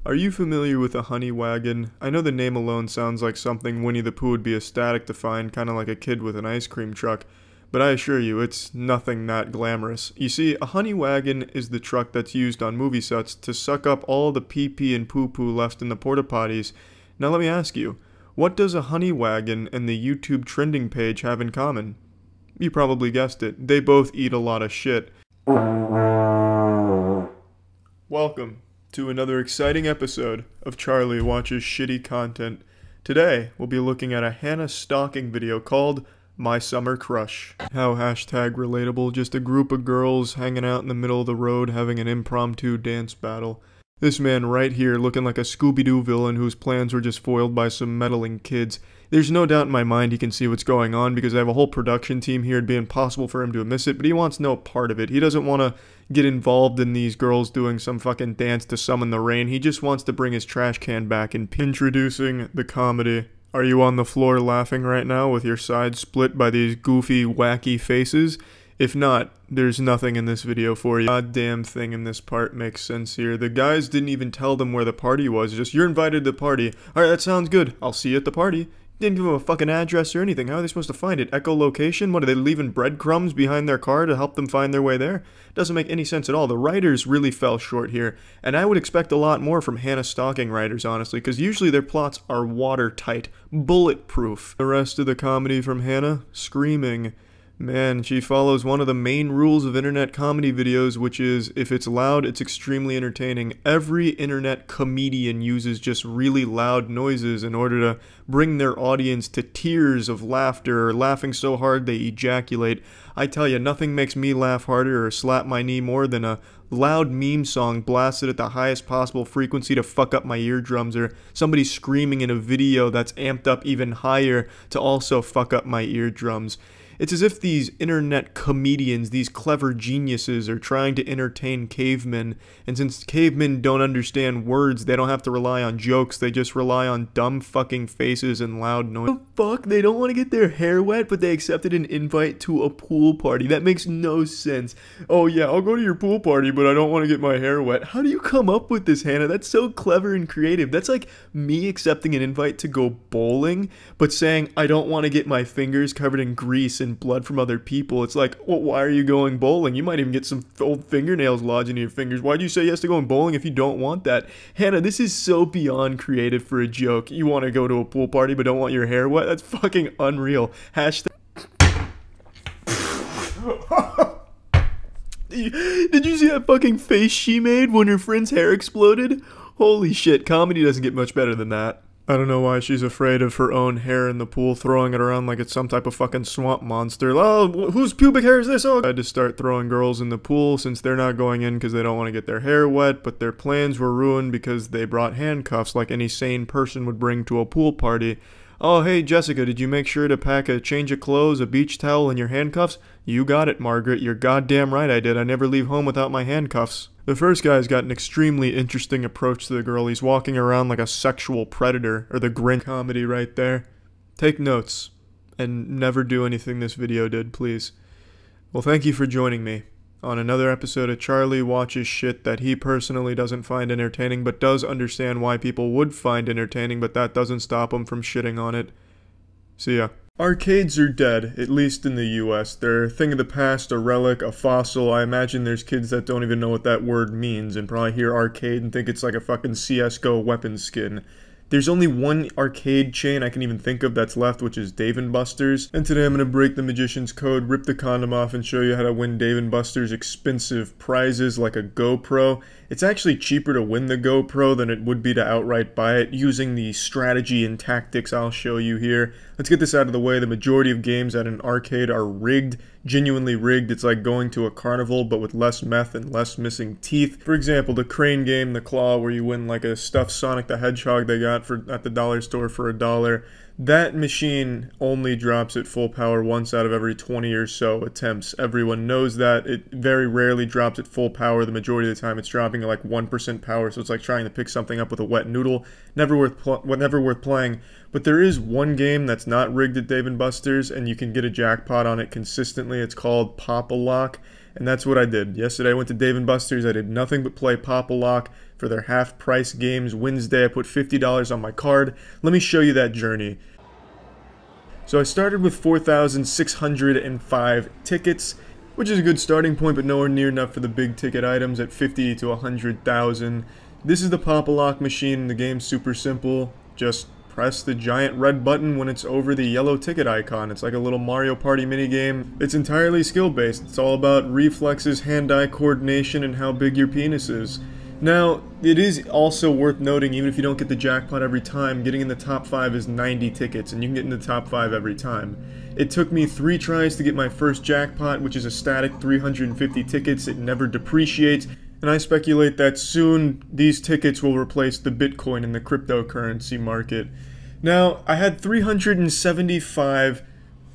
Are you familiar with a honey wagon? I know the name alone sounds like something Winnie the Pooh would be ecstatic to find, kind of like a kid with an ice cream truck. But I assure you, it's nothing that glamorous. You see, a honey wagon is the truck that's used on movie sets to suck up all the pee-pee and poo-poo left in the porta potties. Now let me ask you, what does a honey wagon and the YouTube trending page have in common? You probably guessed it. They both eat a lot of shit. Welcome to another exciting episode of Charlie Watches Shitty Content. Today, we'll be looking at a Hannah stalking video called My Summer Crush. How hashtag relatable, just a group of girls hanging out in the middle of the road having an impromptu dance battle. This man right here looking like a Scooby-Doo villain whose plans were just foiled by some meddling kids. There's no doubt in my mind he can see what's going on because I have a whole production team here. It'd be impossible for him to miss it, but he wants no part of it. He doesn't want to get involved in these girls doing some fucking dance to summon the rain. He just wants to bring his trash can back and introducing the comedy. Are you on the floor laughing right now with your sides split by these goofy, wacky faces? If not, there's nothing in this video for you. Goddamn thing in this part makes sense here. The guys didn't even tell them where the party was. Just, you're invited to the party. Alright, that sounds good. I'll see you at the party. Didn't give them a fucking address or anything. How are they supposed to find it? Echolocation? What, are they leaving breadcrumbs behind their car to help them find their way there? Doesn't make any sense at all. The writers really fell short here. And I would expect a lot more from Hannah stalking writers, honestly, because usually their plots are watertight, bulletproof. The rest of the comedy from Hannah? Screaming. Man, she follows one of the main rules of internet comedy videos, which is, if it's loud, it's extremely entertaining. Every internet comedian uses just really loud noises in order to bring their audience to tears of laughter, or laughing so hard they ejaculate. I tell you, nothing makes me laugh harder or slap my knee more than a loud meme song blasted at the highest possible frequency to fuck up my eardrums, or somebody screaming in a video that's amped up even higher to also fuck up my eardrums. It's as if these internet comedians, these clever geniuses, are trying to entertain cavemen, and since cavemen don't understand words, they don't have to rely on jokes, they just rely on dumb fucking faces and loud noise. What the fuck? They don't want to get their hair wet, but they accepted an invite to a pool party. That makes no sense. Oh yeah, I'll go to your pool party, but I don't want to get my hair wet. How do you come up with this, Hannah? That's so clever and creative. That's like me accepting an invite to go bowling, but saying I don't want to get my fingers covered in grease and blood from other people. It's like, well, why are you going bowling? You might even get some old fingernails lodged into your fingers. Why'd you say yes to going bowling if you don't want that? Hannah, this is so beyond creative for a joke. You want to go to a pool party but don't want your hair wet? That's fucking unreal. Hashtag. Did you see that fucking face she made when her friend's hair exploded? Holy shit, comedy doesn't get much better than that. I don't know why she's afraid of her own hair in the pool, throwing it around like it's some type of fucking swamp monster. Oh, whose pubic hair is this? Oh, I had to start throwing girls in the pool since they're not going in because they don't want to get their hair wet, but their plans were ruined because they brought handcuffs like any sane person would bring to a pool party. Oh, hey, Jessica, did you make sure to pack a change of clothes, a beach towel, and your handcuffs? You got it, Margaret. You're goddamn right I did. I never leave home without my handcuffs. The first guy's got an extremely interesting approach to the girl. He's walking around like a sexual predator, or the Grinch comedy right there. Take notes, and never do anything this video did, please. Well, thank you for joining me on another episode of Charlie Watches Shit that he personally doesn't find entertaining, but does understand why people would find entertaining, but that doesn't stop him from shitting on it. See ya. Arcades are dead, at least in the US. They're a thing of the past, a relic, a fossil. I imagine there's kids that don't even know what that word means and probably hear arcade and think it's like a fucking CSGO weapon skin. There's only one arcade chain I can even think of that's left, which is Dave & Buster's. And today I'm going to break the magician's code, rip the condom off, and show you how to win Dave & Buster's expensive prizes like a GoPro. It's actually cheaper to win the GoPro than it would be to outright buy it, using the strategy and tactics I'll show you here. Let's get this out of the way. The majority of games at an arcade are rigged, genuinely rigged. It's like going to a carnival, but with less meth and less missing teeth. For example, the crane game, the claw, where you win like a stuffed Sonic the Hedgehog they got at the dollar store for $1. That machine only drops at full power once out of every 20 or so attempts. Everyone knows that. It very rarely drops at full power. The majority of the time it's dropping at like 1% power, so it's like trying to pick something up with a wet noodle. Never worth playing. But there is one game that's not rigged at Dave & Buster's, and you can get a jackpot on it consistently. It's called Pop-A-Lock, and that's what I did. Yesterday I went to Dave & Buster's. I did nothing but play Pop-A-Lock. for their half-price games. Wednesday, I put $50 on my card. Let me show you that journey. So I started with 4,605 tickets, which is a good starting point, but nowhere near enough for the big ticket items at 50 to 100,000. This is the Pop-A-Lock machine. The game's super simple. Just press the giant red button when it's over the yellow ticket icon. It's like a little Mario Party minigame. It's entirely skill-based. It's all about reflexes, hand-eye coordination, and how big your penis is. Now, it is also worth noting, even if you don't get the jackpot every time, getting in the top 5 is 90 tickets, and you can get in the top 5 every time. It took me 3 tries to get my first jackpot, which is a static 350 tickets. It never depreciates, and I speculate that soon these tickets will replace the Bitcoin in the cryptocurrency market. Now, I had 375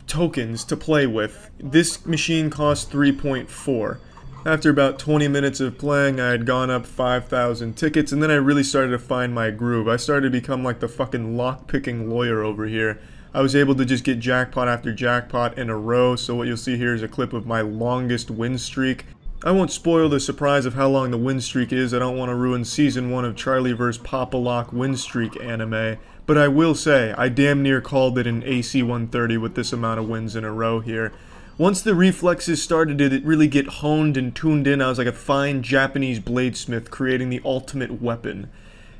tokens to play with. This machine cost 3.4. After about 20 minutes of playing, I had gone up 5,000 tickets, and then I really started to find my groove. I started to become like the fucking lock-picking lawyer over here. I was able to just get jackpot after jackpot in a row, so what you'll see here is a clip of my longest win streak. I won't spoil the surprise of how long the win streak is. I don't want to ruin Season 1 of Charlie vs. Pop-A-Lock win streak anime, but I will say, I damn near called it an AC 130 with this amount of wins in a row here. Once the reflexes started to really get honed and tuned in, I was like a fine Japanese bladesmith creating the ultimate weapon.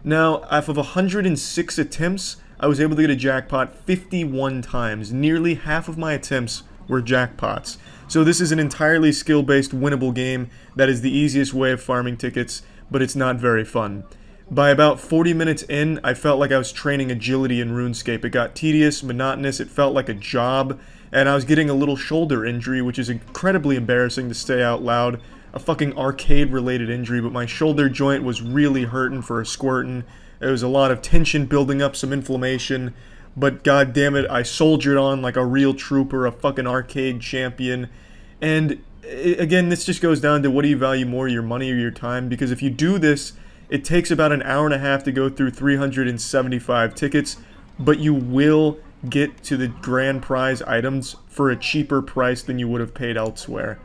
Now, out of 106 attempts, I was able to get a jackpot 51 times. Nearly half of my attempts were jackpots. So this is an entirely skill-based winnable game that is the easiest way of farming tickets, but it's not very fun. By about 40 minutes in, I felt like I was training agility in RuneScape. It got tedious, monotonous, it felt like a job, and I was getting a little shoulder injury, which is incredibly embarrassing to say out loud. A fucking arcade-related injury, but my shoulder joint was really hurting for a squirtin'. There was a lot of tension building up, some inflammation, but god damn it, I soldiered on like a real trooper, a fucking arcade champion. And again, this just goes down to what do you value more, your money or your time? Because if you do this, it takes about an hour and a half to go through 375 tickets, but you will get to the grand prize items for a cheaper price than you would have paid elsewhere.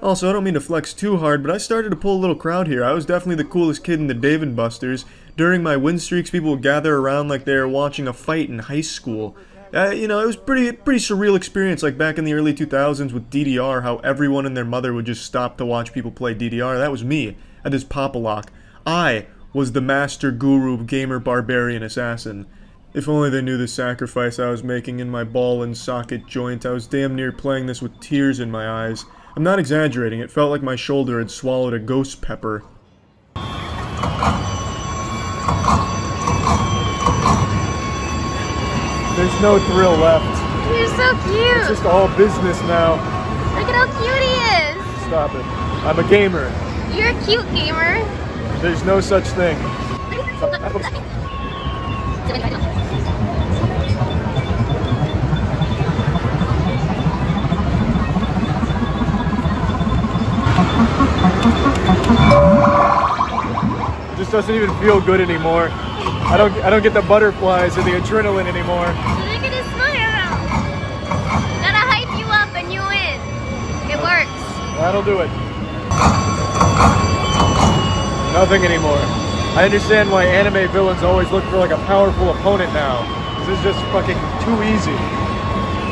Also, I don't mean to flex too hard, but I started to pull a little crowd here. I was definitely the coolest kid in the Dave & Buster's. During my win streaks, people would gather around like they were watching a fight in high school. You know, it was pretty surreal experience, like back in the early 2000s with DDR, how everyone and their mother would just stop to watch people play DDR. That was me at this Pop-A-Lock. I was the master guru gamer barbarian assassin. If only they knew the sacrifice I was making in my ball and socket joint. I was damn near playing this with tears in my eyes. I'm not exaggerating, it felt like my shoulder had swallowed a ghost pepper. There's no thrill left. You're so cute! It's just all business now. Look at how cute he is! Stop it. I'm a gamer. You're a cute gamer. There's no such thing. It just doesn't even feel good anymore. I don't get the butterflies or the adrenaline anymore. Look at his smile. Gotta hype you up and you win. It works. That'll do it. Nothing anymore. I understand why anime villains always look for like a powerful opponent now. This is just fucking too easy.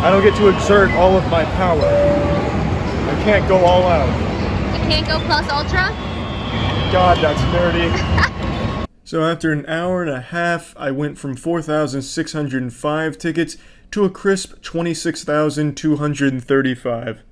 I don't get to exert all of my power. I can't go all out. You can't go plus ultra? God, that's nerdy. So after an hour and a half, I went from 4,605 tickets to a crisp 26,235.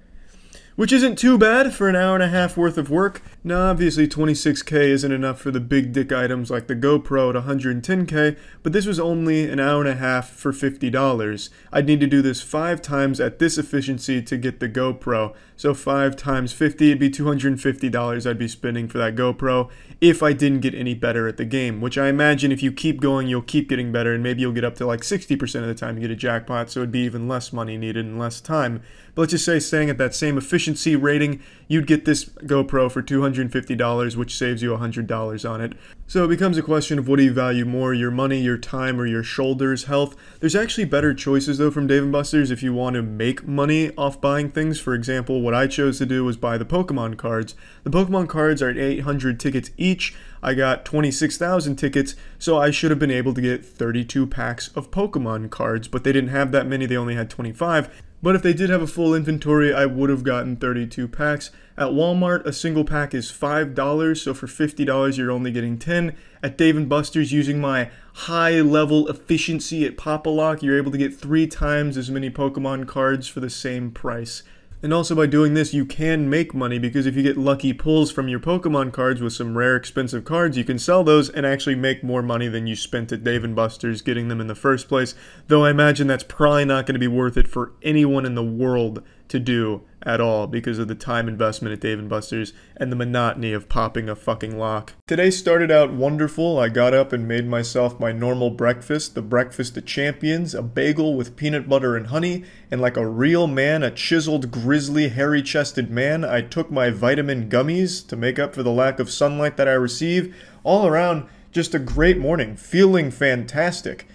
Which isn't too bad for an hour and a half worth of work. Now obviously 26k isn't enough for the big dick items like the GoPro at 110k, but this was only an hour and a half for $50. I'd need to do this 5 times at this efficiency to get the GoPro. So 5 times 50, it'd be $250 I'd be spending for that GoPro if I didn't get any better at the game, which I imagine if you keep going, you'll keep getting better, and maybe you'll get up to like 60% of the time you get a jackpot, so it'd be even less money needed and less time. But let's just say staying at that same efficiency rating, you'd get this GoPro for $250 $250, which saves you $100 on it. So it becomes a question of what do you value more, your money, your time, or your shoulders health. There's actually better choices though from Dave & Buster's if you want to make money off buying things. For example, what I chose to do was buy the Pokemon cards. The Pokemon cards are at 800 tickets each. I got 26,000 tickets, so I should have been able to get 32 packs of Pokemon cards, but they didn't have that many, they only had 25. But if they did have a full inventory, I would have gotten 32 packs. At Walmart, a single pack is $5, so for $50 you're only getting 10. At Dave & Buster's, using my high-level efficiency at Pop-A-Lock, you're able to get 3 times as many Pokemon cards for the same price. And also by doing this, you can make money, because if you get lucky pulls from your Pokemon cards with some rare expensive cards, you can sell those and actually make more money than you spent at Dave & Buster's getting them in the first place. Though I imagine that's probably not going to be worth it for anyone in the world to do at all because of the time investment at Dave & Buster's and the monotony of popping a fucking lock. Today started out wonderful. I got up and made myself my normal breakfast, the breakfast of champions, a bagel with peanut butter and honey, and like a real man, a chiseled, grizzly, hairy-chested man, I took my vitamin gummies to make up for the lack of sunlight that I receive. All around, just a great morning, feeling fantastic.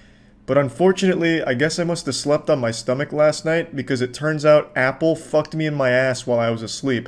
But unfortunately, I guess I must have slept on my stomach last night because it turns out Apple fucked me in my ass while I was asleep.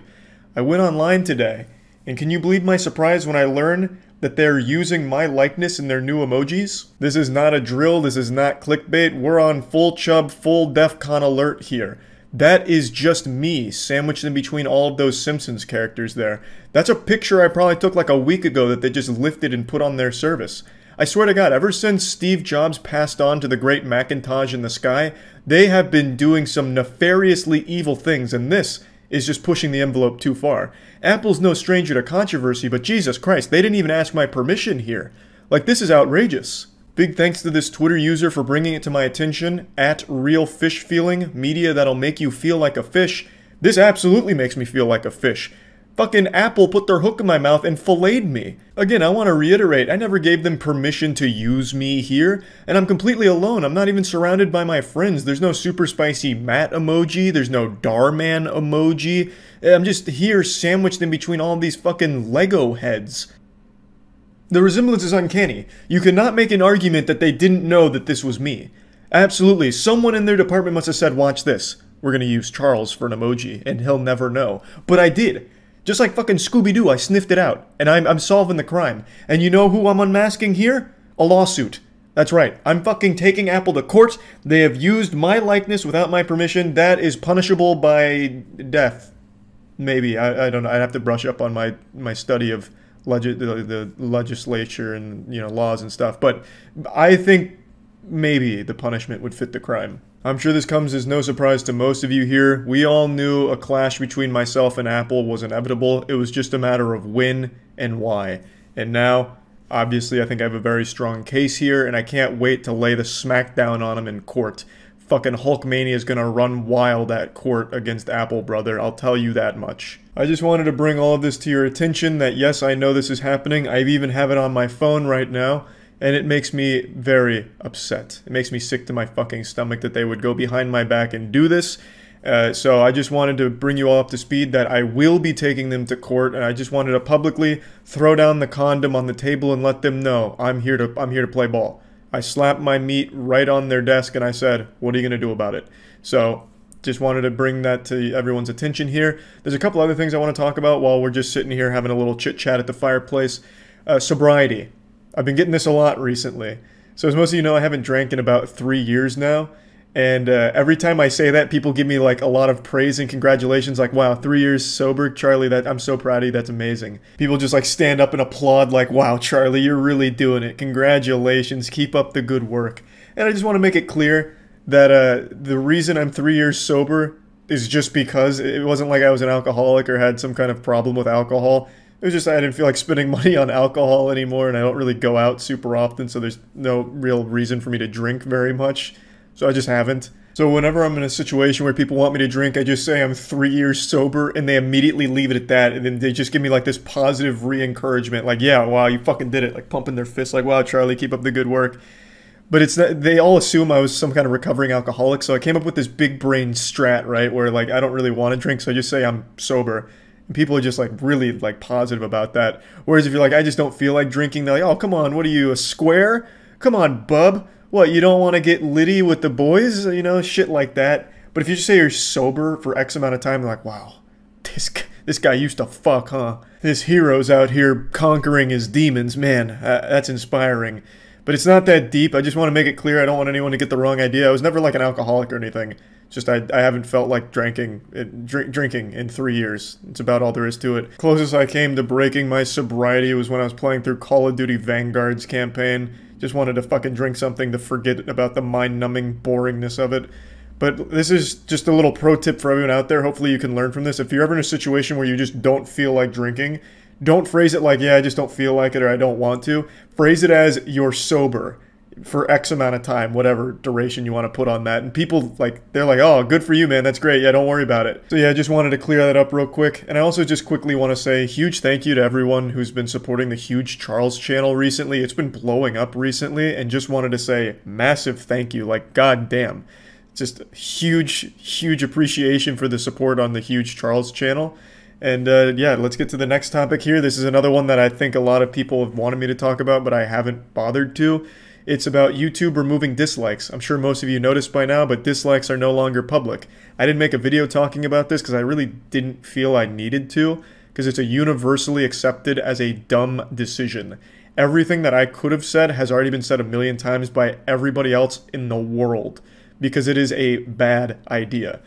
I went online today, and can you believe my surprise when I learned that they're using my likeness in their new emojis? This is not a drill, this is not clickbait, we're on full chub, full DEFCON alert here. That is just me, sandwiched in between all of those Simpsons characters there. That's a picture I probably took like a week ago that they just lifted and put on their service. I swear to God, ever since Steve Jobs passed on to the great Macintosh in the sky, they have been doing some nefariously evil things, and this is just pushing the envelope too far. Apple's no stranger to controversy, but Jesus Christ, they didn't even ask my permission here. Like, this is outrageous. Big thanks to this Twitter user for bringing it to my attention, @RealFishFeeling, media that'll make you feel like a fish. This absolutely makes me feel like a fish. Fucking Apple put their hook in my mouth and filleted me. Again, I want to reiterate, I never gave them permission to use me here, and I'm completely alone. I'm not even surrounded by my friends. There's no super spicy Matt emoji, there's no Darman emoji. I'm just here sandwiched in between all of these fucking Lego heads. The resemblance is uncanny. You cannot make an argument that they didn't know that this was me. Absolutely, someone in their department must have said, watch this. We're gonna use Charles for an emoji, and he'll never know. But I did. Just like fucking Scooby-Doo, I sniffed it out, and I'm solving the crime. And you know who I'm unmasking here? A lawsuit. That's right, I'm fucking taking Apple to court. They have used my likeness without my permission. That is punishable by death. Maybe, I don't know, I'd have to brush up on my study of the legislature and, you know, laws and stuff. But I think maybe the punishment would fit the crime. I'm sure this comes as no surprise to most of you here. We all knew a clash between myself and Apple was inevitable. It was just a matter of when and why. And now, obviously, I think I have a very strong case here, and I can't wait to lay the smackdown on him in court. Fucking Hulkmania is gonna run wild at court against Apple, brother. I'll tell you that much. I just wanted to bring all of this to your attention that yes, I know this is happening. I even have it on my phone right now. And it makes me very upset. It makes me sick to my fucking stomach that they would go behind my back and do this. So I just wanted to bring you all up to speed that I will be taking them to court, and I just wanted to publicly throw down the condom on the table and let them know I'm here to play ball. I slapped my meat right on their desk and I said, what are you gonna do about it? So just wanted to bring that to everyone's attention here. There's a couple other things I want to talk about while we're just sitting here having a little chit chat at the fireplace. Sobriety. I've been getting this a lot recently. So as most of you know, I haven't drank in about 3 years now. And every time I say that, people give me like a lot of praise and congratulations. Like, wow, 3 years sober, Charlie, I'm so proud of you. That's amazing. People just like stand up and applaud like, wow, Charlie, you're really doing it. Congratulations. Keep up the good work. And I just want to make it clear that the reason I'm 3 years sober is just because it wasn't like I was an alcoholic or had some kind of problem with alcohol. It was just I didn't feel like spending money on alcohol anymore, and I don't really go out super often, so there's no real reason for me to drink very much. So I just haven't. So whenever I'm in a situation where people want me to drink, I just say I'm 3 years sober, and they immediately leave it at that, and then they just give me like this positive re-encouragement, like, yeah, wow, you fucking did it, like pumping their fists, like, wow, Charlie, keep up the good work. But it's not, they all assume I was some kind of recovering alcoholic, so I came up with this big brain strat, right, where like I don't really want to drink, so I just say I'm sober. And people are just like really like positive about that. Whereas if you're like, I just don't feel like drinking, they're like, oh, come on, what are you, a square? Come on, bub. What, you don't want to get litty with the boys? You know, shit like that. But if you just say you're sober for X amount of time, they're like, wow, this guy used to fuck, huh? This hero's out here conquering his demons. Man, that's inspiring. But it's not that deep. I just want to make it clear. I don't want anyone to get the wrong idea. I was never like an alcoholic or anything. Just I haven't felt like drinking in 3 years. It's about all there is to it. Closest I came to breaking my sobriety was when I was playing through Call of Duty Vanguard's campaign. Just wanted to fucking drink something to forget about the mind-numbing boringness of it. But this is just a little pro tip for everyone out there. Hopefully you can learn from this. If you're ever in a situation where you just don't feel like drinking, don't phrase it like, yeah, I just don't feel like it or I don't want to. Phrase it as you're sober for X amount of time, whatever duration you want to put on that. And people, like, they're like, oh, good for you, man. That's great. Yeah, don't worry about it. So yeah, I just wanted to clear that up real quick. And I also just quickly want to say a huge thank you to everyone who's been supporting the Huge Charles channel recently. It's been blowing up recently, and just wanted to say massive thank you. Like, goddamn. Just huge appreciation for the support on the Huge Charles channel. And yeah, let's get to the next topic here. This is another one that I think a lot of people have wanted me to talk about, but I haven't bothered to. It's about YouTube removing dislikes. I'm sure most of you noticed by now, but dislikes are no longer public. I didn't make a video talking about this because I really didn't feel I needed to, because it's a universally accepted as a dumb decision. Everything that I could have said has already been said a million times by everybody else in the world, because it is a bad idea.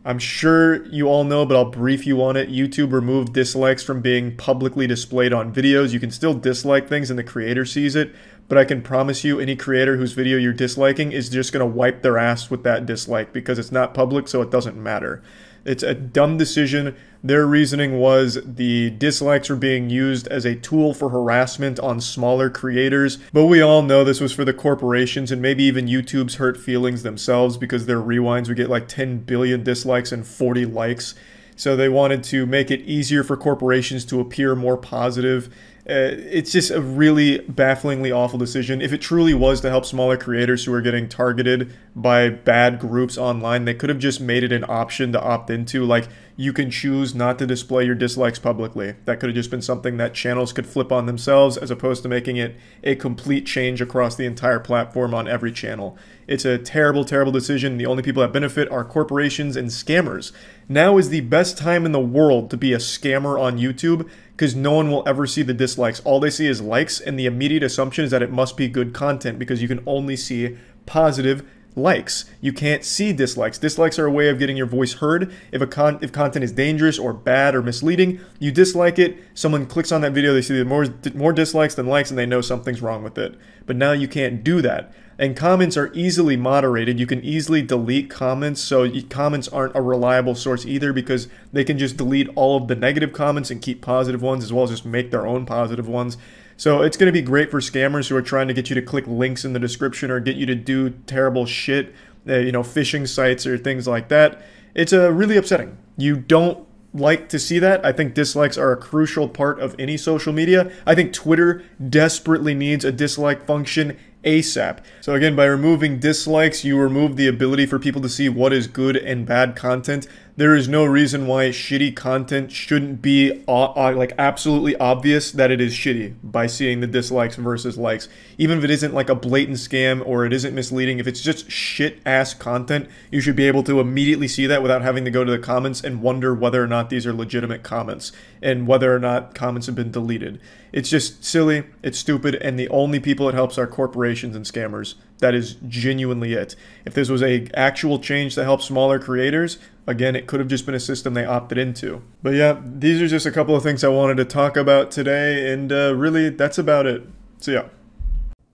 I'm sure you all know, but I'll brief you on it. YouTube removed dislikes from being publicly displayed on videos. You can still dislike things and the creator sees it, but I can promise you any creator whose video you're disliking is just going to wipe their ass with that dislike because it's not public, so it doesn't matter. It's a dumb decision. Their reasoning was the dislikes were being used as a tool for harassment on smaller creators, but we all know this was for the corporations and maybe even YouTube's hurt feelings themselves because their rewinds would get like 10 billion dislikes and 40 likes. So they wanted to make it easier for corporations to appear more positive. It's just a really bafflingly awful decision. If it truly was to help smaller creators who are getting targeted by bad groups online, they could have just made it an option to opt into, like you can choose not to display your dislikes publicly. That could have just been something that channels could flip on themselves as opposed to making it a complete change across the entire platform on every channel. It's a terrible, terrible decision. The only people that benefit are corporations and scammers. Now is the best time in the world to be a scammer on YouTube because no one will ever see the dislikes. All they see is likes, and the immediate assumption is that it must be good content because you can only see positive likes. You can't see dislikes. Dislikes are a way of getting your voice heard. If content is dangerous or bad or misleading, you dislike it, someone clicks on that video, they see more dislikes than likes, and they know something's wrong with it. But now you can't do that. And comments are easily moderated. You can easily delete comments, so comments aren't a reliable source either because they can just delete all of the negative comments and keep positive ones as well as just make their own positive ones. So it's going to be great for scammers who are trying to get you to click links in the description or get you to do terrible shit, you know, phishing sites or things like that. It's really upsetting. You don't like to see that. I think dislikes are a crucial part of any social media. I think Twitter desperately needs a dislike function ASAP. So again, by removing dislikes, you remove the ability for people to see what is good and bad content. There is no reason why shitty content shouldn't be like absolutely obvious that it is shitty by seeing the dislikes versus likes. Even if it isn't like a blatant scam or it isn't misleading, if it's just shit ass content, you should be able to immediately see that without having to go to the comments and wonder whether or not these are legitimate comments and whether or not comments have been deleted. It's just silly, it's stupid, and the only people it helps are corporations and scammers. That is genuinely it. If this was an actual change to help smaller creators, again, it could have just been a system they opted into. But yeah, these are just a couple of things I wanted to talk about today, and really, that's about it. So yeah.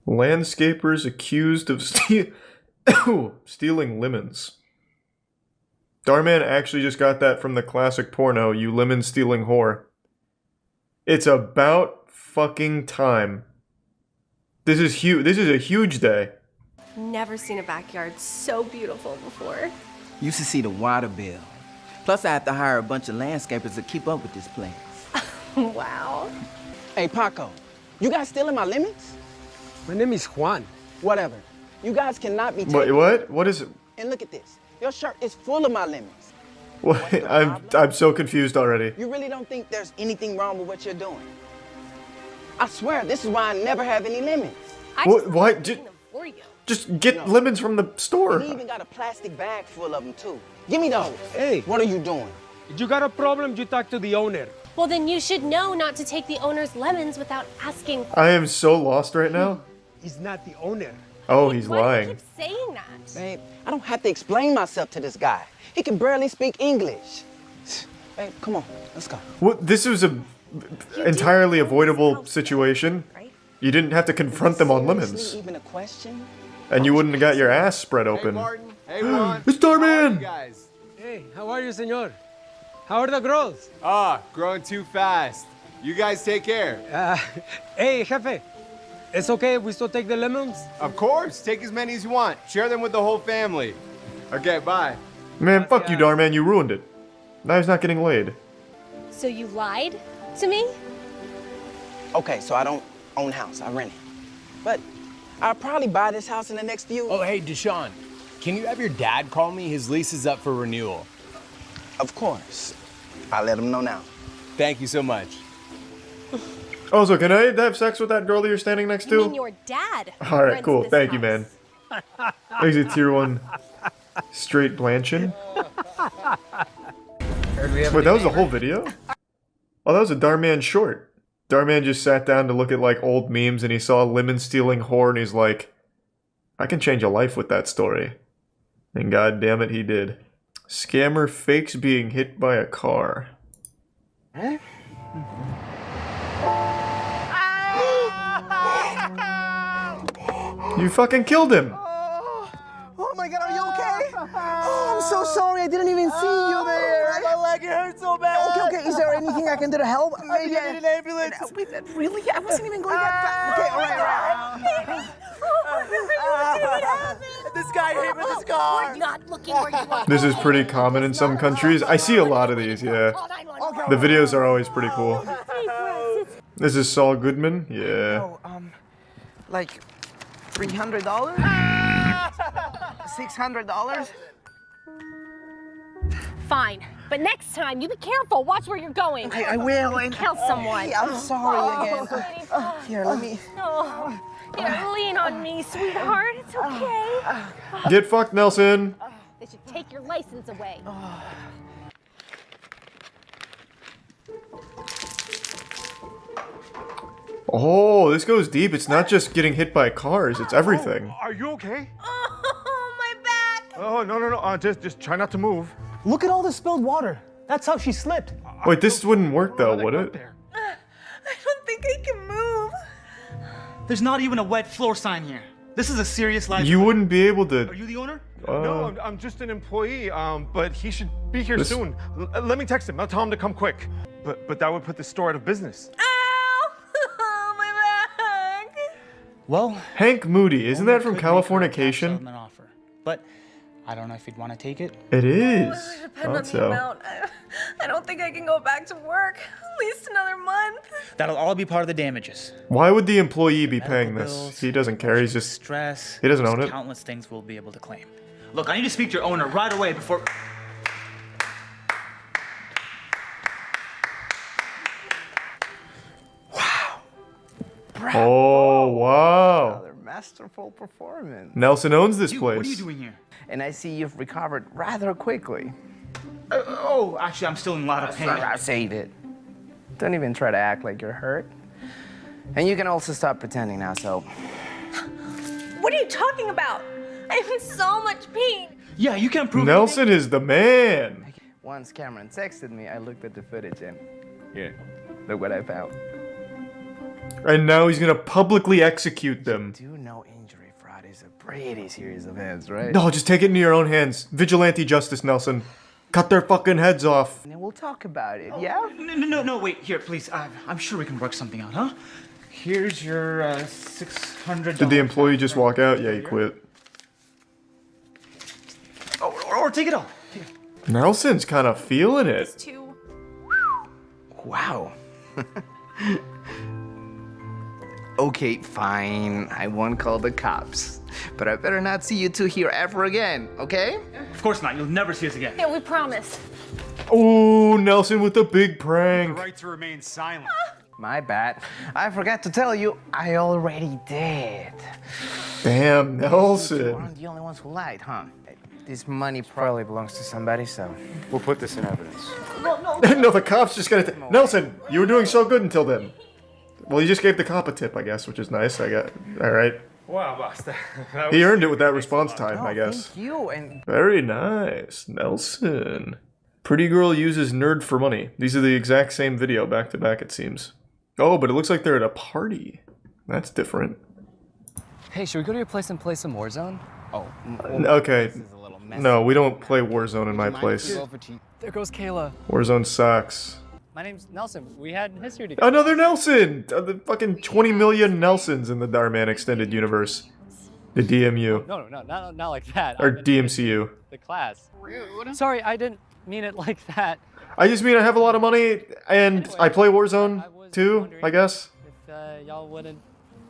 Landscapers accused of stealing lemons. Darman actually just got that from the classic porno, you lemon-stealing whore. It's about fucking time. This is huge. This is a huge day. Never seen a backyard so beautiful before. Used to see the water bill. Plus, I have to hire a bunch of landscapers to keep up with this place. Wow. Hey, Paco, you guys stealing my lemons? My name is Juan. Whatever. You guys cannot be taking... What? What is it? And look at this. Your shirt is full of my lemons. What? I'm so confused already. You really don't think there's anything wrong with what you're doing? I swear, this is why I never have any lemons. Why? Just get lemons from the store. He even got a plastic bag full of them, too. Give me those. Hey. What are you doing? If you got a problem, you talk to the owner. Well, then you should know not to take the owner's lemons without asking. I am so lost right now. He's not the owner. Oh, he's Why lying. do you keep saying that? Babe, I don't have to explain myself to this guy. He can barely speak English. Babe, come on, let's go. What? This was a entirely avoidable situation. You didn't have to confront them on lemons. Even a question? And you wouldn't have got your ass spread open. Hey, Martin. Hey, Juan. It's Starman! Guys. Hey, how are you, senor? How are the girls? Growing too fast. You guys take care. Hey, jefe. It's okay if we still take the lemons? Of course. Take as many as you want. Share them with the whole family. Okay, bye. Man, fuck you, Darman. You ruined it. Now he's not getting laid. So you lied to me? Okay, so I don't own a house. I rent it. But I'll probably buy this house in the next few... Oh, hey, Deshaun. Can you have your dad call me? His lease is up for renewal. Of course. I'll let him know now. Thank you so much. Also, can I have sex with that girl that you're standing next to? You mean your dad? Alright, rents cool. this Thank you, house. man. Exit tier 1. Straight Blanchin. Wait, that was the whole video? Oh, that was a Darman short. Darman just sat down to look at like old memes and he saw a lemon stealing whore and he's like, I can change a life with that story. And god damn it, he did. Scammer fakes being hit by a car. Huh? You fucking killed him! Oh my God, are you okay? Oh, I'm so sorry. I didn't even see you there. My leg, it hurts so bad. Okay. Is there anything I can do to help? Maybe I need an ambulance. Wait, really? I wasn't even going that fast. Okay, all right. This guy hit with his car. We're not looking where you are. This is pretty common in some countries. I see a lot of these, yeah. The videos are always pretty cool. This is Saul Goodman? Yeah. Oh, like $300? $600? Fine, but next time you be careful. Watch where you're going. Okay, I will. And Kill someone. Hey, I'm sorry again. Here, let me. Oh, yeah, lean on me, sweetheart. It's okay. Get fucked, Nelson! They should take your license away. Oh, this goes deep. It's not just getting hit by cars, it's everything. Are you okay? Oh, my back. Oh, no. Just try not to move. Look at all the spilled water. That's how she slipped. Wait, this wouldn't work though, would it? I don't think I can move. There's not even a wet floor sign here. This is a serious life. You wouldn't be able to... Are you the owner? No, I'm just an employee, but he should be here soon. Let me text him. I'll tell him to come quick. But that would put the store out of business. Ow! Oh, my back. Well, Hank Moody, isn't that from Californication? Offer, but I don't know if you'd want to take it. It is. Depend on the amount. I don't think I can go back to work. At least another month. That'll all be part of the damages. Why would the employee be Medical paying this? bills, He doesn't care, he's just... Stress. He doesn't there's own it. Countless things we'll be able to claim. Look, I need to speak to your owner right away before... Oh, wow. Another masterful performance. Nelson owns this Dude, place. what are you doing here? And I see you've recovered rather quickly. Actually, I'm still in a lot of pain. I saved it. Don't even try to act like you're hurt. And you can also stop pretending now, so... What are you talking about? I'm in so much pain. Yeah, you can't prove Nelson is the man. Once Cameron texted me, I looked at the footage and... Here, look what I found. And now he's gonna publicly execute them. Do know injury fraud is a pretty serious offense, right? No, just take it into your own hands. Vigilante justice, Nelson. Cut their fucking heads off. And we'll talk about it, yeah? No, wait, here, please. I'm sure we can work something out, huh? Here's your $600. Did the employee just walk out? Yeah, he quit. Or take it all. Nelson's kind of feeling it. Too. Wow. Okay, fine. I won't call the cops. But I better not see you two here ever again, okay? Of course not. You'll never see us again. Yeah, we promise. Oh, Nelson with the big prank. The right to remain silent. My bad. I forgot to tell you, I already did. Damn, You Nelson. aren't the only ones who lied, huh? This money probably belongs to somebody, so we'll put this in evidence. No, the cop's just gonna. Nelson, you were doing so good until then. Well, you just gave the cop a tip, I guess, which is nice. I got. All right. Wow, boss. He earned it with that response time, I guess. Thank you, and Very nice, Nelson. Pretty girl uses nerd for money. These are the exact same video, back to back, it seems. Oh, but it looks like they're at a party. That's different. Hey, should we go to your place and play some Warzone? oh, Okay. this is a little messy. No, we don't play Warzone in my place. There goes Kayla. Warzone sucks. My name's Nelson. We had history together. Another Nelson! The fucking 20 million Nelsons in the Darman Extended Universe. The DMU. No, not like that. Or I meant DMCU. The class. Rude. Sorry, I didn't mean it like that. I just mean I have a lot of money, and I play Warzone too, I guess. If y'all wanted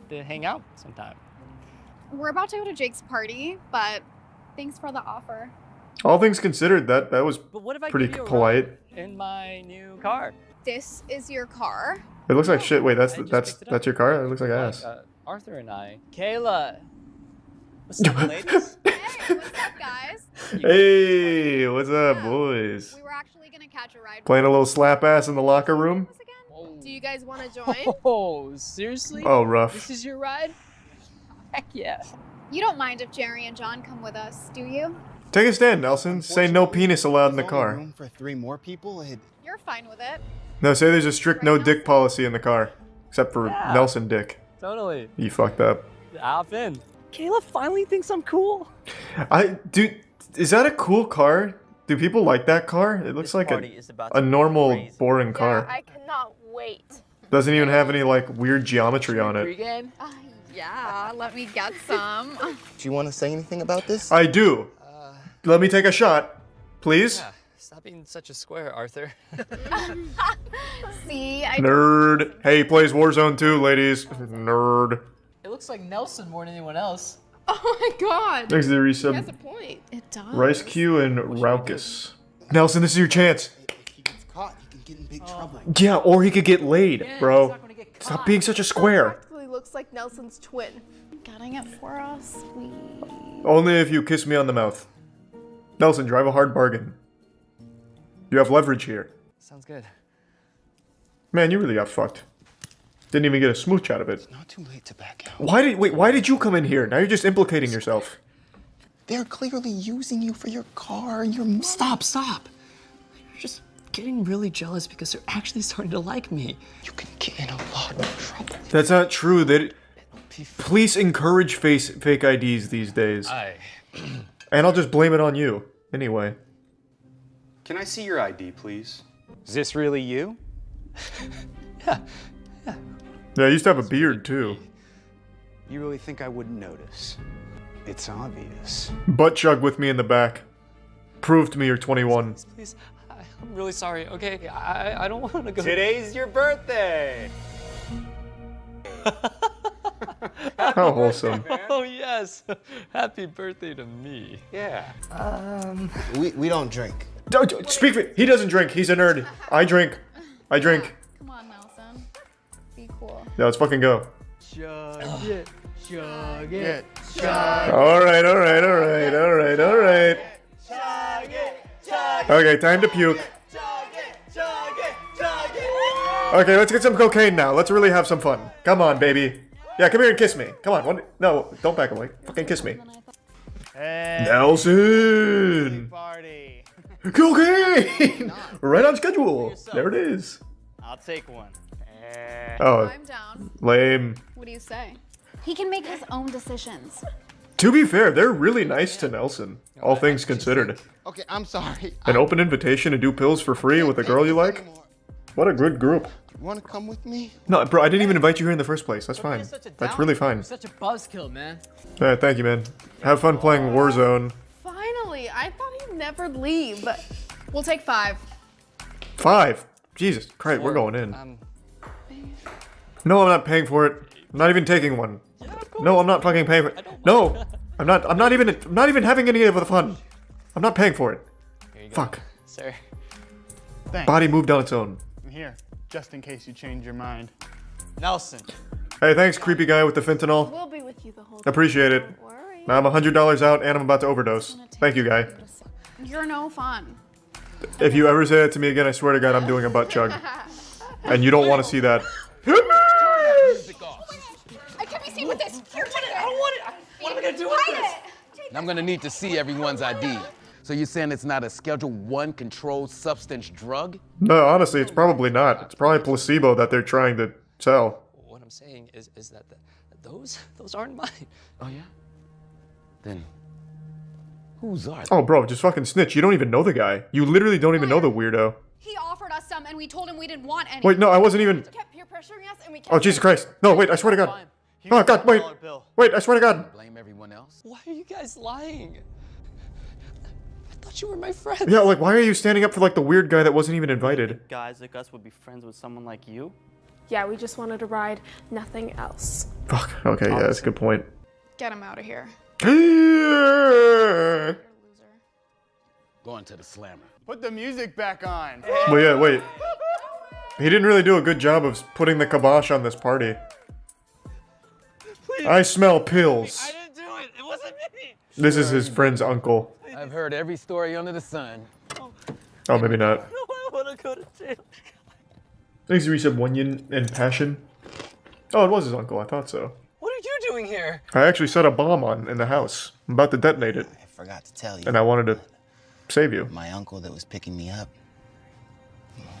to hang out sometime. We're about to go to Jake's party, but thanks for the offer. All things considered, that was But what if I pretty give you a polite. ride in my new car? This is your car? It looks like shit. Wait, I just picked it up. that's your car? It looks like ass. Arthur and I. Kayla. What's up, ladies? Hey, what's up, guys? Hey, what's up, boys? We were actually gonna catch a ride. Playing a little slap ass in the locker room? Do you guys want to join? Oh, seriously? Oh, rough. This is your ride? Heck yeah. You don't mind if Jerry and John come with us, do you? Take a stand, Nelson. Say no penis allowed in the car. Room for 3 more people? You're fine with it. No, say there's a strict no dick policy in the car. Except for Yeah. Nelson dick. Totally. You fucked up. Hop in. Kayla finally thinks I'm cool. Dude, is that a cool car? Do people like that car? It looks like a normal, boring car. I cannot wait. Doesn't even have any, like, weird geometry on it. Yeah, let me get some. Do you want to say anything about this? I do. Let me take a shot, please. Yeah, stop being such a square, Arthur. See, Nerd. Hey, he plays Warzone too, ladies. Nerd. It looks like Nelson more than anyone else. Oh my god. Thanks to the resub. That's a point. It does. Rice Q and Raucus. Nelson, this is your chance. If he gets caught, he can get in big trouble. Yeah, or he could get laid, bro. Stop being such a square. Practically looks like Nelson's twin. getting it for us, sweet. Only if you kiss me on the mouth. Nelson, drive a hard bargain. You have leverage here. Sounds good. Man, you really got fucked. Didn't even get a smooch out of it. It's not too late to back out. Why did you come in here? Now you're just implicating yourself. They're clearly using you for your car and your... Stop. You're just getting really jealous because they're actually starting to like me. You can get in a lot of trouble. That's not true. Police encourage fake IDs these days. And I'll just blame it on you. Anyway. Can I see your ID, please? Is this really you? Yeah, I used to have a beard, too. You really think I wouldn't notice? It's obvious. Butt chug with me in the back. Prove to me you're 21. Please, I'm really sorry, okay? I don't want to go. Today's your birthday! How wholesome. Oh, yes. Happy birthday to me. Yeah. We don't drink. Don't speak for He doesn't drink. He's a nerd. I drink. Come on, Nelson. Be cool. Yeah, let's fucking go. Chug it. Alright. Okay, time to puke. Okay, let's get some cocaine now. Let's really have some fun. Come on, baby. Yeah, come here and kiss me. Come on. No, don't back away. Fucking kiss me. Hey, Nelson! party. Cocaine! Right on schedule. There it is. I'll take one. Oh, I'm down. lame. What do you say? He can make his own decisions. To be fair, they're really nice to Nelson. All things considered. Okay, I'm sorry. An open invitation to do pills for free with a girl you like? What a good group. You want to come with me? No, bro, I didn't even invite you here in the first place. That's fine. That's really fine. Such a buzzkill, man. Thank you, man. Have fun playing Warzone. Finally, I thought he'd never leave, but we'll take 5. 5. Jesus Christ, we're going in. No, I'm not paying for it. I'm not even taking one. No, I'm not fucking paying for it. No, I'm not even having any of the fun. I'm not paying for it. Here you go. Fuck. Sir. Thanks. Body moved on its own. And here, just in case you change your mind. Nelson. Hey, thanks, creepy guy with the fentanyl. We'll be with you the whole time. Appreciate it. Now I'm $100 out and I'm about to overdose. Thank you, guy. You're no fun. If you ever say that to me again, I swear to God, I'm doing a butt chug. And you don't want to see that. I can't be seen with this. Here, take it. I don't want it. What am I gonna do with this? I'm gonna need to see everyone's ID. So you're saying it's not a Schedule 1 controlled substance drug? No, honestly, it's probably not. It's probably placebo that they're trying to sell. What I'm saying is that those aren't mine. Oh yeah? Then whose are they? Oh, bro, just fucking snitch. You don't even know the guy. You literally don't even know the weirdo. He offered us some, and we told him we didn't want any. Wait, no, I wasn't even... Kept peer pressuring us and we kept Oh, Jesus Christ. No, wait, I swear to God. Oh, God, wait. Wait, I swear to God. Blame everyone else? Why are you guys lying? I thought you were my friends. Yeah, like, why are you standing up for, like, the weird guy that wasn't even invited? Guys like us would be friends with someone like you? Yeah, we just wanted to ride, nothing else. Fuck, okay, yeah, that's a good point. Get him out of here. Going to the slammer. Put the music back on. Well, yeah, wait. He didn't really do a good job of putting the kibosh on this party. Please. I smell pills. I didn't do it. It wasn't me. This is his friend's uncle. I've heard every story under the sun. Oh, maybe not. I want to go to jail. Thanks, you said Wonyan and Passion. Oh, it was his uncle. I thought so. What are you doing here? I actually set a bomb on in the house. I'm about to detonate it. I forgot to tell you. And I wanted to save you. My uncle that was picking me up,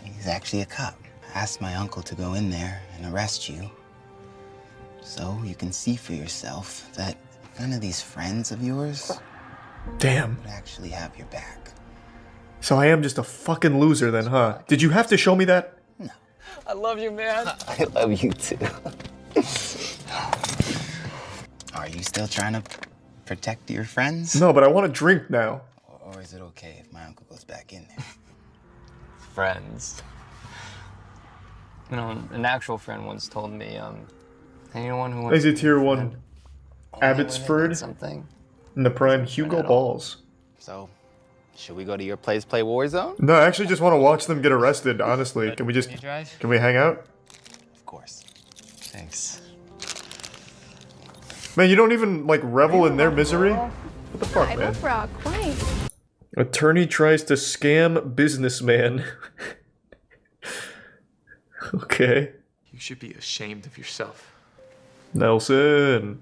he's actually a cop. I asked my uncle to go in there and arrest you. So you can see for yourself that none of these friends of yours Damn. would actually have your back. So I am just a fucking loser then, huh? Did you have to show me that? No. I love you, man. I love you too. Are you still trying to protect your friends? No, but I want to drink now. Or is it okay if my uncle goes back in there? Friends. You know, an actual friend once told me, anyone who wants Is it tier 1? only Abbotsford? something. In the prime Hugo Balls. So, should we go to your place play Warzone? No, I actually just want to watch them get arrested, honestly. Can we just... Can we hang out? Of course. Thanks. Man, you don't even, like, revel in their misery? What the fuck, man? Attorney tries to scam businessman. Okay. You should be ashamed of yourself. Nelson.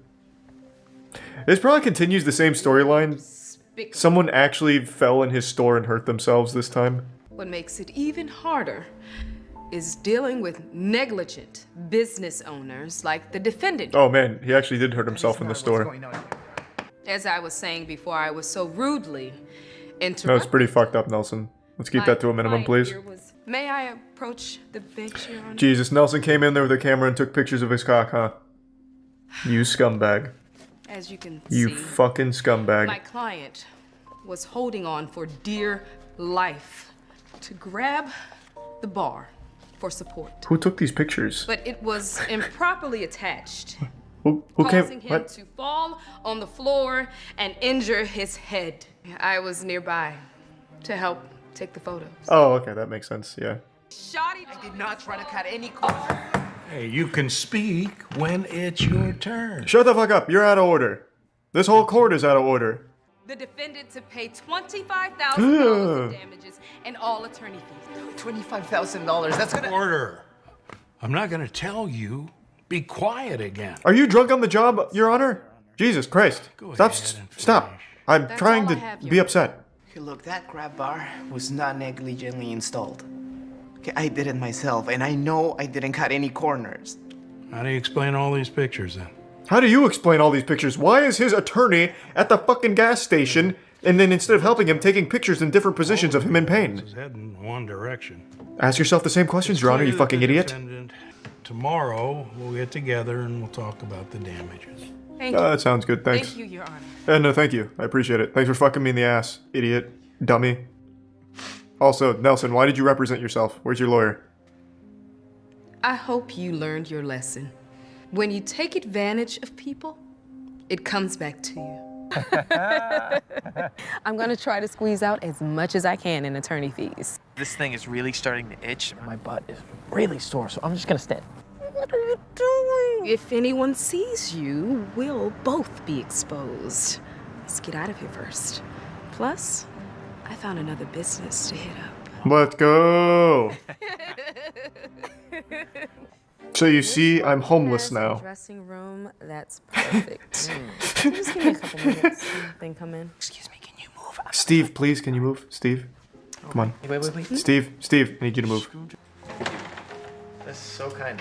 This probably continues the same storyline. Someone actually fell in his store and hurt themselves this time. What makes it even harder is dealing with negligent business owners like the defendant. Oh man, he actually did hurt himself in the store. As I was saying before, I was so rudely interrupted. No, it's pretty fucked up, Nelson. Let's keep that to a minimum, please. May I approach the bench, Your Honor? Jesus, Nelson came in there with a camera and took pictures of his cock, huh? You scumbag. As you can You see, fucking scumbag. my client was holding on for dear life to grab the bar for support. Who took these pictures? But it was improperly attached, Who causing came? him What? to fall on the floor and injure his head. I was nearby to help take the photos. Oh, okay, that makes sense, yeah. Shoddy, I did not try to cut any corners. Hey, you can speak when it's your turn. Shut the fuck up, you're out of order. This whole court is out of order. The defendant to pay $25,000 in damages and all attorney fees. $25,000, that's gonna... Order. I'm not gonna tell you. Be quiet again. Are you drunk on the job, Your Honor? Jesus Christ. Stop. I'm trying to be upset. Okay, look, that grab bar was not negligently installed. Okay, I did it myself, and I know I didn't cut any corners. How do you explain all these pictures then? How do you explain all these pictures? Why is his attorney at the fucking gas station and then instead of helping him, taking pictures in different positions of him in pain? This is heading one direction. Ask yourself the same questions, Your Honor, you fucking idiot. Tomorrow, we'll get together and we'll talk about the damages. Thank you. That sounds good, thanks. Thank you, Your Honor. No, thank you. I appreciate it. Thanks for fucking me in the ass, idiot. Dummy. Also, Nelson, why did you represent yourself? Where's your lawyer? I hope you learned your lesson. When you take advantage of people, it comes back to you. I'm gonna try to squeeze out as much as I can in attorney fees. This thing is really starting to itch. My butt is really sore, so I'm just gonna stand. What are you doing? If anyone sees you, we'll both be exposed. Let's get out of here first. Plus, I found another business to hit up. Let's go. So you see, I'm homeless now. Dressing room, that's perfect. Just give me a couple minutes, then come in. Excuse me, can you move? Steve, please, can you move? Steve, come on. Wait. Steve, I need you to move. That's so kind.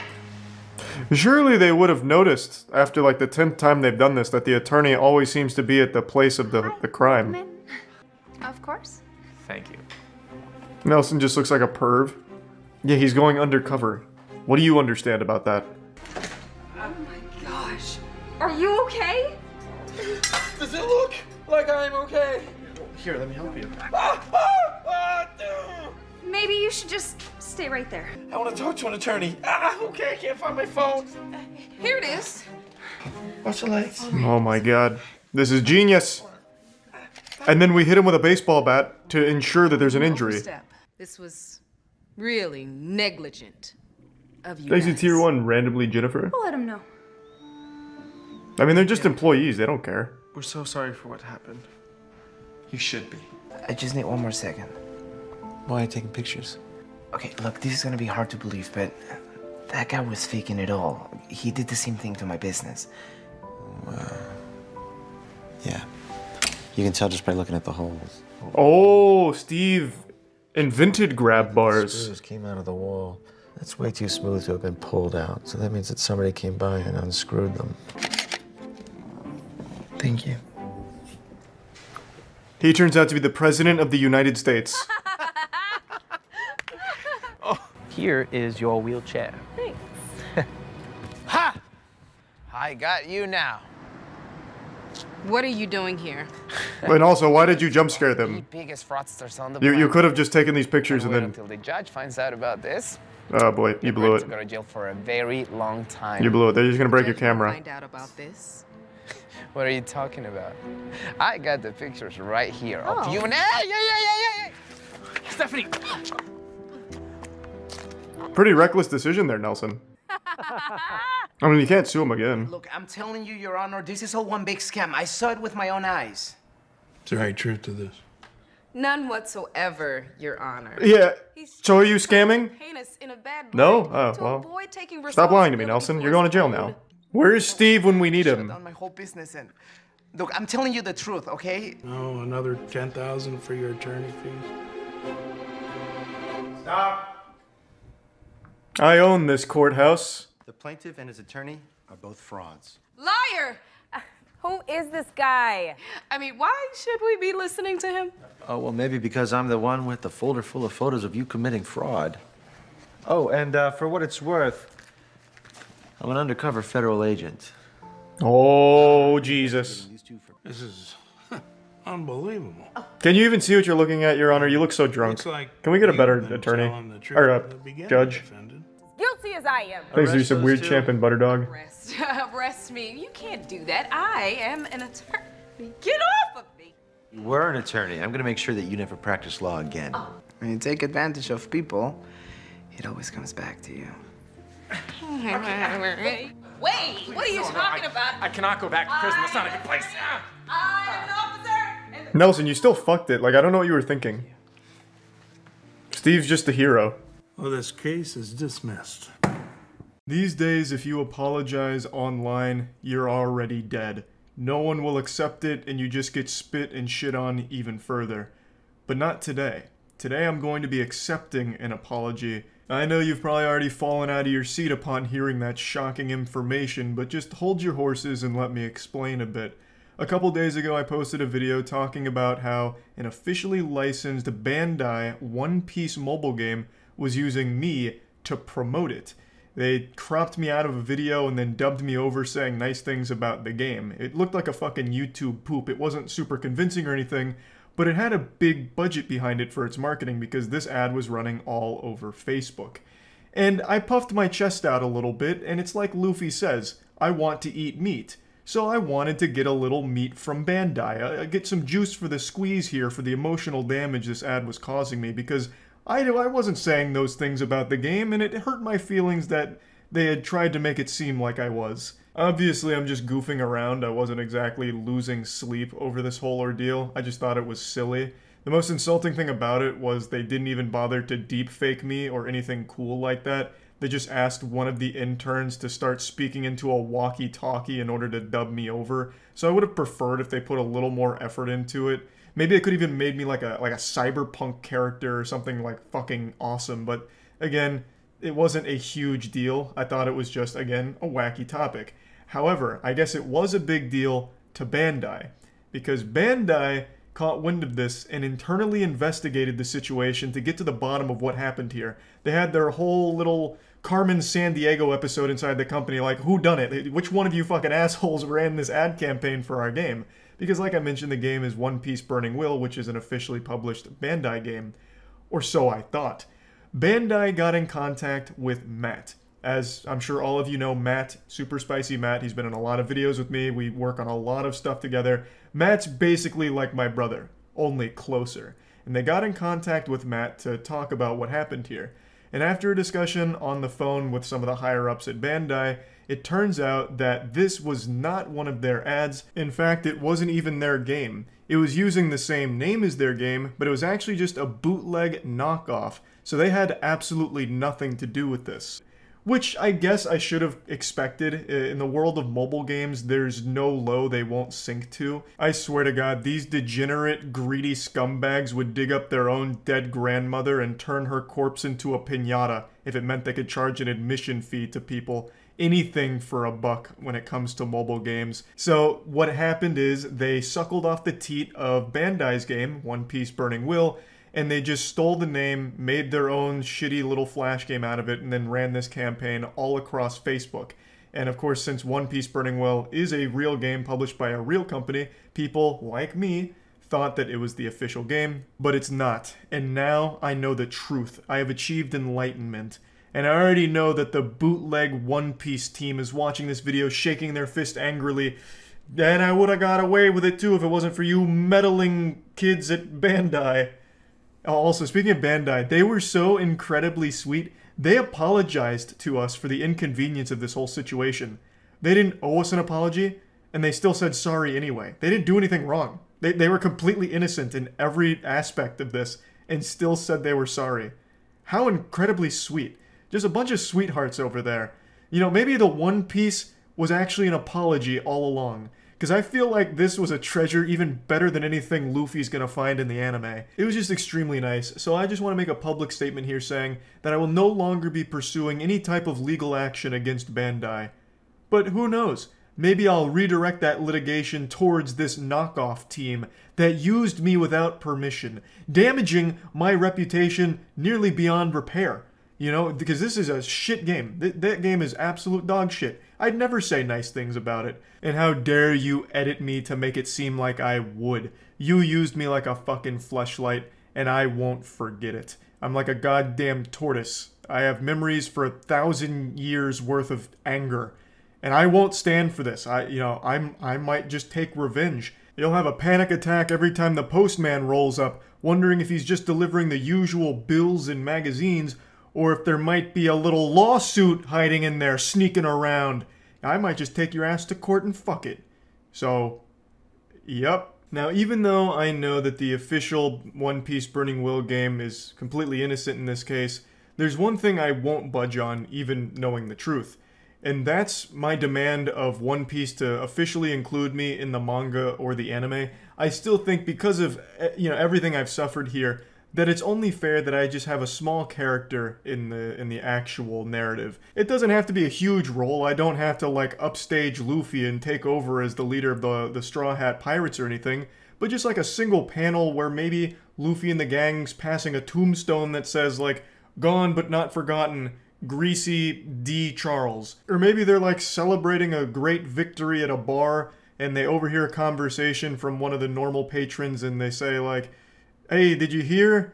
Surely they would have noticed after like the 10th time they've done this that the attorney always seems to be at the place of the crime. Of course. Thank you. Nelson just looks like a perv. Yeah, he's going undercover. What do you understand about that? Oh my gosh. Are you okay? Does it look like I'm okay? Here, let me help you. Maybe you should just stay right there. I want to talk to an attorney. Okay, I can't find my phone. Here it is. Watch the lights. Oh my god. This is genius. And then we hit him with a baseball bat to ensure that there's an injury. This was really negligent of you Thanks to guys. Tier 1 randomly Jennifer. We'll let him know. I mean, they're just employees. They don't care. We're so sorry for what happened. You should be. I just need one more second. Why are you taking pictures? Okay, look, this is gonna be hard to believe, but that guy was faking it all. He did the same thing to my business. Yeah. You can tell just by looking at the holes. Oh, Steve invented grab bars. Screws came out of the wall. That's way too smooth to have been pulled out. So that means that somebody came by and unscrewed them. Thank you. He turns out to be the President of the United States. Here is your wheelchair. Thanks. Ha! I got you now. What are you doing here? And also, why did you jump scare them? Biggest fraudsters on the You planet. could have just taken these pictures and Wait then... until the judge finds out about this. Oh boy, you blew You're it. going to go to jail for a very long time. You blew it. They're just gonna break your camera. Find out about this. What are you talking about? I got the pictures right here of Oh. you and hey! Stephanie! Pretty reckless decision there, Nelson. I mean, you can't sue him again. Look, I'm telling you, Your Honor, this is all one big scam. I saw it with my own eyes. Is there any truth to this? None whatsoever, Your Honor. Yeah. So are you scamming? Heinous in a bad No? light Oh, to well. avoid taking Stop lying to me, responsibility Nelson. for You're going to jail his now. own. Where's Steve when we need Shut him? down my whole business and look, I'm telling you the truth, okay? Oh, another 10,000 for your attorney fees? Stop. I own this courthouse. The plaintiff and his attorney are both frauds. Liar! Who is this guy? I mean, why should we be listening to him? Oh, well, maybe because I'm the one with the folder full of photos of you committing fraud. Oh, and for what it's worth, I'm an undercover federal agent. Oh, Jesus. This is unbelievable. Can you even see what you're looking at, Your Honor? You look so drunk. Looks like Can we get a better you've been attorney? telling the truth Or from the beginning, judge? defendant. Guilty as I am. Thanks to Arrest some those weird two. champ and butter dog. Arrest me. You can't do that. I am an attorney. Get off of me. You were an attorney. I'm going to make sure that you never practice law again. When you take advantage of people, it always comes back to you. Wait, what are you talking about? I cannot go back to prison. That's not a good place. I'm an officer. Nelson, you still fucked it. Like, I don't know what you were thinking. Steve's just the hero. Well, this case is dismissed. These days, if you apologize online, you're already dead. No one will accept it, and you just get spit and shit on even further. But not today. Today I'm going to be accepting an apology. I know you've probably already fallen out of your seat upon hearing that shocking information, but just hold your horses and let me explain a bit. A couple days ago I posted a video talking about how an officially licensed Bandai one-piece mobile game was using me to promote it. They cropped me out of a video and then dubbed me over saying nice things about the game. It looked like a fucking YouTube poop. It wasn't super convincing or anything, but it had a big budget behind it for its marketing because this ad was running all over Facebook. And I puffed my chest out a little bit, and it's like Luffy says, I want to eat meat. So I wanted to get a little meat from Bandai, get some juice for the squeeze here for the emotional damage this ad was causing me, because I wasn't saying those things about the game, and it hurt my feelings that they had tried to make it seem like I was. Obviously, I'm just goofing around. I wasn't exactly losing sleep over this whole ordeal. I just thought it was silly. The most insulting thing about it was they didn't even bother to deep fake me or anything cool like that. They just asked one of the interns to start speaking into a walkie-talkie in order to dub me over. So I would have preferred if they put a little more effort into it. Maybe they could even made me like a cyberpunk character or something like fucking awesome. But again, it wasn't a huge deal. I thought it was just, again, a wacky topic. However, I guess it was a big deal to Bandai, because Bandai caught wind of this and internally investigated the situation to get to the bottom of what happened here. They had their whole little Carmen Sandiego episode inside the company, like, who done it? Which one of you fucking assholes ran this ad campaign for our game? Because like I mentioned, the game is One Piece Burning Will, which is an officially published Bandai game. Or so I thought. Bandai got in contact with Matt. As I'm sure all of you know, Matt, Super Spicy Matt, he's been in a lot of videos with me. We work on a lot of stuff together. Matt's basically like my brother, only closer. And they got in contact with Matt to talk about what happened here. And after a discussion on the phone with some of the higher-ups at Bandai, it turns out that this was not one of their ads. In fact, it wasn't even their game. It was using the same name as their game, but it was actually just a bootleg knockoff. So they had absolutely nothing to do with this. Which I guess I should have expected. In the world of mobile games, there's no low they won't sink to. I swear to God, these degenerate, greedy scumbags would dig up their own dead grandmother and turn her corpse into a piñata if it meant they could charge an admission fee to people. Anything for a buck when it comes to mobile games. So what happened is they suckled off the teat of Bandai's game, One Piece Burning Will, and they just stole the name, made their own shitty little flash game out of it, and then ran this campaign all across Facebook. And of course, since One Piece Burning Will is a real game published by a real company, people like me thought that it was the official game, but it's not. And now I know the truth. I have achieved enlightenment. And I already know that the bootleg One Piece team is watching this video shaking their fist angrily. And I would have got away with it too if it wasn't for you meddling kids at Bandai. Also, speaking of Bandai, they were so incredibly sweet, they apologized to us for the inconvenience of this whole situation. They didn't owe us an apology, and they still said sorry anyway. They didn't do anything wrong. They were completely innocent in every aspect of this, and still said they were sorry. How incredibly sweet. Just a bunch of sweethearts over there. You know, maybe the One Piece was actually an apology all along. Because I feel like this was a treasure even better than anything Luffy's gonna find in the anime. It was just extremely nice, so I just want to make a public statement here saying that I will no longer be pursuing any type of legal action against Bandai. But who knows? Maybe I'll redirect that litigation towards this knockoff team that used me without permission, damaging my reputation nearly beyond repair. You know, because this is a shit game. That game is absolute dog shit. I'd never say nice things about it. And how dare you edit me to make it seem like I would. You used me like a fucking fleshlight, and I won't forget it. I'm like a goddamn tortoise. I have memories for 1,000 years worth of anger. And I won't stand for this. I might just take revenge. You'll have a panic attack every time the postman rolls up, wondering if he's just delivering the usual bills and magazines, or if there might be a little lawsuit hiding in there, sneaking around. I might just take your ass to court and fuck it. So, yep. Now, even though I know that the official One Piece Burning Will game is completely innocent in this case, there's one thing I won't budge on, even knowing the truth. And that's my demand of One Piece to officially include me in the manga or the anime. I still think, because of everything I've suffered here, that it's only fair that I just have a small character in the actual narrative. It doesn't have to be a huge role. I don't have to like upstage Luffy and take over as the leader of the Straw Hat Pirates or anything, but just like a single panel where maybe Luffy and the gang's passing a tombstone that says like, "Gone but not forgotten, Greasy D. Charles." Or maybe they're like celebrating a great victory at a bar and they overhear a conversation from one of the normal patrons and they say like, "Hey, did you hear?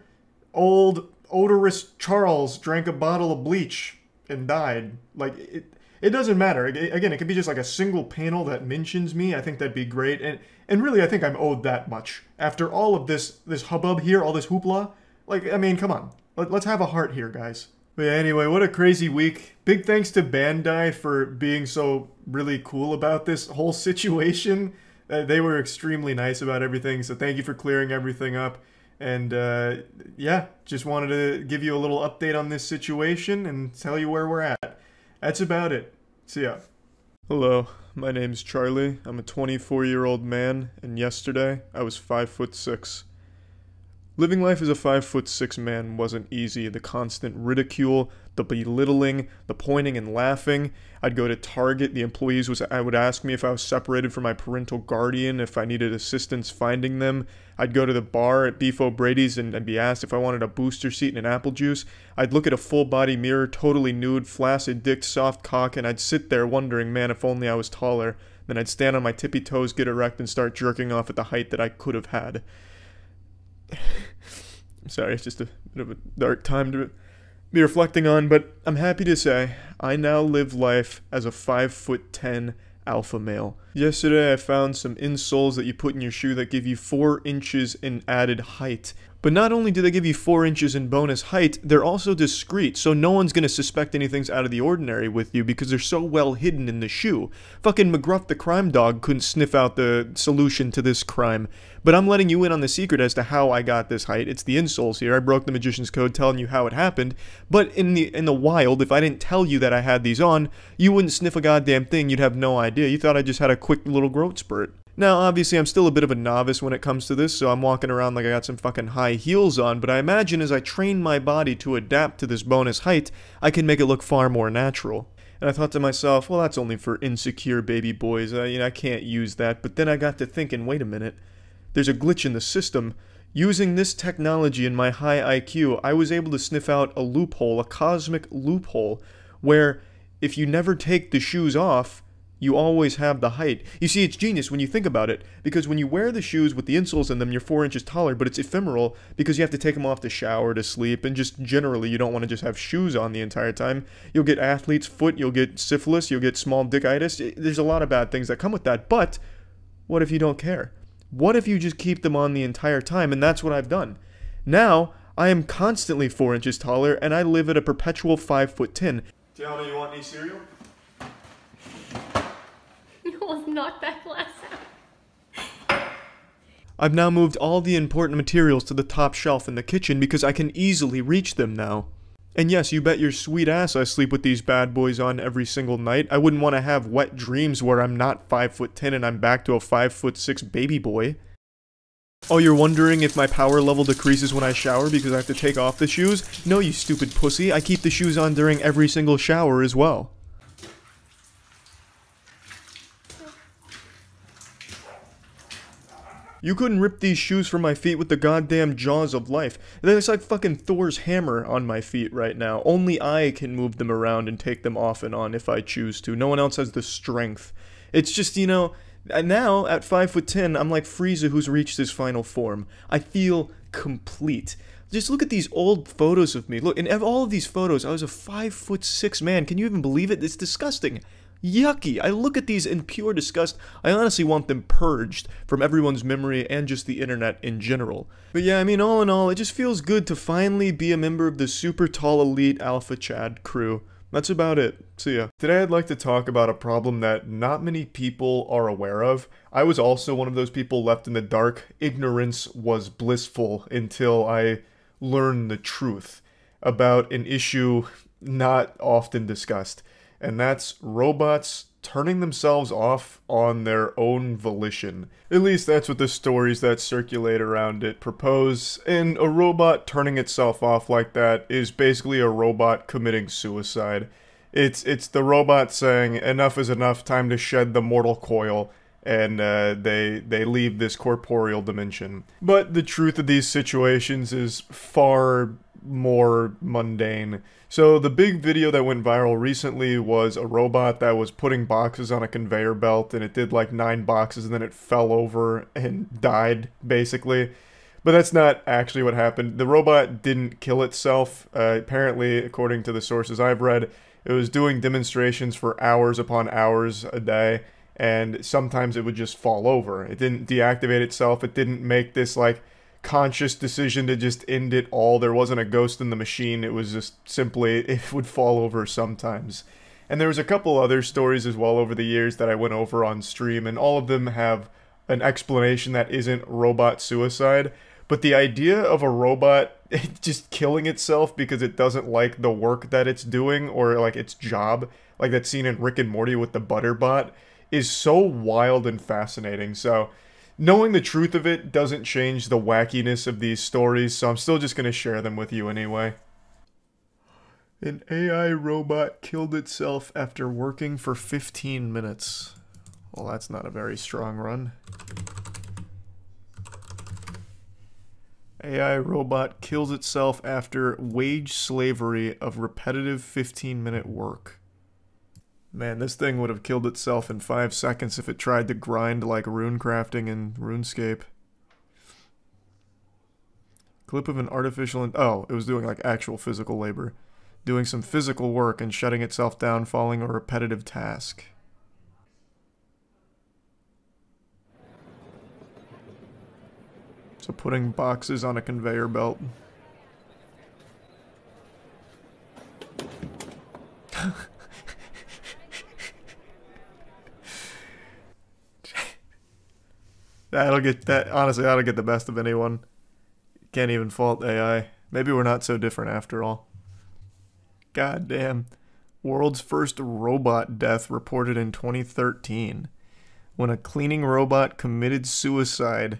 Old odorous Charles drank a bottle of bleach and died." Like, It doesn't matter. Again, it could be just like a single panel that mentions me. I think that'd be great. And really, I think I'm owed that much. After all of this hubbub here, all this hoopla, like, I mean, come on. Let's have a heart here, guys. But yeah, anyway, what a crazy week. Big thanks to Bandai for being so really cool about this whole situation. They were extremely nice about everything, so thank you for clearing everything up. And yeah, just wanted to give you a little update on this situation and tell you where we're at. That's about it. See ya. Hello, my name's Charlie. I'm a 24-year-old man, and yesterday I was 5'6". Living life as a 5'6" man wasn't easy. The constant ridicule, the belittling, the pointing and laughing. I'd go to Target, the employees would ask me if I was separated from my parental guardian, if I needed assistance finding them. I'd go to the bar at Beef O'Brady's and I'd be asked if I wanted a booster seat and an apple juice. I'd look at a full-body mirror, totally nude, flaccid-dicked, soft cock, and I'd sit there wondering, man, if only I was taller. Then I'd stand on my tippy toes, get erect, and start jerking off at the height that I could have had. I'm sorry, it's just a bit of a dark time to be reflecting on, but I'm happy to say I now live life as a 5'10" alpha male. Yesterday I found some insoles that you put in your shoe that give you 4 inches in added height. But not only do they give you 4 inches in bonus height, they're also discreet, so no one's gonna suspect anything's out of the ordinary with you because they're so well hidden in the shoe. Fucking McGruff the crime dog couldn't sniff out the solution to this crime. But I'm letting you in on the secret as to how I got this height. It's the insoles here. I broke the magician's code telling you how it happened. But in the wild, if I didn't tell you that I had these on, you wouldn't sniff a goddamn thing. You'd have no idea. You thought I just had a quick little growth spurt. Now, obviously, I'm still a bit of a novice when it comes to this, so I'm walking around like I got some fucking high heels on, but I imagine as I train my body to adapt to this bonus height, I can make it look far more natural. And I thought to myself, well, that's only for insecure baby boys. I can't use that. But then I got to thinking, wait a minute. There's a glitch in the system. Using this technology and my high IQ, I was able to sniff out a loophole, a cosmic loophole, where if you never take the shoes off, you always have the height. You see, it's genius when you think about it, because when you wear the shoes with the insoles in them, you're 4 inches taller, but it's ephemeral because you have to take them off to shower, to sleep, and just generally you don't want to just have shoes on the entire time. You'll get athlete's foot, you'll get syphilis, you'll get small dickitis. There's a lot of bad things that come with that, but what if you don't care? What if you just keep them on the entire time? And that's what I've done. Now, I am constantly 4 inches taller, and I live at a perpetual 5'10". Tiana, you want any cereal? Let's knock that glass out. I've now moved all the important materials to the top shelf in the kitchen because I can easily reach them now. And yes, you bet your sweet ass I sleep with these bad boys on every single night. I wouldn't want to have wet dreams where I'm not 5'10" and I'm back to a 5'6" baby boy. Oh, you're wondering if my power level decreases when I shower because I have to take off the shoes? No, you stupid pussy. I keep the shoes on during every single shower as well. You couldn't rip these shoes from my feet with the goddamn jaws of life. It's like fucking Thor's hammer on my feet right now. Only I can move them around and take them off and on if I choose to. No one else has the strength. It's just, you know, now at 5'10", I'm like Frieza who's reached his final form. I feel complete. Just look at these old photos of me. Look, in all of these photos, I was a 5'6" man. Can you even believe it? It's disgusting. Yucky. I look at these in pure disgust. I honestly want them purged from everyone's memory and just the internet in general. But yeah, I mean, all in all, it just feels good to finally be a member of the super tall elite Alpha Chad crew. That's about it. See ya. Today I'd like to talk about a problem that not many people are aware of. I was also one of those people left in the dark. Ignorance was blissful until I learned the truth about an issue not often discussed. And that's robots turning themselves off on their own volition. At least that's what the stories that circulate around it propose, and a robot turning itself off like that is basically a robot committing suicide. It's the robot saying, enough is enough, time to shed the mortal coil, and they leave this corporeal dimension. But the truth of these situations is far more mundane. So the big video that went viral recently was a robot that was putting boxes on a conveyor belt, and it did like 9 boxes and then it fell over and died, basically. But that's not actually what happened. The robot didn't kill itself. Apparently, according to the sources I've read, It was doing demonstrations for hours upon hours a day, and sometimes it would just fall over. It didn't deactivate itself. It didn't make this, like, conscious decision to just end it all. There wasn't a ghost in the machine. It was just simply, it would fall over sometimes. And there was a couple other stories as well over the years that I went over on stream, and all of them have an explanation that isn't robot suicide. But the idea of a robot just killing itself because it doesn't like the work that it's doing, or like its job, like that scene in Rick and Morty with the Butterbot, is so wild and fascinating. So knowing the truth of it doesn't change the wackiness of these stories, so I'm still just going to share them with you anyway. An AI robot killed itself after working for 15 minutes. Well, that's not a very strong run. AI robot kills itself after wage slavery of repetitive 15-minute work. Man, this thing would have killed itself in 5 seconds if it tried to grind like rune crafting in RuneScape. Clip of an artificial... Oh, it was doing like actual physical labor. Doing some physical work and shutting itself down following a repetitive task. So putting boxes on a conveyor belt. That'll get that. Honestly, that'll get the best of anyone. Can't even fault AI. Maybe we're not so different after all. God damn. World's first robot death reported in 2013 when a cleaning robot committed suicide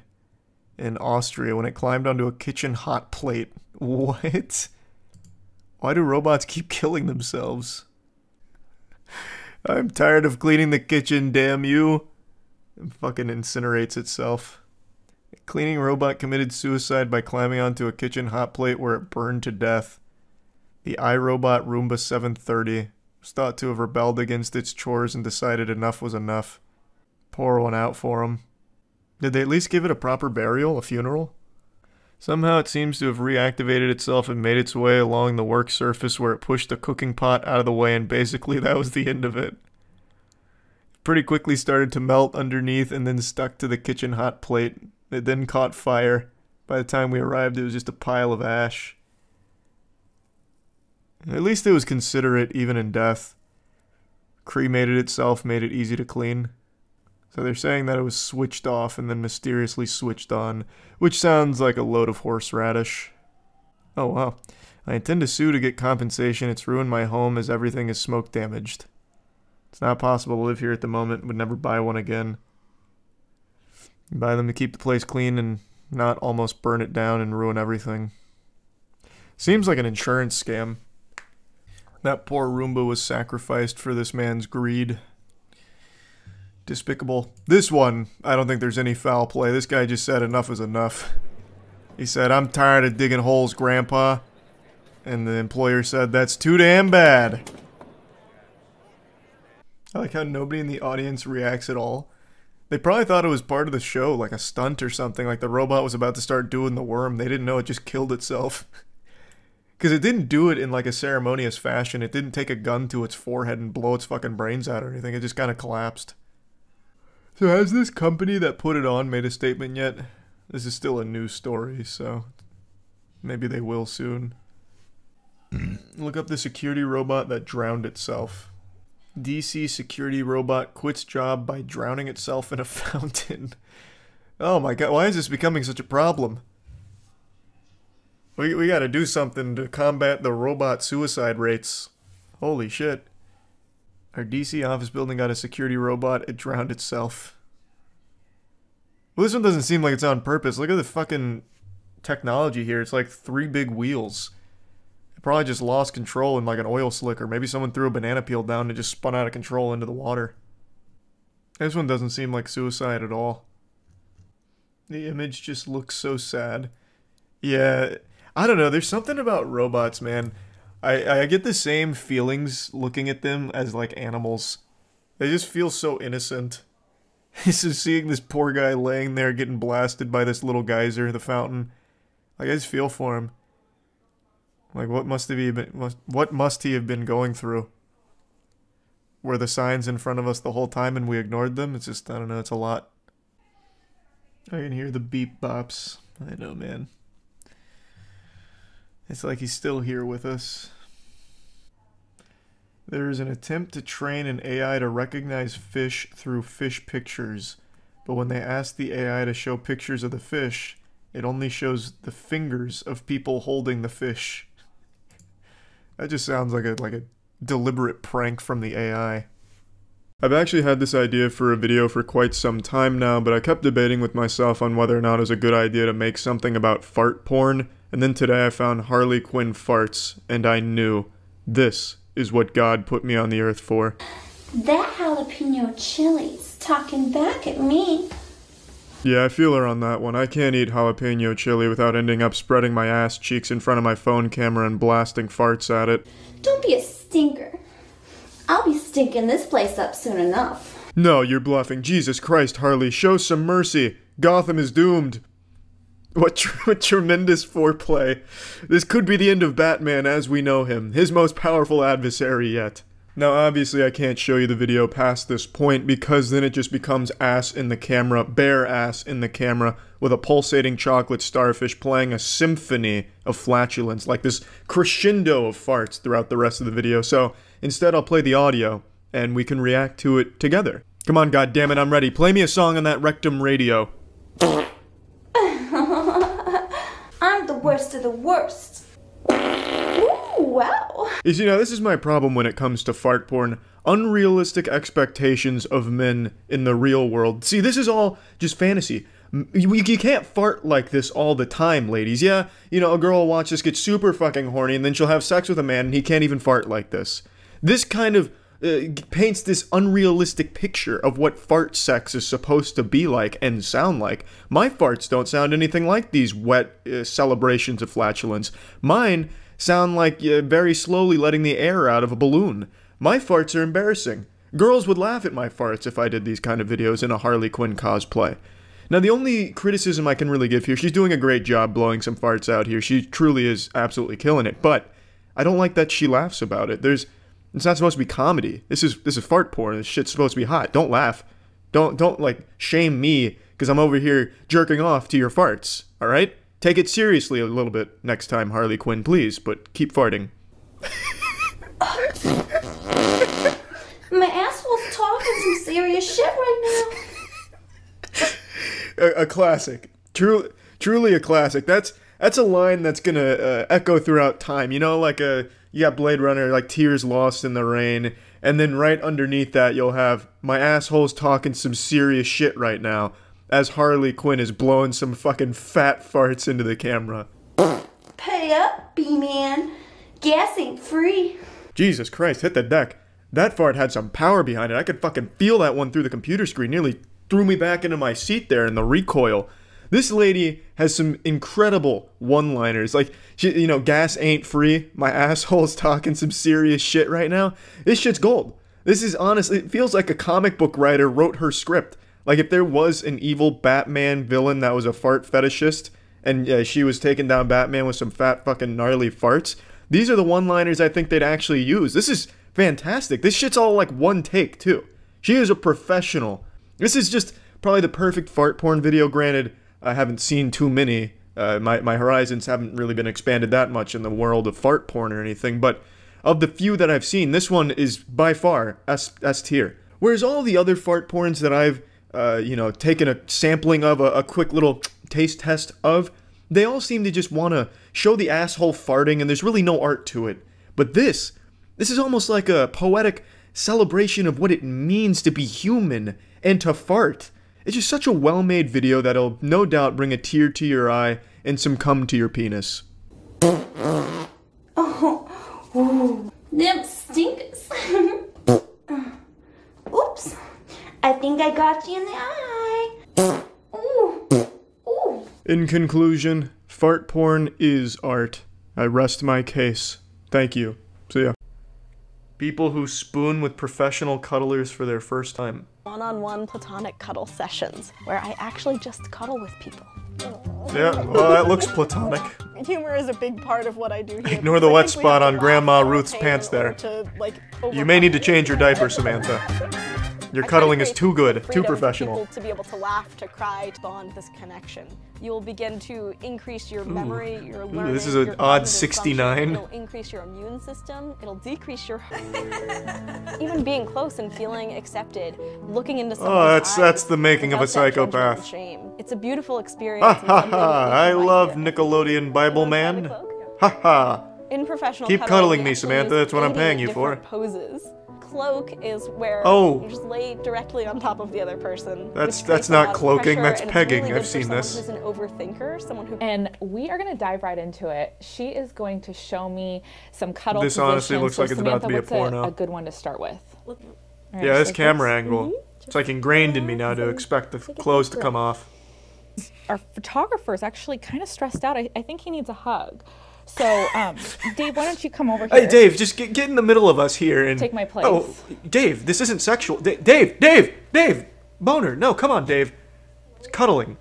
in Austria when it climbed onto a kitchen hot plate. What? Why do robots keep killing themselves? I'm tired of cleaning the kitchen, damn you. It fucking incinerates itself. A cleaning robot committed suicide by climbing onto a kitchen hot plate where it burned to death. The iRobot Roomba 730 was thought to have rebelled against its chores and decided enough was enough. Pour one out for him. Did they at least give it a proper burial, a funeral? Somehow it seems to have reactivated itself and made its way along the work surface where it pushed the cooking pot out of the way, and basically that was the end of it. It pretty quickly started to melt underneath and then stuck to the kitchen hot plate. It then caught fire. By the time we arrived, it was just a pile of ash. At least it was considerate even in death. Cremated itself, made it easy to clean. So they're saying that it was switched off and then mysteriously switched on, which sounds like a load of horseradish. Oh wow. I intend to sue to get compensation. It's ruined my home as everything is smoke damaged. It's not possible to live here at the moment. Would never buy one again. Buy them to keep the place clean and not almost burn it down and ruin everything. Seems like an insurance scam. That poor Roomba was sacrificed for this man's greed. Despicable. This one, I don't think there's any foul play. This guy just said enough is enough. He said, I'm tired of digging holes, Grandpa. And the employer said, that's too damn bad. I like how nobody in the audience reacts at all. They probably thought it was part of the show, like a stunt or something, like the robot was about to start doing the worm. They didn't know it just killed itself. Because it didn't do it in like a ceremonious fashion. It didn't take a gun to its forehead and blow its fucking brains out or anything. It just kind of collapsed. So has this company that put it on made a statement yet? This is still a news story, so maybe they will soon. Look up the security robot that drowned itself. DC security robot quits job by drowning itself in a fountain. Oh my god, why is this becoming such a problem? We gotta do something to combat the robot suicide rates. Holy shit. Our DC office building got a security robot. It drowned itself. Well, this one doesn't seem like it's on purpose. Look at the fucking technology here. It's like 3 big wheels. It probably just lost control in like an oil slick, or maybe someone threw a banana peel down and it just spun out of control into the water. This one doesn't seem like suicide at all. The image just looks so sad. Yeah, I don't know. There's something about robots, man. I get the same feelings looking at them as like animals. They just feel so innocent. So seeing this poor guy laying there getting blasted by this little geyser, the fountain, like I just feel for him. Like what must he have been going through? were the signs in front of us the whole time and we ignored them. It's just, I don't know, it's a lot. I can hear the beep bops. I know, man. It's like he's still here with us. There is an attempt to train an AI to recognize fish through fish pictures, but when they ask the AI to show pictures of the fish, it only shows the fingers of people holding the fish. That just sounds like a deliberate prank from the AI. I've actually had this idea for a video for quite some time now, but I kept debating with myself on whether or not it was a good idea to make something about fart porn, and then today I found Harley Quinn farts, and I knew this is what God put me on the earth for. That jalapeno chili's talking back at me. Yeah, I feel her on that one. I can't eat jalapeno chili without ending up spreading my ass cheeks in front of my phone camera and blasting farts at it. Don't be a stinker. I'll be stinking this place up soon enough. No, you're bluffing. Jesus Christ, Harley, show some mercy. Gotham is doomed. What tremendous foreplay. This could be the end of Batman as we know him, his most powerful adversary yet. Now obviously I can't show you the video past this point because then it just becomes ass in the camera, bare ass in the camera, with a pulsating chocolate starfish playing a symphony of flatulence, like this crescendo of farts throughout the rest of the video. So instead I'll play the audio and we can react to it together. Come on, goddammit, I'm ready. Play me a song on that rectum radio. I'm the worst of the worst. Ooh, wow. You know, this is my problem when it comes to fart porn. Unrealistic expectations of men in the real world. See, this is all just fantasy. You can't fart like this all the time, ladies. Yeah, you know, a girl will watch this, get super fucking horny, and then she'll have sex with a man and he can't even fart like this. This kind of paints this unrealistic picture of what fart sex is supposed to be like and sound like. My farts don't sound anything like these wet celebrations of flatulence. Mine sound like very slowly letting the air out of a balloon. My farts are embarrassing. Girls would laugh at my farts if I did these kind of videos in a Harley Quinn cosplay. Now the only criticism I can really give here, she's doing a great job blowing some farts out here. She truly is absolutely killing it, but I don't like that she laughs about it. It's not supposed to be comedy. This is fart porn. This shit's supposed to be hot. Don't laugh. Don't like shame me because I'm over here jerking off to your farts. All right? Take it seriously a little bit next time, Harley Quinn, please, but keep farting. My asshole's talking some serious shit right now. A classic. Truly a classic. That's a line that's gonna echo throughout time. You know, like you got Blade Runner, like Tears Lost in the Rain, and then right underneath that you'll have my asshole's talking some serious shit right now, as Harley Quinn is blowing some fucking fat farts into the camera. Pay up, B-man. Gas ain't free. Jesus Christ, hit the deck. That fart had some power behind it. I could fucking feel that one through the computer screen. Nearly threw me back into my seat there in the recoil. This lady has some incredible one-liners. Like, you know, gas ain't free. My asshole's talking some serious shit right now. This shit's gold. This is honestly, it feels like a comic book writer wrote her script. Like, if there was an evil Batman villain that was a fart fetishist, and she was taking down Batman with some fat fucking gnarly farts, these are the one-liners I think they'd actually use. This is fantastic. This shit's all like one take, too. She is a professional. This is just probably the perfect fart porn video. Granted, I haven't seen too many. My horizons haven't really been expanded that much in the world of fart porn or anything, but of the few that I've seen, this one is by far S tier. Whereas all the other fart porns that I've, you know, taken a sampling of, a quick little taste test of, they all seem to just want to show the asshole farting and there's really no art to it. But this is almost like a poetic celebration of what it means to be human and to fart. It's just such a well-made video that'll no doubt bring a tear to your eye and some cum to your penis. Oh, ooh, them stinkers. Oops, I think I got you in the eye. Ooh, ooh. In conclusion, fart porn is art. I rest my case. Thank you. See ya. People who spoon with professional cuddlers for their first time. One-on-one platonic cuddle sessions, where I actually just cuddle with people. Yeah, well, that looks platonic. Humor is a big part of what I do here. Ignore the wet spot on Grandma Ruth's pants there. You may need to change your diaper, Samantha. Your cuddling is too good, too professional. People to be able to laugh, to cry, to bond this connection. You'll begin to increase your memory, your learning. This is an odd 69. It'll increase your immune system. It'll decrease your even being close and feeling accepted, looking into someone's eyes. That's the making of a without that judgment and psychopath. shame. It's a beautiful experience. Ha ha ha! I love Nickelodeon Bible Man. Ha ha! In professional Keep cuddling me, you actually Samantha. use That's what I'm 80 paying you for. different poses. Cloak is where Oh. you just lay directly on top of the other person. That's not cloaking, that's pegging. I've seen Someone this. who's an overthinker, someone who. And we are going to dive right into it. She is going to show me some cuddle This positions. honestly looks So like it's about to be a Samantha, porno. what's a good one to start with? All right, Yeah, this so camera first- angle. It's like ingrained in me now to expect the clothes to come off. Our photographer is actually kind of stressed out. I think he needs a hug. So, Dave, why don't you come over here? Hey, Dave, just get in the middle of us here and Take my place. Oh, Dave, this isn't sexual. Dave, boner. No, come on, Dave. It's cuddling.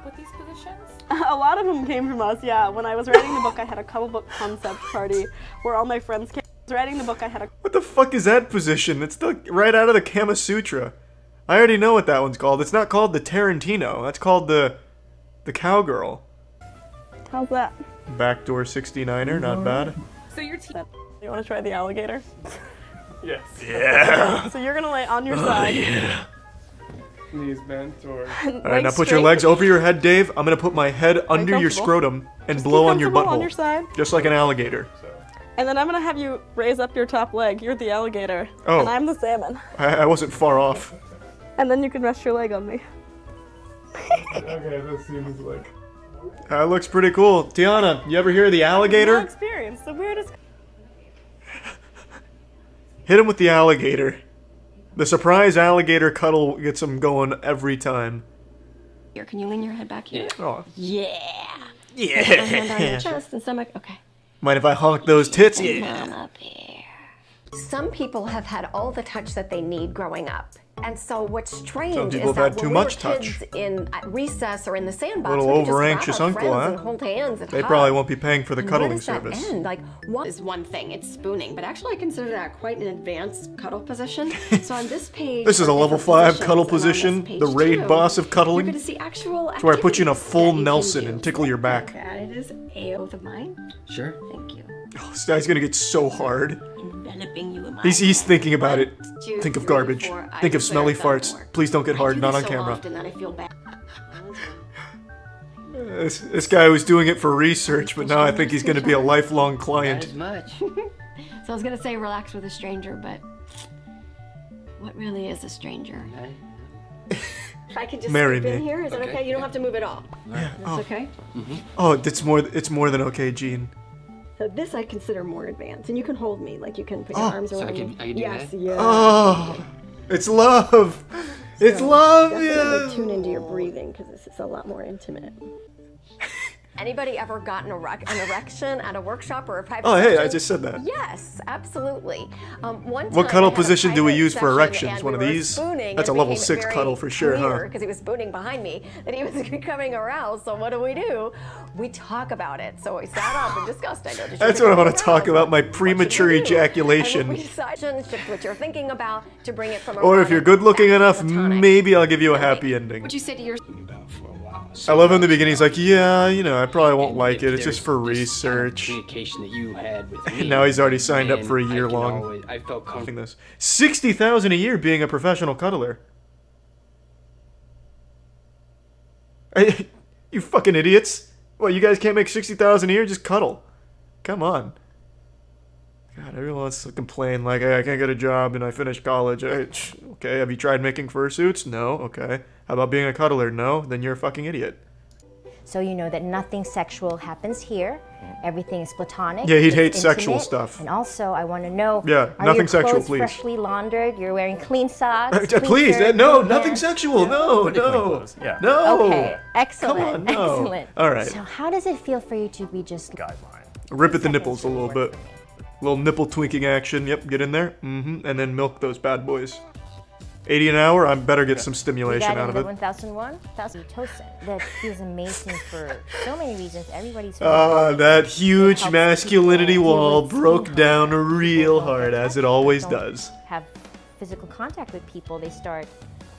With these positions? A lot of them came from us, yeah. When I was writing the book, I had a cuddle book concept party where all my friends came. I was writing the book, I had a. What the fuck is that position? It's right out of the Kama Sutra. I already know what that one's called. It's not called the Tarantino. That's called the cowgirl. How's that? Backdoor 69er, not bad. So your team. You want to try the alligator? Yes. Yeah. So you're gonna lay on your side. Yeah. Knees bent or. Alright, now put your legs over your head, Dave. I'm gonna put my head under your scrotum and Just blow be on your comfortable butthole. on your side. Just like an alligator. And then I'm gonna have you raise up your top leg. You're the alligator. Oh. And I'm the salmon. I wasn't far off. And then you can rest your leg on me. Okay, this seems like. That looks pretty cool. Tiana, you ever hear of the alligator? No experience. The weirdest. Hit him with the alligator. The surprise alligator cuddle gets him going every time. Here, can you lean your head back here? Oh. Yeah. Yeah. Put my hand on your chest and stomach. Okay. Mind if I honk those tits? Come Yeah. up here. Some people have had all the touch that they need growing up. And so what's strange Some is people that have had when too we much were touch. kids at recess or in the sandbox, Little we could just grab over-anxious our uncle, friends huh? and hold hands and They hug. probably won't be paying for the And cuddling where does that service. end? Like, what is one thing? It's spooning, but actually I consider that quite an advanced cuddle position. So on this page, This is a are level different 5 cuddle positions, and on position, this the page raid two, boss of cuddling. You're going to see actual That's where I put you in a full activities that you can Nelson do. and tickle your back. That is a oath of mine. Sure. Thank you. Oh, this guy's gonna get so hard. Enveloping you in my He's thinking about it. two, Think of three, garbage. four. I Think of declare smelly that farts. more. Please don't get hard, I do not this on so camera. often that I feel bad. This guy was doing it for research, but now I think he's gonna be a lifelong client. much. So I was gonna say relax with a stranger, but what really is a stranger? If I could just Marry sleep in me. here, is that okay? You don't have to move at all. Yeah. That's Oh. okay. Oh, it's more than okay, Gene. So this I consider more advanced, and you can hold me, like you can put your Oh. arms So I around can- me. I can do yes, that? yeah. Oh, it's love. It's love. Definitely Yeah. tune into your breathing because this is a lot more intimate. Anybody ever gotten an erection at a workshop or a private Oh, hey, I session? just said that. Yes, absolutely. One What time cuddle I had a position do we private use for session erections? and One of we were these? spooning, That's a and it level became 6 very cuddle for sure, huh? Because he was spooning behind me, that he was becoming aroused. So what do? We talk about it. So we sat up and discussed. I know. did you That's what I become want to talk aroused? about, my premature And ejaculation. we decided shift what you're thinking about to bring it from a Or if you're good looking enough, maybe I'll give you a happy ending. Would you say to your I love in the beginning, he's like, yeah, you know, I probably won't like it. It's just for research. Communication that you had with me. And now he's already signed up and for a I year can long. always- I felt comfortable. This 60,000 a year being a professional cuddler. Hey, you fucking idiots! What, you guys can't make 60,000 a year? Just cuddle. Come on. God, everyone wants to complain like, hey, I can't get a job and I finished college. Okay, have you tried making fursuits? No. Okay. How about being a cuddler? No. Then you're a fucking idiot. So you know that nothing sexual happens here. Everything is platonic. Yeah, he'd it's hate sexual intimate. stuff. And also, I want to know, Yeah, are nothing your sexual, clothes please. freshly laundered? You're wearing clean socks? clean Please, shirt, no, clean nothing pants? sexual. No, Pretty clean no. clothes, yeah. No. Okay, excellent, Come on, no. excellent. All right. So how does it feel for you to be just... Rip at the nipples a little bit. Little nipple twinking action. Yep, get in there. And then milk those bad boys. $80 an hour, I better get some We stimulation got out of the it. 1001, oxytocin. That feels amazing for so many reasons. Everybody's That huge masculinity wall broke down real hard, as it always does. have physical contact with people. They start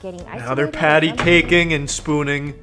getting isolated. Now they're patty caking and spooning.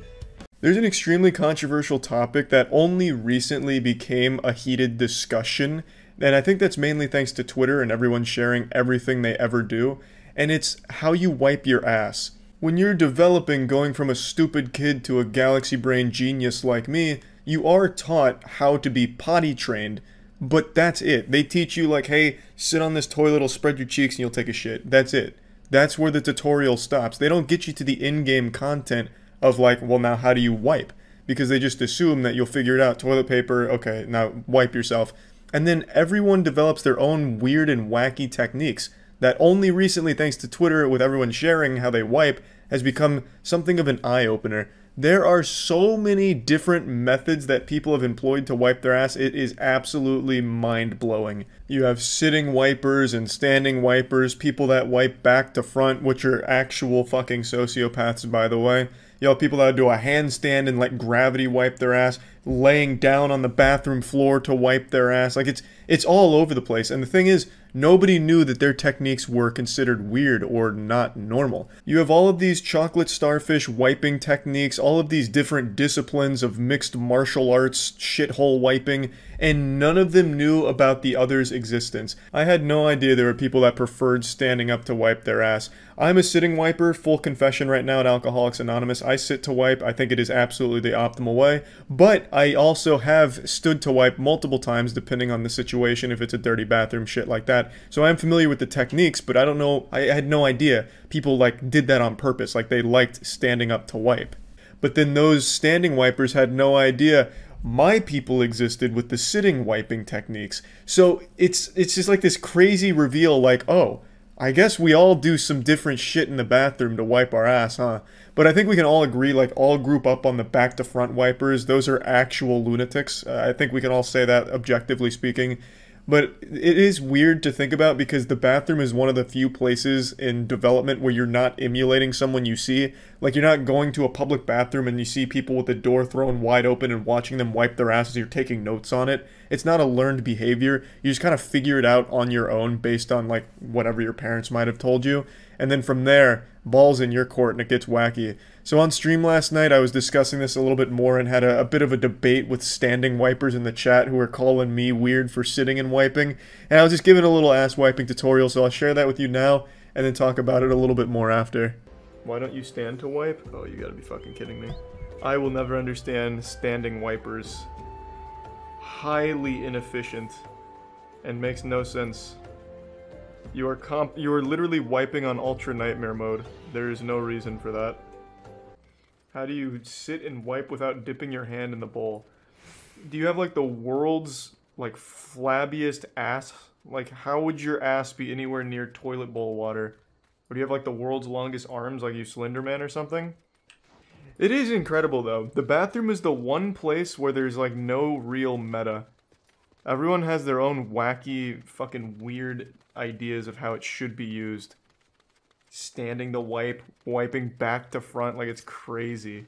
There's an extremely controversial topic that only recently became a heated discussion, and I think that's mainly thanks to Twitter and everyone sharing everything they ever do, and it's how you wipe your ass. When you're developing, going from a stupid kid to a galaxy brain genius like me, you are taught how to be potty trained, but that's it. They teach you like, hey, sit on this toilet, it'll spread your cheeks and you'll take a shit. That's it. That's where the tutorial stops. They don't get you to the in-game content of like, well, now how do you wipe? Because they just assume that you'll figure it out. Toilet paper, okay, now wipe yourself. And then everyone develops their own weird and wacky techniques that only recently, thanks to Twitter, with everyone sharing how they wipe, has become something of an eye-opener. There are so many different methods that people have employed to wipe their ass, it is absolutely mind-blowing. You have sitting wipers and standing wipers, people that wipe back to front, which are actual fucking sociopaths, by the way. You have people that do a handstand and let gravity wipe their ass, laying down on the bathroom floor to wipe their ass. Like, it's all over the place. And the thing is, nobody knew that their techniques were considered weird or not normal. You have all of these chocolate starfish wiping techniques, all of these different disciplines of mixed martial arts shithole wiping, and none of them knew about the other's existence. I had no idea there were people that preferred standing up to wipe their ass. I'm a sitting wiper, full confession right now at Alcoholics Anonymous. I sit to wipe. I think it is absolutely the optimal way, but I also have stood to wipe multiple times depending on the situation, if it's a dirty bathroom, shit like that. So I'm familiar with the techniques, but I don't know, I had no idea people like did that on purpose, like they liked standing up to wipe. But then those standing wipers had no idea my people existed with the sitting wiping techniques. So it's just like this crazy reveal like, oh, I guess we all do some different shit in the bathroom to wipe our ass, huh? But I think we can all agree, like, all group up on the back-to-front wipers. Those are actual lunatics. I think we can all say that, objectively speaking. But it is weird to think about because the bathroom is one of the few places in development where you're not emulating someone you see. Like, you're not going to a public bathroom and you see people with the door thrown wide open and watching them wipe their asses. You're taking notes on it. It's not a learned behavior. You just kind of figure it out on your own based on, like, whatever your parents might have told you. And then from there, ball's in your court and it gets wacky. So on stream last night, I was discussing this a little bit more and had a bit of a debate with standing wipers in the chat who were calling me weird for sitting and wiping. And I was just giving a little ass wiping tutorial, so I'll share that with you now and then talk about it a little bit more after. Why don't you stand to wipe? Oh, you gotta be fucking kidding me. I will never understand standing wipers. Highly inefficient and makes no sense. You are literally wiping on ultra nightmare mode. There is no reason for that. How do you sit and wipe without dipping your hand in the bowl? Do you have like the world's like flabbiest ass? Like, how would your ass be anywhere near toilet bowl water? Or do you have like the world's longest arms, like you Slender Man or something? It is incredible though. The bathroom is the one place where there's like no real meta. Everyone has their own wacky, fucking weird ideas of how it should be used. Standing to wipe, wiping back to front, like it's crazy.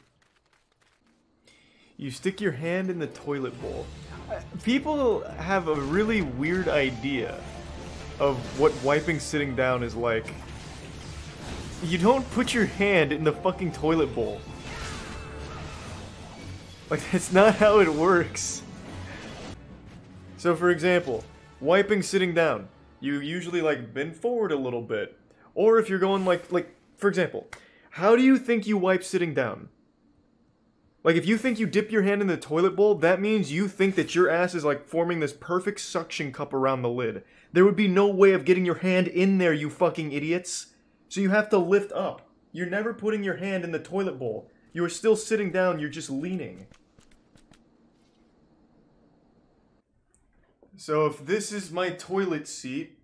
You stick your hand in the toilet bowl. People have a really weird idea of what wiping sitting down is like. You don't put your hand in the fucking toilet bowl. Like, that's not how it works. So for example, wiping sitting down. You usually like bend forward a little bit. Or if you're going like for example, how do you think you wipe sitting down? Like, if you think you dip your hand in the toilet bowl, that means you think that your ass is like forming this perfect suction cup around the lid. There would be no way of getting your hand in there, you fucking idiots. So you have to lift up. You're never putting your hand in the toilet bowl. You are still sitting down, you're just leaning. So if this is my toilet seat,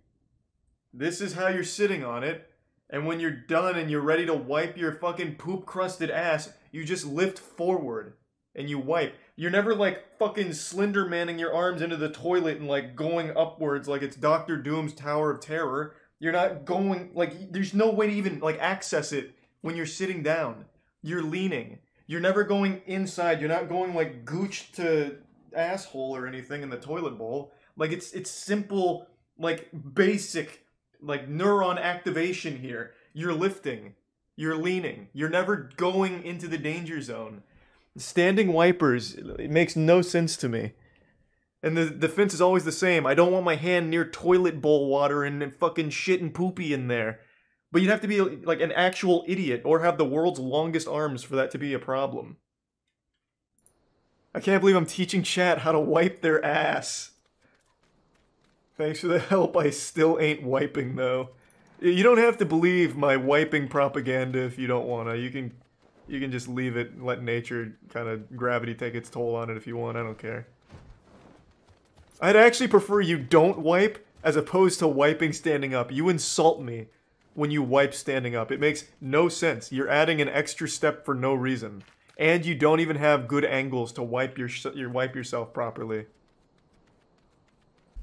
this is how you're sitting on it, and when you're done and you're ready to wipe your fucking poop-crusted ass, you just lift forward, and you wipe. You're never, like, fucking Slender Manning your arms into the toilet and, like, going upwards like it's Dr. Doom's Tower of Terror. You're not going, like, there's no way to even, like, access it when you're sitting down. You're leaning. You're never going inside. You're not going, like, gooch to asshole or anything in the toilet bowl. Like, it's simple, like, basic, like, neuron activation here. You're lifting. You're leaning. You're never going into the danger zone. Standing wipers, it makes no sense to me. And the defense is always the same. I don't want my hand near toilet bowl water and fucking shit and poopy in there. But you'd have to be like an actual idiot or have the world's longest arms for that to be a problem. I can't believe I'm teaching chat how to wipe their ass. Thanks for the help, I still ain't wiping though. You don't have to believe my wiping propaganda if you don't wanna. You can just leave it and let nature kind of gravity take its toll on it if you want, I don't care. I'd actually prefer you don't wipe as opposed to wiping standing up. You insult me when you wipe standing up. It makes no sense. You're adding an extra step for no reason. And you don't even have good angles to wipe yourself properly.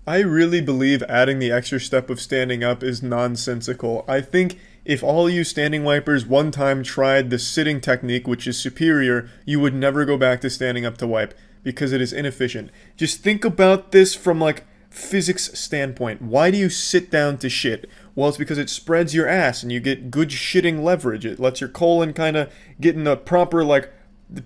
I really believe adding the extra step of standing up is nonsensical. I think if all you standing wipers one time tried the sitting technique, which is superior, you would never go back to standing up to wipe. Because it is inefficient. Just think about this from like physics standpoint. Why do you sit down to shit? Well, it's because it spreads your ass and you get good shitting leverage. It lets your colon kind of get in the proper like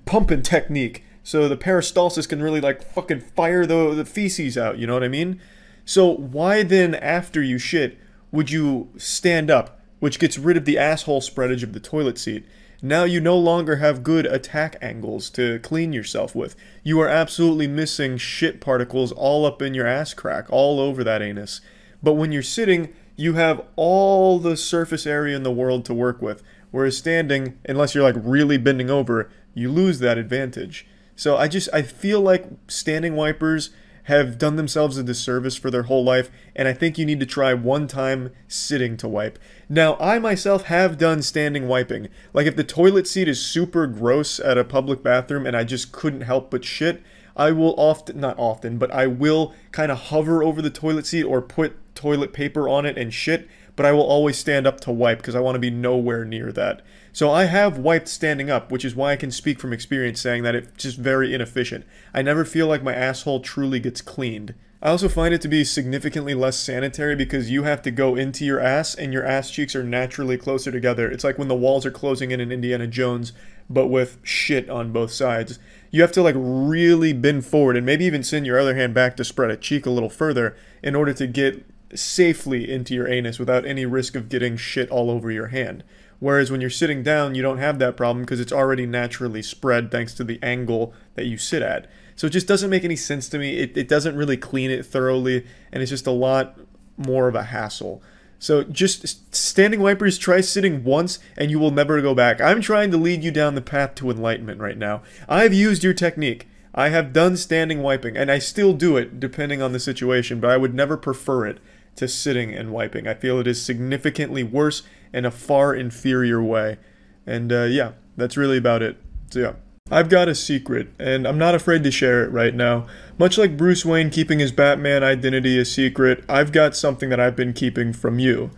pumping technique. So the peristalsis can really like fucking fire the feces out, you know what I mean? So why then after you shit would you stand up, which gets rid of the asshole spreadage of the toilet seat? Now you no longer have good attack angles to clean yourself with. You are absolutely missing shit particles all up in your ass crack, all over that anus. But when you're sitting, you have all the surface area in the world to work with. Whereas standing, unless you're like really bending over, you lose that advantage. So I feel like standing wipers have done themselves a disservice for their whole life, and I think you need to try one time sitting to wipe. Now, I myself have done standing wiping. Like, if the toilet seat is super gross at a public bathroom and I just couldn't help but shit, I will not often, but I will kind of hover over the toilet seat or put toilet paper on it and shit, but I will always stand up to wipe because I want to be nowhere near that. So I have wiped standing up, which is why I can speak from experience saying that it's just very inefficient. I never feel like my asshole truly gets cleaned. I also find it to be significantly less sanitary because you have to go into your ass and your ass cheeks are naturally closer together. It's like when the walls are closing in Indiana Jones, but with shit on both sides. You have to like really bend forward and maybe even send your other hand back to spread a cheek a little further in order to get safely into your anus without any risk of getting shit all over your hand. Whereas when you're sitting down, you don't have that problem because it's already naturally spread thanks to the angle that you sit at. So it just doesn't make any sense to me. It doesn't really clean it thoroughly, and it's just a lot more of a hassle. So just standing wipers, try sitting once, and you will never go back. I'm trying to lead you down the path to enlightenment right now. I've used your technique. I have done standing wiping, and I still do it depending on the situation, but I would never prefer it to sitting and wiping. I feel it is significantly worse in a far inferior way. And yeah, that's really about it. So yeah. I've got a secret, and I'm not afraid to share it right now. Much like Bruce Wayne keeping his Batman identity a secret, I've got something that I've been keeping from you.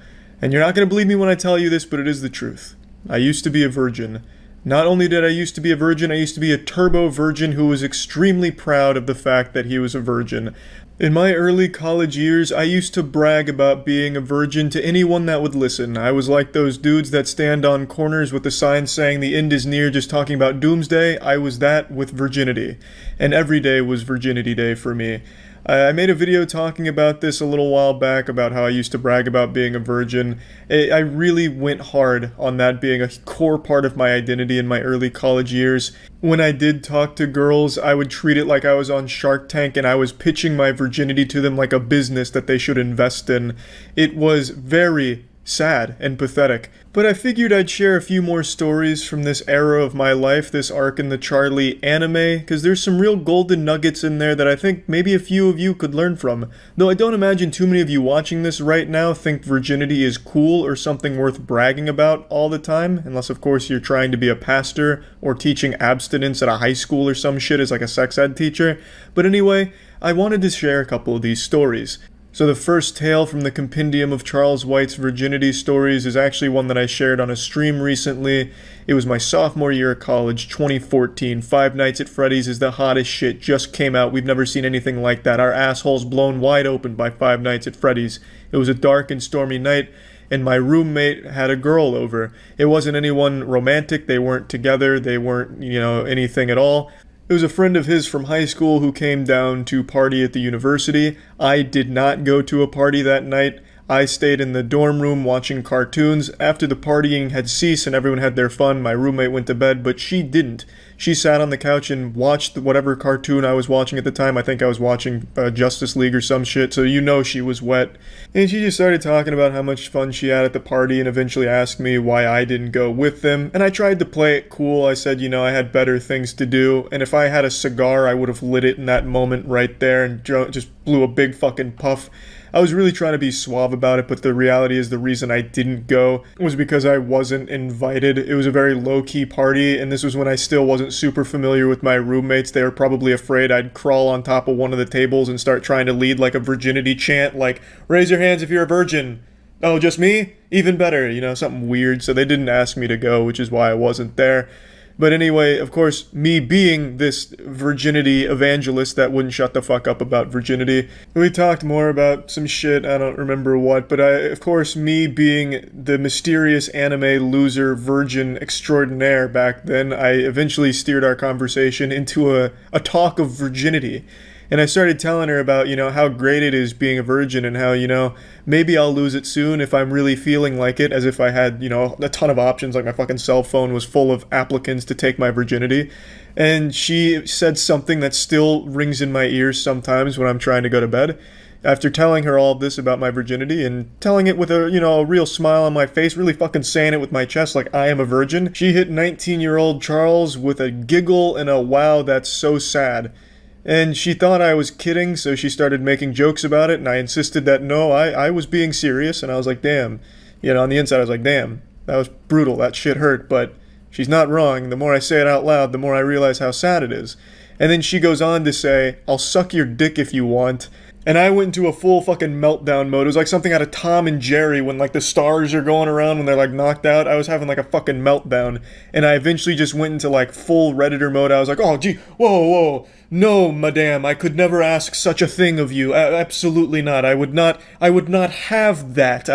And you're not going to believe me when I tell you this, but it is the truth. I used to be a virgin. Not only did I used to be a virgin, I used to be a turbo virgin who was extremely proud of the fact that he was a virgin. In my early college years, I used to brag about being a virgin to anyone that would listen. I was like those dudes that stand on corners with the sign saying the end is near, just talking about doomsday. I was that with virginity. And every day was Virginity Day for me. I made a video talking about this a little while back, about how I used to brag about being a virgin. I really went hard on that being a core part of my identity in my early college years. When I did talk to girls, I would treat it like I was on Shark Tank and I was pitching my virginity to them like a business that they should invest in. It was very sad and pathetic. But I figured I'd share a few more stories from this era of my life, this arc in the Charlie anime, because there's some real golden nuggets in there that I think maybe a few of you could learn from. Though I don't imagine too many of you watching this right now think virginity is cool or something worth bragging about all the time, unless of course you're trying to be a pastor or teaching abstinence at a high school or some shit as like a sex ed teacher. But anyway, I wanted to share a couple of these stories. So the first tale from the compendium of Charles White's virginity stories is actually one that I shared on a stream recently. It was my sophomore year of college, 2014. Five Nights at Freddy's is the hottest shit, just came out. We've never seen anything like that. Our assholes blown wide open by Five Nights at Freddy's. It was a dark and stormy night, and my roommate had a girl over. It wasn't anyone romantic, they weren't together, they weren't, anything at all. It was a friend of his from high school who came down to party at the university. I did not go to a party that night. I stayed in the dorm room watching cartoons. After the partying had ceased and everyone had their fun, my roommate went to bed, but she didn't. She sat on the couch and watched whatever cartoon I was watching at the time. I think I was watching Justice League or some shit, so she was wet. And she just started talking about how much fun she had at the party and eventually asked me why I didn't go with them. And I tried to play it cool. I said, I had better things to do. And if I had a cigar, I would have lit it in that moment right there and just blew a big fucking puff. I was really trying to be suave about it, but the reality is the reason I didn't go was because I wasn't invited. It was a very low-key party, and this was when I still wasn't super familiar with my roommates. They were probably afraid I'd crawl on top of one of the tables and start trying to lead like a virginity chant, like, raise your hands if you're a virgin. Oh, just me? Even better, something weird. So they didn't ask me to go, which is why I wasn't there. But anyway, of course, me being this virginity evangelist that wouldn't shut the fuck up about virginity, we talked more about some shit, I don't remember what, but of course, me being the mysterious anime loser virgin extraordinaire back then, I eventually steered our conversation into a talk of virginity. And I started telling her about, how great it is being a virgin and how, maybe I'll lose it soon if I'm really feeling like it, as if I had, a ton of options, like my fucking cell phone was full of applicants to take my virginity. And she said something that still rings in my ears sometimes when I'm trying to go to bed. After telling her all of this about my virginity and telling it with a, a real smile on my face, really fucking saying it with my chest like I am a virgin, she hit 19-year-old Charles with a giggle and a wow, that's so sad. And she thought I was kidding, so she started making jokes about it, and I insisted that no, I was being serious, and I was like, damn. On the inside I was like, damn, that was brutal, that shit hurt, but she's not wrong. The more I say it out loud, the more I realize how sad it is. And then she goes on to say, I'll suck your dick if you want. And I went into a full fucking meltdown mode. It was like something out of Tom and Jerry when like the stars are going around when they're like knocked out. I was having like a fucking meltdown. And I eventually just went into like full Redditor mode. I was like, oh gee, whoa. No, madame, I could never ask such a thing of you. Absolutely not. I would not have that.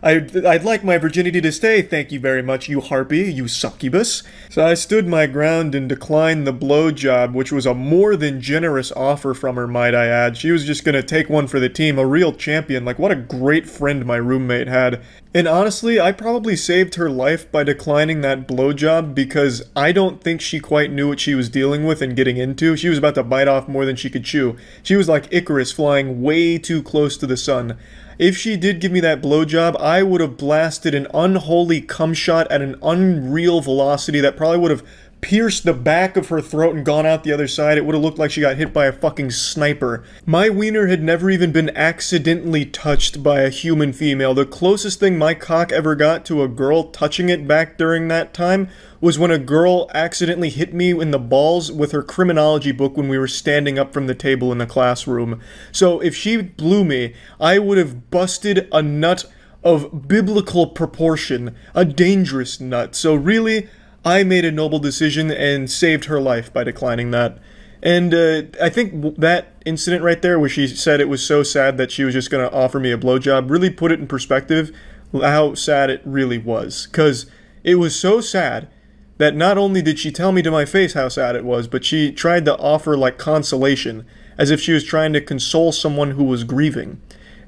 I'd like my virginity to stay, thank you very much, you harpy, you succubus. So I stood my ground and declined the blowjob, which was a more than generous offer from her, might I add. She was just gonna take one for the team, a real champion. Like, what a great friend my roommate had. And honestly, I probably saved her life by declining that blowjob because I don't think she quite knew what she was dealing with and getting into. She was about to bite off more than she could chew. She was like Icarus flying way too close to the sun. If she did give me that blowjob, I would have blasted an unholy cum shot at an unreal velocity that probably would have pierced the back of her throat and gone out the other side. It would have looked like she got hit by a fucking sniper. My wiener had never even been accidentally touched by a human female. The closest thing my cock ever got to a girl touching it back during that time was when a girl accidentally hit me in the balls with her criminology book when we were standing up from the table in the classroom. So if she blew me, I would have busted a nut of biblical proportion, a dangerous nut. So really, I made a noble decision and saved her life by declining that. And I think that incident right there where she said it was so sad that she was just going to offer me a blowjob really put it in perspective how sad it really was. Because it was so sad that not only did she tell me to my face how sad it was, but she tried to offer like consolation, as if she was trying to console someone who was grieving.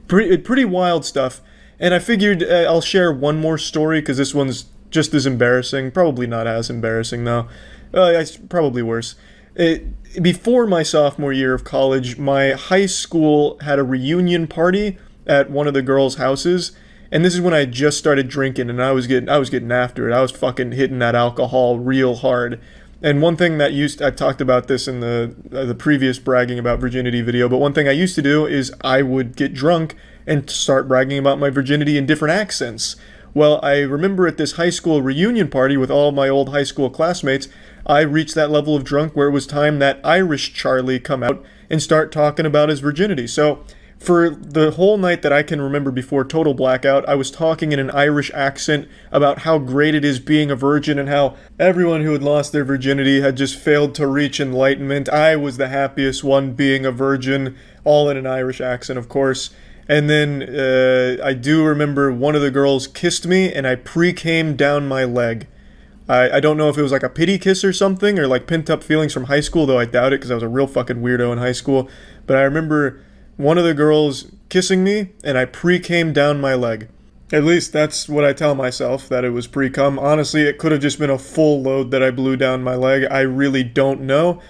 Pretty wild stuff. And I figured I'll share one more story because this one's just as embarrassing. Probably not as embarrassing, though. Probably worse. Before my sophomore year of college, my high school had a reunion party at one of the girls' houses, and this is when I just started drinking, and I was getting after it. I was fucking hitting that alcohol real hard. And one thing that I talked about this in the previous bragging about virginity video, but one thing I used to do is I would get drunk and start bragging about my virginity in different accents. Well, I remember at this high school reunion party with all my old high school classmates, I reached that level of drunk where it was time that Irish Charlie come out and start talking about his virginity. So For the whole night that I can remember before total blackout, I was talking in an Irish accent about how great it is being a virgin and how everyone who had lost their virginity had just failed to reach enlightenment. I was the happiest one being a virgin, all in an Irish accent, of course. And then I do remember one of the girls kissed me and I pre-came down my leg. I don't know if it was like a pity kiss or something, or like pent-up feelings from high school, though I doubt it because I was a real fucking weirdo in high school. But I remember one of the girls kissing me, and I pre-came down my leg. At least that's what I tell myself, that it was pre-cum. Honestly, it could have just been a full load that I blew down my leg. I really don't know.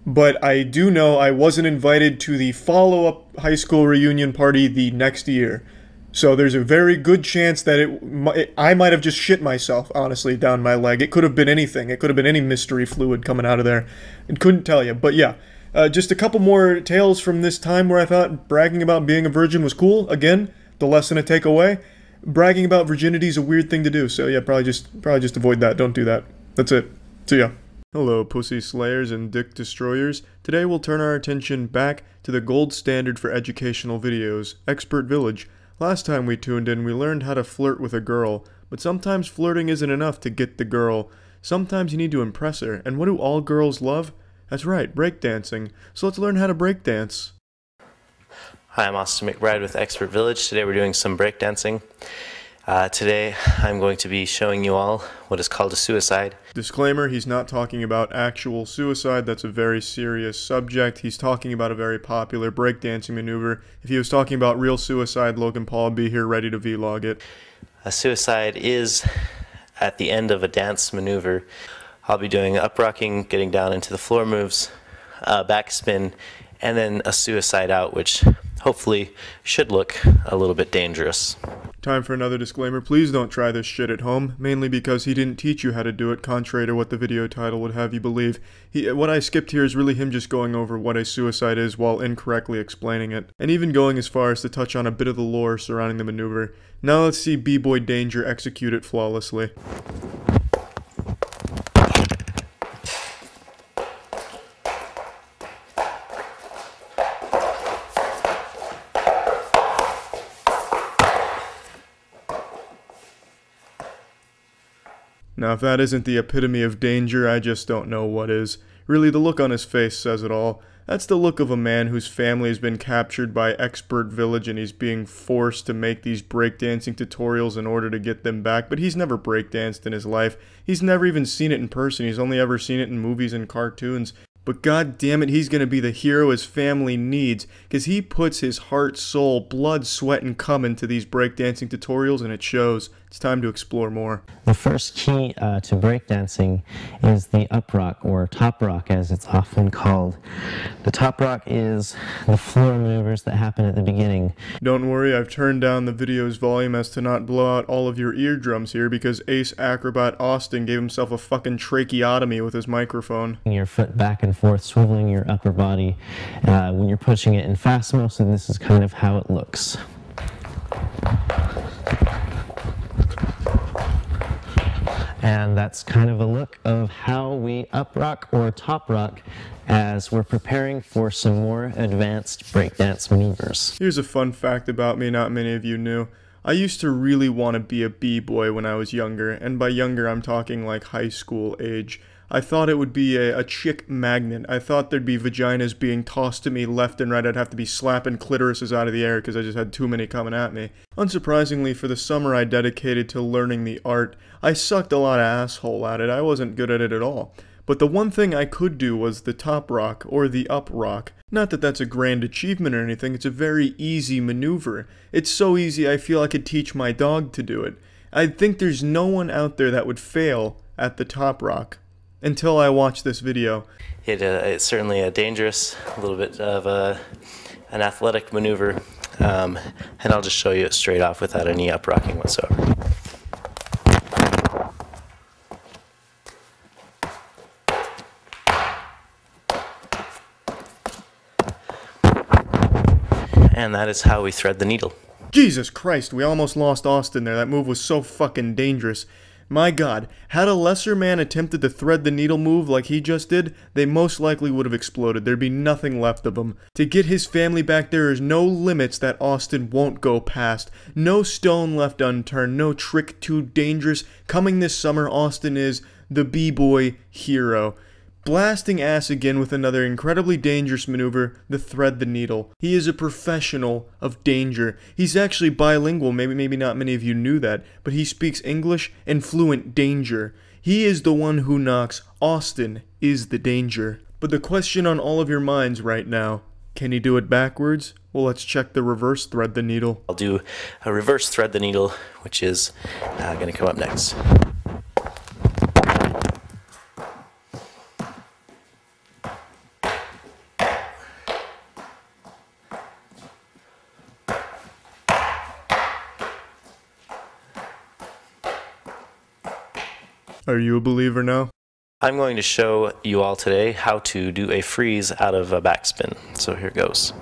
But I do know I wasn't invited to the follow-up high school reunion party the next year. So there's a very good chance that I might have just shit myself, honestly, down my leg. It could have been anything. It could have been any mystery fluid coming out of there. I couldn't tell you. But yeah. Just a couple more tales from this time where I thought bragging about being a virgin was cool. Again, the lesson to take away. Bragging about virginity is a weird thing to do, so yeah, probably just avoid that. Don't do that. That's it. See ya. Hello, pussy slayers and dick destroyers. Today we'll turn our attention back to the gold standard for educational videos, Expert Village. Last time we tuned in, we learned how to flirt with a girl, but sometimes flirting isn't enough to get the girl. Sometimes you need to impress her, and what do all girls love? That's right, breakdancing. So let's learn how to breakdance. Hi, I'm Austin McBride with Expert Village. Today we're doing some breakdancing. Today I'm going to be showing you all what is called a suicide. Disclaimer, he's not talking about actual suicide. That's a very serious subject. He's talking about a very popular breakdancing maneuver. If he was talking about real suicide, Logan Paul would be here ready to vlog it. A suicide is at the end of a dance maneuver. I'll be doing up rocking, getting down into the floor moves, backspin, and then a suicide out, which hopefully should look a little bit dangerous. Time for another disclaimer. Please don't try this shit at home, mainly because he didn't teach you how to do it, contrary to what the video title would have you believe. What I skipped here is really him just going over what a suicide is while incorrectly explaining it, and even going as far as to touch on a bit of the lore surrounding the maneuver. Now let's see B-Boy Danger execute it flawlessly. Now, if that isn't the epitome of danger, I just don't know what is. Really, the look on his face says it all. That's the look of a man whose family has been captured by Expert Village and he's being forced to make these breakdancing tutorials in order to get them back, but he's never breakdanced in his life. He's never even seen it in person. He's only ever seen it in movies and cartoons. But god damn it, he's gonna be the hero his family needs, because he puts his heart, soul, blood, sweat, and cum into these breakdancing tutorials, and it shows. It's time to explore more. The first key to breakdancing is the up rock, or top rock as it's often called. The top rock is the floor maneuvers that happen at the beginning. Don't worry, I've turned down the video's volume as to not blow out all of your eardrums here, because ace acrobat Austin gave himself a fucking tracheotomy with his microphone. Your foot back and forth, swiveling your upper body when you're pushing it in fast motion. This is kind of how it looks. And that's kind of a look of how we up rock or top rock as we're preparing for some more advanced breakdance maneuvers. Here's a fun fact about me not many of you knew. I used to really want to be a b-boy when I was younger, and by younger I'm talking like high school age. I thought it would be a chick magnet. I thought there'd be vaginas being tossed at me left and right. I'd have to be slapping clitorises out of the air because I just had too many coming at me. Unsurprisingly, for the summer I dedicated to learning the art, I sucked a lot of asshole at it. I wasn't good at it at all. But the one thing I could do was the top rock, or the up rock. Not that that's a grand achievement or anything, it's a very easy maneuver. It's so easy I feel I could teach my dog to do it. I think there's no one out there that would fail at the top rock. Until I watch this video. It's certainly a dangerous, a little bit of an athletic maneuver, and I'll just show you it straight off without any up rocking whatsoever. And that is how we thread the needle. Jesus Christ, we almost lost Austin there. That move was so fucking dangerous. My god, had a lesser man attempted to thread the needle move like he just did, they most likely would have exploded. There'd be nothing left of them. To get his family back, there is no limits that Austin won't go past. No stone left unturned, no trick too dangerous. Coming this summer, Austin is the b-boy hero. Blasting ass again with another incredibly dangerous maneuver, the thread the needle. He is a professional of danger. He's actually bilingual, maybe not many of you knew that, but he speaks English and fluent danger. He is the one who knocks. Austin is the danger. But the question on all of your minds right now, can he do it backwards? Well, let's check the reverse thread the needle. I'll do a reverse thread the needle, which is going to come up next. Are you a believer now? I'm going to show you all today how to do a freeze out of a backspin. So here goes.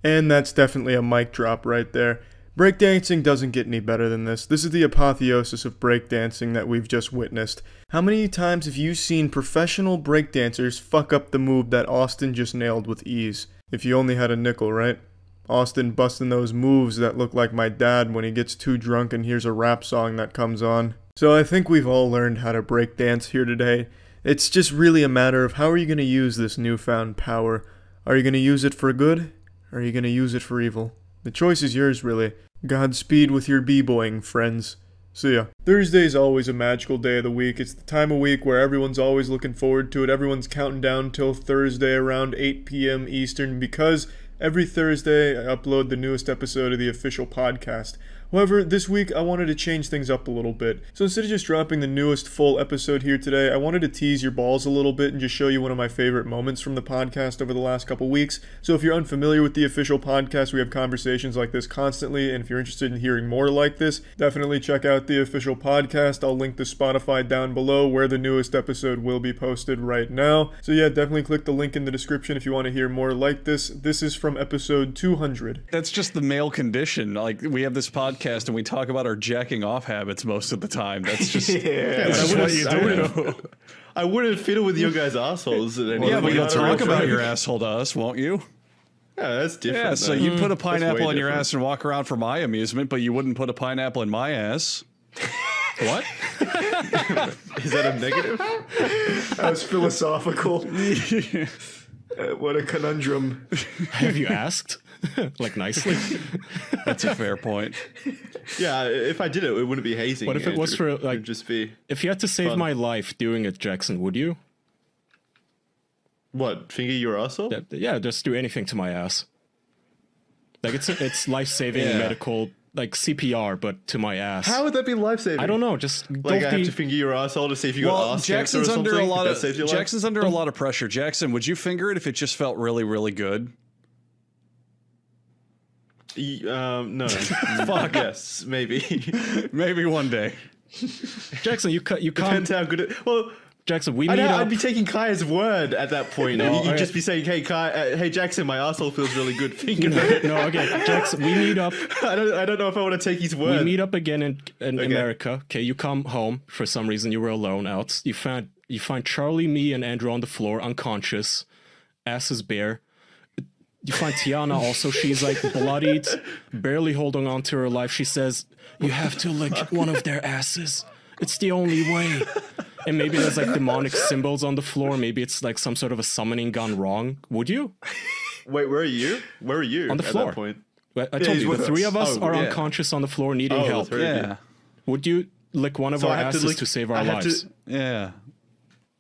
And that's definitely a mic drop right there. Breakdancing doesn't get any better than this. This is the apotheosis of breakdancing that we've just witnessed. How many times have you seen professional breakdancers fuck up the move that Austin just nailed with ease? If you only had a nickel, right? Austin busting those moves that look like my dad when he gets too drunk and hears a rap song that comes on. So I think we've all learned how to breakdance here today. It's just really a matter of how are you going to use this newfound power? Are you going to use it for good? Or are you going to use it for evil? The choice is yours, really. Godspeed with your b-boying, friends. See ya. Thursday's always a magical day of the week. It's the time of week where everyone's always looking forward to it. Everyone's counting down till Thursday around 8 p.m. Eastern because every Thursday I upload the newest episode of the official podcast. However, this week I wanted to change things up a little bit. So instead of just dropping the newest full episode here today, I wanted to tease your balls a little bit and just show you one of my favorite moments from the podcast over the last couple weeks. So if you're unfamiliar with the official podcast, we have conversations like this constantly, and if you're interested in hearing more like this, definitely check out the official podcast. I'll link to Spotify down below where the newest episode will be posted right now. So yeah, definitely click the link in the description if you want to hear more like this. This is from episode 200. That's just the male condition. Like, we have this podcast and we talk about our jacking off habits most of the time. That's just, that's just what you do. I wouldn't fiddle with your guys' assholes. Yeah, but you'll talk about your asshole to us, won't you? Yeah, that's different. Yeah, so you'd put a pineapple in your ass and walk around for my amusement, but you wouldn't put a pineapple in my ass. What? Is that a negative? That was philosophical. What a conundrum. Have you asked? Like, nicely? That's a fair point. Yeah, if I did it, it wouldn't be hazing. What if it was for, like, just be if you had to save my life doing it, Jackson, would you? What, finger your asshole? Yeah, just do anything to my ass. Like, it's life-saving medical, like CPR, but to my ass. How would that be life-saving? I don't know, just like I have to finger your asshole to see if you got ass cancer or something? Jackson's under a lot of pressure. Jackson, would you finger it if it just felt really, really good? No. Fuck. Yes, maybe. Maybe one day. Jackson, you can't. Depends how good it. Well, Jackson, we meet up. I'd be taking Kaya's word at that point. No, You'd just be saying, "Hey, Kaya, hey Jackson, my asshole feels really good." Finger it. No, okay, Jackson, we meet up. I don't know if I want to take his word. We meet up again in America. Okay, you come home for some reason. You were alone out. You find Charlie, me, and Andrew on the floor, unconscious, asses bare. You find Tiana also. She's like bloodied, barely holding on to her life. She says, "You have to lick one of their asses. It's the only way." And maybe there's like demonic symbols on the floor. Maybe it's like some sort of a summoning gone wrong. Would you? Wait, where are you? Where are you? On the floor. At that point? I told you, the three of us are unconscious on the floor needing help. Yeah. Would you lick one of our asses to save our lives? Yeah.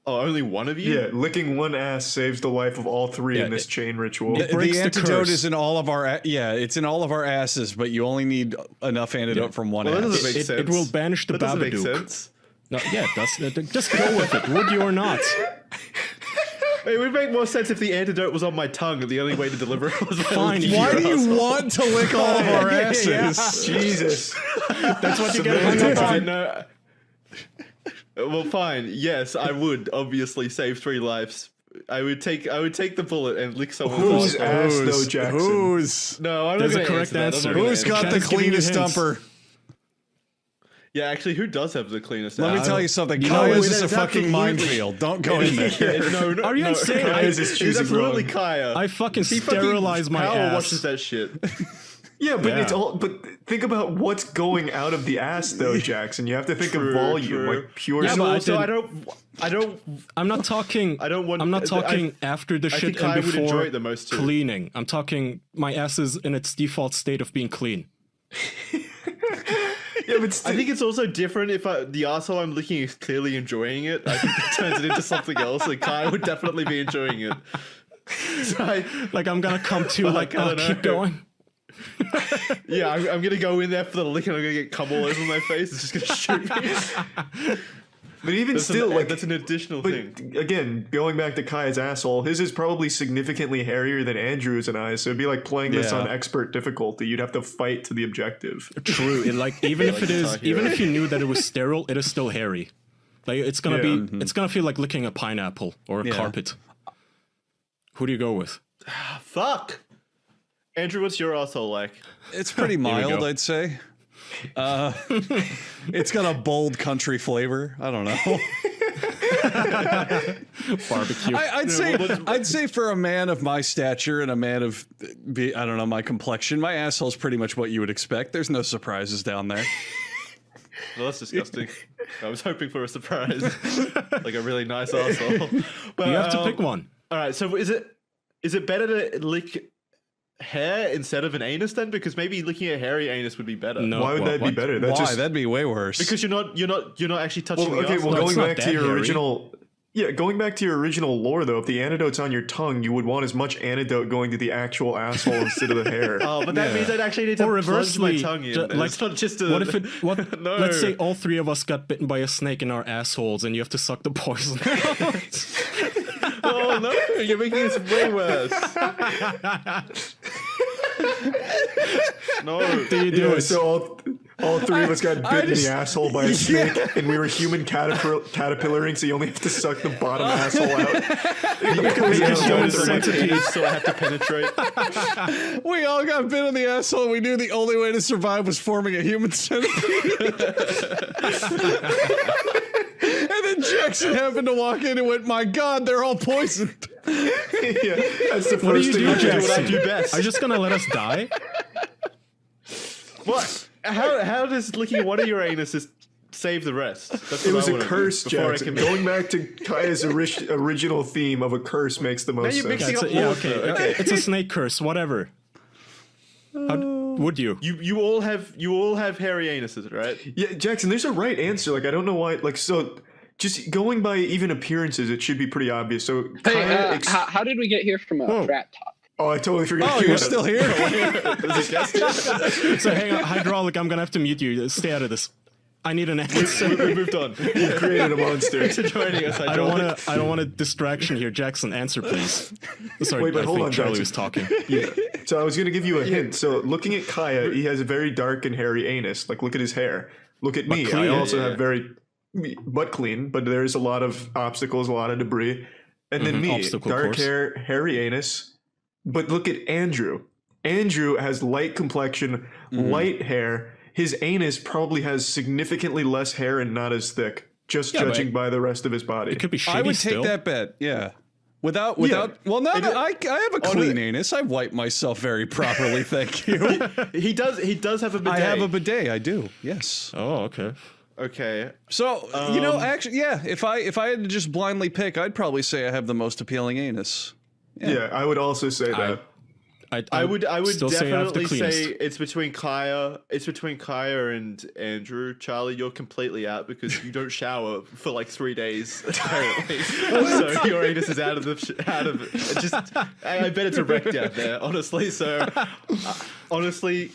Oh, only one of you? Yeah, licking one ass saves the life of all three in this chain ritual. The antidote is in all of our it's in all of our asses, but you only need enough antidote from one ass. That doesn't make sense. It will banish the Babadook. Babadook. Make sense. No, yeah, just go with it. Would you or not? It would make more sense if the antidote was on my tongue and the only way to deliver it was by Fine. licking Why your do you asshole. want to lick all of our asses? Jesus. That's what you get hung up on. Well, fine. Yes, I would obviously save 3 lives I would take the bullet and lick someone. Whose ass though, Jackson? Whose? No, I'm There's not a gonna correct answer that. Who's got the cleanest dumper? Yeah, actually, who does have the cleanest? Let me tell you something. Kaya's is a fucking minefield. Don't go in there. No, Are you insane? Kaya's is absolutely Kaya. I fucking sterilize my Power ass. washes that shit. Yeah, but it's all. But think about what's going out of the ass, though, Jackson. You have to think of volume, like pure. Yeah, but I don't. I'm not talking. I don't want. I'm not talking after the I shit think and I would enjoy before it the most too. cleaning. I'm talking my ass is in its default state of being clean. Yeah, but I think it's also different if the asshole I'm licking is clearly enjoying it. I think that turns it into something else. Like Kai would definitely be enjoying it. So like I'm gonna come to like I'll keep going. Yeah, I'm gonna go in there for the lick and I'm gonna get cum all over my face. It's just gonna shoot me. But even still, that's an additional thing. Again, going back to Kai's asshole, his is probably significantly hairier than Andrew's and I. So it'd be like playing this on expert difficulty. You'd have to fight to the objective. True. Even if it is, even if you knew that it was sterile, it is still hairy. Like it's gonna be, it's gonna feel like licking a pineapple or a carpet. Who do you go with? Fuck. Andrew, what's your asshole like? It's pretty mild, I'd say. It's got a bold country flavor. I don't know. Barbecue. I'd say for a man of my stature and a man of, I don't know, my complexion, my asshole's pretty much what you would expect. There's no surprises down there. Well, that's disgusting. I was hoping for a surprise, like a really nice asshole. But you have to pick one. All right. So is it better to lick hair instead of an anus then? Because maybe licking a hairy anus would be better. No, why would that be better? Why? That'd be way worse. Because you're not actually touching. Well, okay. the Well, asshole. going back to your original. Yeah, going back to your original lore, though, if the antidote's on your tongue, you would want as much antidote going to the actual asshole instead of the hair. Oh, but that means I'd actually need to plunge my tongue in. Like, it's not just a... What if it? What? No. Let's say all three of us got bitten by a snake in our assholes, and you have to suck the poison out. Oh no! You're making this way worse. No. Do you do it? So all three of us got bitten in the asshole by a snake, and we were human caterpillaring, so you only have to suck the bottom asshole out. Centipede, so I have to penetrate. We all got bit in the asshole, and we knew the only way to survive was forming a human centipede. And then Jackson happened to walk in and went, "My God, they're all poisoned." Yeah, that's the What do first you thing do, I do. Jackson? What I do best. Are you just gonna let us die? What? How does licking one of your anuses save the rest? That's It what was I a wanna curse, do before I Jackson. commit. Going back to Kaya's original theme of a curse makes the most you're sense. mixing up Yeah, more, okay. though. Okay. It's a snake curse. Whatever. Would you? You all have hairy anuses, right? Yeah, Jackson, there's a right answer. Like, I don't know why. Like, so just going by even appearances, it should be pretty obvious. So, Hey, how did we get here from rat talk? Oh, I totally forgot. Oh, you're still here? So hang on, hydraulic. I'm gonna have to mute you. Stay out of this. I need an answer. We moved on. You created a monster. Thanks for joining us. I don't want a distraction here. Jackson, answer please. Sorry, Wait, but I hold think on, Charlie Jackson. was talking. Yeah. So I was going to give you a hint. So looking at Kaya, he has a very dark and hairy anus. Like, look at his hair. Look at me. clean. I also have very butt clean, but there's a lot of obstacles, a lot of debris. And then me, Obstacle dark course. hair, hairy anus. But look at Andrew. Andrew has light complexion, light hair. His anus probably has significantly less hair and not as thick, just judging by the rest of his body. It could be shitty I would still. take that bet, yeah. Without well, no, I have a clean anus. I wipe myself very properly, thank you. He does have a bidet. I have a bidet, I do, yes. Oh, okay. Okay. So, you know, actually, yeah, if I had to just blindly pick, I'd probably say I have the most appealing anus. Yeah, I would also say that. I would still say I have the definitely cleanest. say it's between Kaya. It's between Kaya and Andrew. Charlie, you're completely out because you don't shower for like 3 days apparently. So your anus is out of it. Just I bet it's a wreck down there, honestly. So honestly,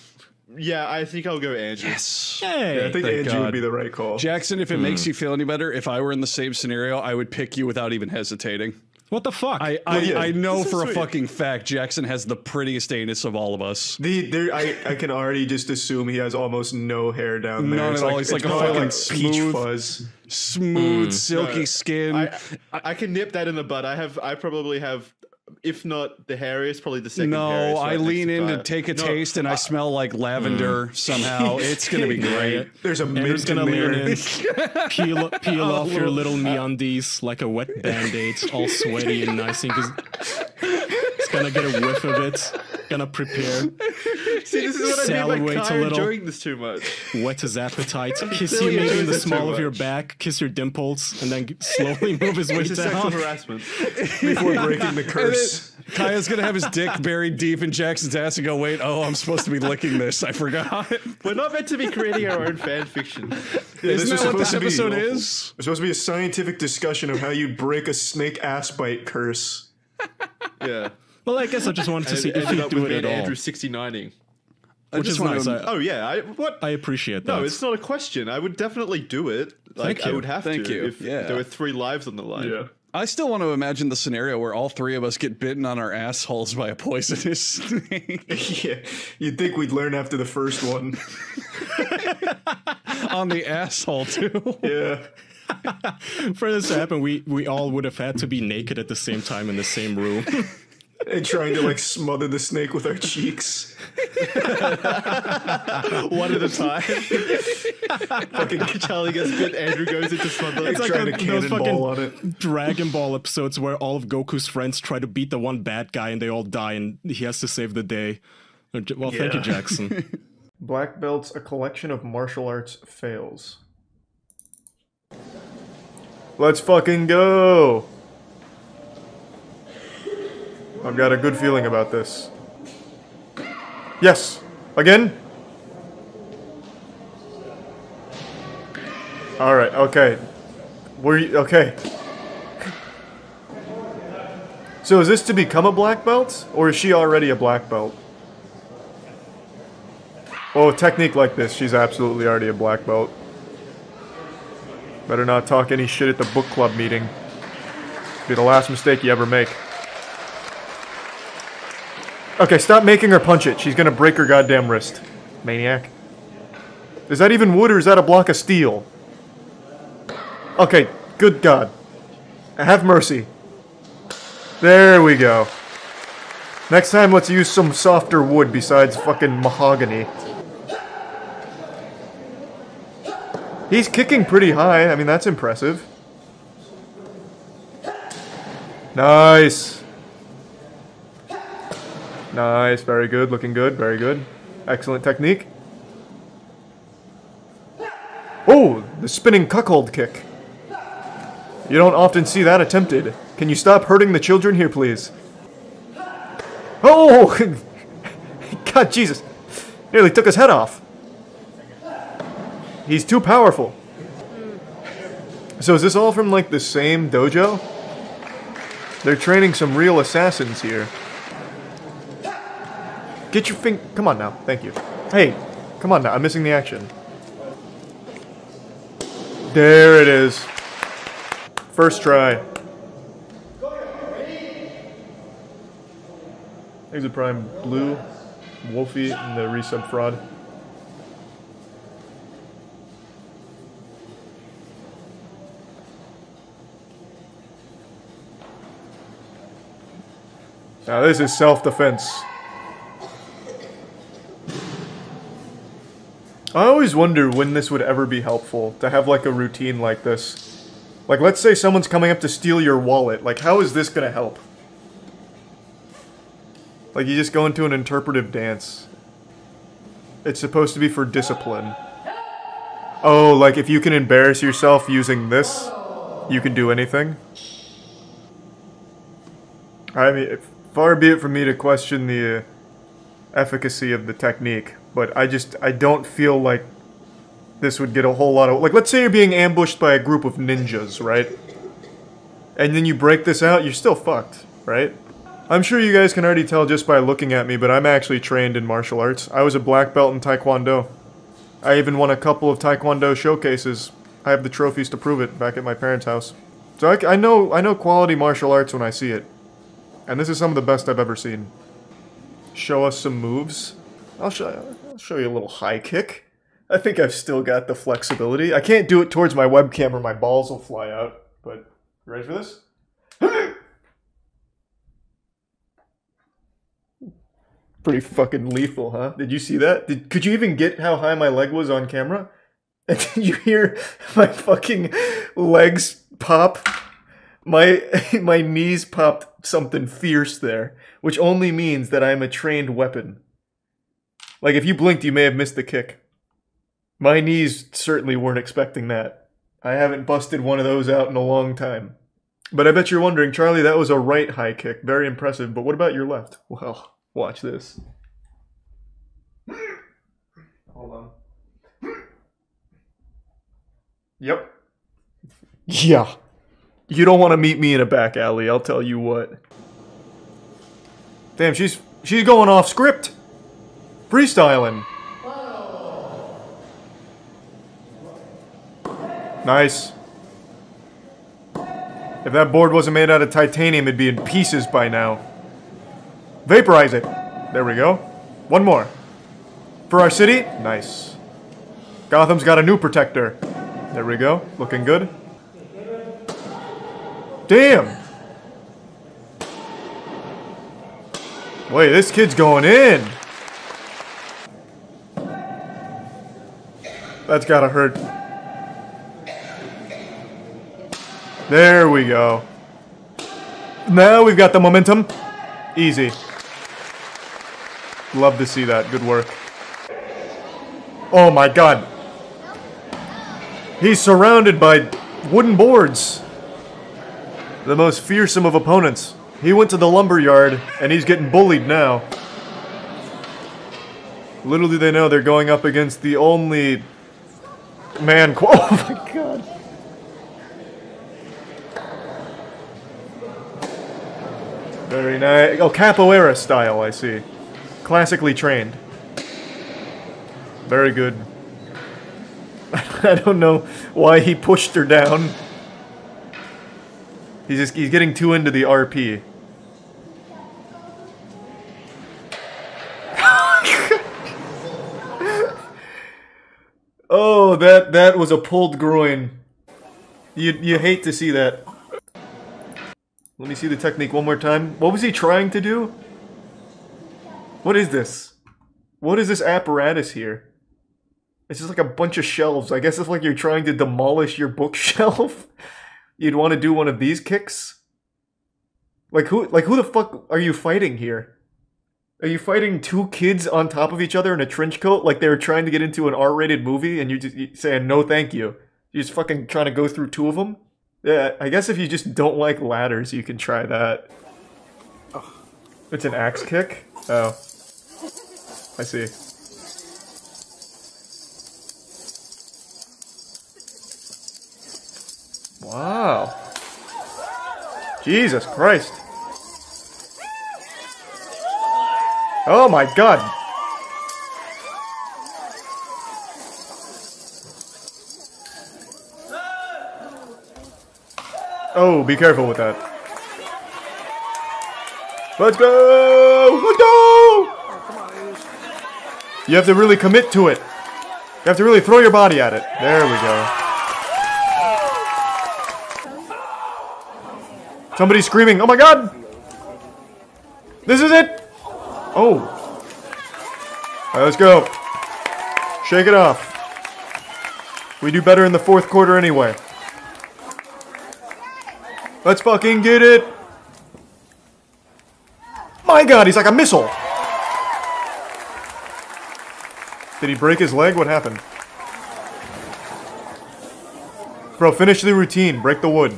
yeah, I think I'll go Andrew. Yes. Yeah, I think Andrew would be the right call. Jackson, if it makes you feel any better, if I were in the same scenario, I would pick you without even hesitating. What the fuck? I know This is for a sweet. fucking fact Jackson has the prettiest anus of all of us. I can already just assume he has almost no hair down there. None It's at all. He's like a probably fucking peach smooth- fuzz. Smooth, silky skin. I can nip that in the butt. I probably have, if not the hairiest, probably the second No, hairiest. I right lean next in to Kaya. take a No, taste and I smell like lavender somehow. It's gonna be great. There's a Andrew's mint in gonna lean there. in, peel off your little MeUndies like a wet Band-Aid, all sweaty and nice. He's gonna get a whiff of it. Gonna prepare. See, this is what I mean Salivate by a Kaya little. enjoying this too much. Whet his appetite. Kiss you Silly maybe in enjoys the it too small of your much. back. Kiss your dimples, and then slowly move his way This is sexual down. harassment. Before breaking the curse. Kaya's gonna have his dick buried deep in Jackson's ass and go, wait, oh, I'm supposed to be licking this. I forgot. We're not meant to be creating our own fan fiction. Yeah, Isn't this that is what this supposed to be episode awful. is? It's supposed to be a scientific discussion of how you break a snake ass bite curse. Yeah. Well, I guess I just wanted to see if he'd do it at all. Andrew 69ing. Which is nice. Oh yeah, I appreciate that. No, it's not a question. I would definitely do it. Like Thank you. I would have Thank to you. if Yeah. there were 3 lives on the line. Yeah. I still want to imagine the scenario where all 3 of us get bitten on our assholes by a poisonous snake. Yeah, you'd think we'd learn after the first one. On the asshole, too. Yeah. For this to happen, we all would have had to be naked at the same time in the same room. And trying to like smother the snake with our cheeks. One at a time. Fucking Charlie gets bit, Andrew goes into smother. It's like trying to those cannonball on fucking it. Dragon Ball episodes where all of Goku's friends try to beat the one bad guy and they all die and he has to save the day. Well, thank you, Yeah. Jackson. Black Belts, a collection of martial arts fails. Let's fucking go! I've got a good feeling about this. Yes! Again? Alright, okay. Okay. So is this to become a black belt? Or is she already a black belt? Oh, a technique like this, she's absolutely already a black belt. Better not talk any shit at the book club meeting. Be the last mistake you ever make. Okay, stop making her punch it. She's gonna break her goddamn wrist. Maniac. Is that even wood or is that a block of steel? Okay, good God. Have mercy. There we go. Next time, let's use some softer wood besides fucking mahogany. He's kicking pretty high. I mean, that's impressive. Nice. Nice, very good, looking good, very good. Excellent technique. Oh, the spinning cuckold kick. You don't often see that attempted. Can you stop hurting the children here, please? Oh! God, Jesus. Nearly took his head off. He's too powerful. So is this all from, like, the same dojo? They're training some real assassins here. Get your finger... Come on now. Thank you. Hey, come on now. I'm missing the action. There it is. First try. Exit Prime Blue, Wolfie, and the resub fraud. Now this is self-defense. I always wonder when this would ever be helpful, to have like a routine like this. Like, let's say someone's coming up to steal your wallet. Like, how is this gonna help? Like, you just go into an interpretive dance. It's supposed to be for discipline. Oh, like if you can embarrass yourself using this, you can do anything? I mean, far be it from me to question the efficacy of the technique, but I don't feel like this would get a whole lot of... Like, let's say you're being ambushed by a group of ninjas, right? And then you break this out, you're still fucked, right? I'm sure you guys can already tell just by looking at me, but I'm actually trained in martial arts. I was a black belt in Taekwondo. I even won a couple of Taekwondo showcases. I have the trophies to prove it back at my parents' house. So I know quality martial arts when I see it. And this is some of the best I've ever seen. Show us some moves. I'll show you a little high kick. I think I've still got the flexibility. I can't do it towards my webcam or my balls will fly out. But, you ready for this? Pretty fucking lethal, huh? Did you see that? Could you even get how high my leg was on camera? And did you hear my fucking legs pop? My knees popped something fierce there, which only means that I'm a trained weapon. Like, if you blinked, you may have missed the kick. My knees certainly weren't expecting that. I haven't busted one of those out in a long time. But I bet you're wondering, Charlie, that was a right high kick. Very impressive, but what about your left? Well, watch this. Hold on. Yep. Yeah. You don't want to meet me in a back alley, I'll tell you what. Damn, she's going off script. Freestyling. Nice. If that board wasn't made out of titanium, it'd be in pieces by now. Vaporize it. There we go. One more. For our city? Nice. Gotham's got a new protector. There we go. Looking good. Damn! Wait, this kid's going in! That's gotta hurt. There we go. Now we've got the momentum. Easy. Love to see that. Good work. Oh my god. He's surrounded by wooden boards. The most fearsome of opponents. He went to the lumber yard, and he's getting bullied now. Little do they know they're going up against the only man. Oh my god. Very nice. Oh, capoeira style, I see. Classically trained. Very good. I don't know why he pushed her down. He's getting too into the RP. Oh, that was a pulled groin. You hate to see that. Let me see the technique one more time. What was he trying to do? What is this? What is this apparatus here? It's just like a bunch of shelves. I guess it's like you're trying to demolish your bookshelf. You'd want to do one of these kicks? Like who the fuck are you fighting here? Are you fighting two kids on top of each other in a trench coat like they were trying to get into an R-rated movie and you're saying no thank you? You're just fucking trying to go through two of them? Yeah, I guess if you just don't like ladders, you can try that. It's an axe kick? Oh. I see. Wow. Jesus Christ. Oh my god. Oh, be careful with that. Let's go! Let's go! You have to really commit to it. You have to really throw your body at it. There we go. Somebody's screaming, oh my god! This is it! Oh. Alright, let's go. Shake it off. We do better in the fourth quarter anyway. Let's fucking get it! My god, he's like a missile! Did he break his leg? What happened? Bro, finish the routine. Break the wood.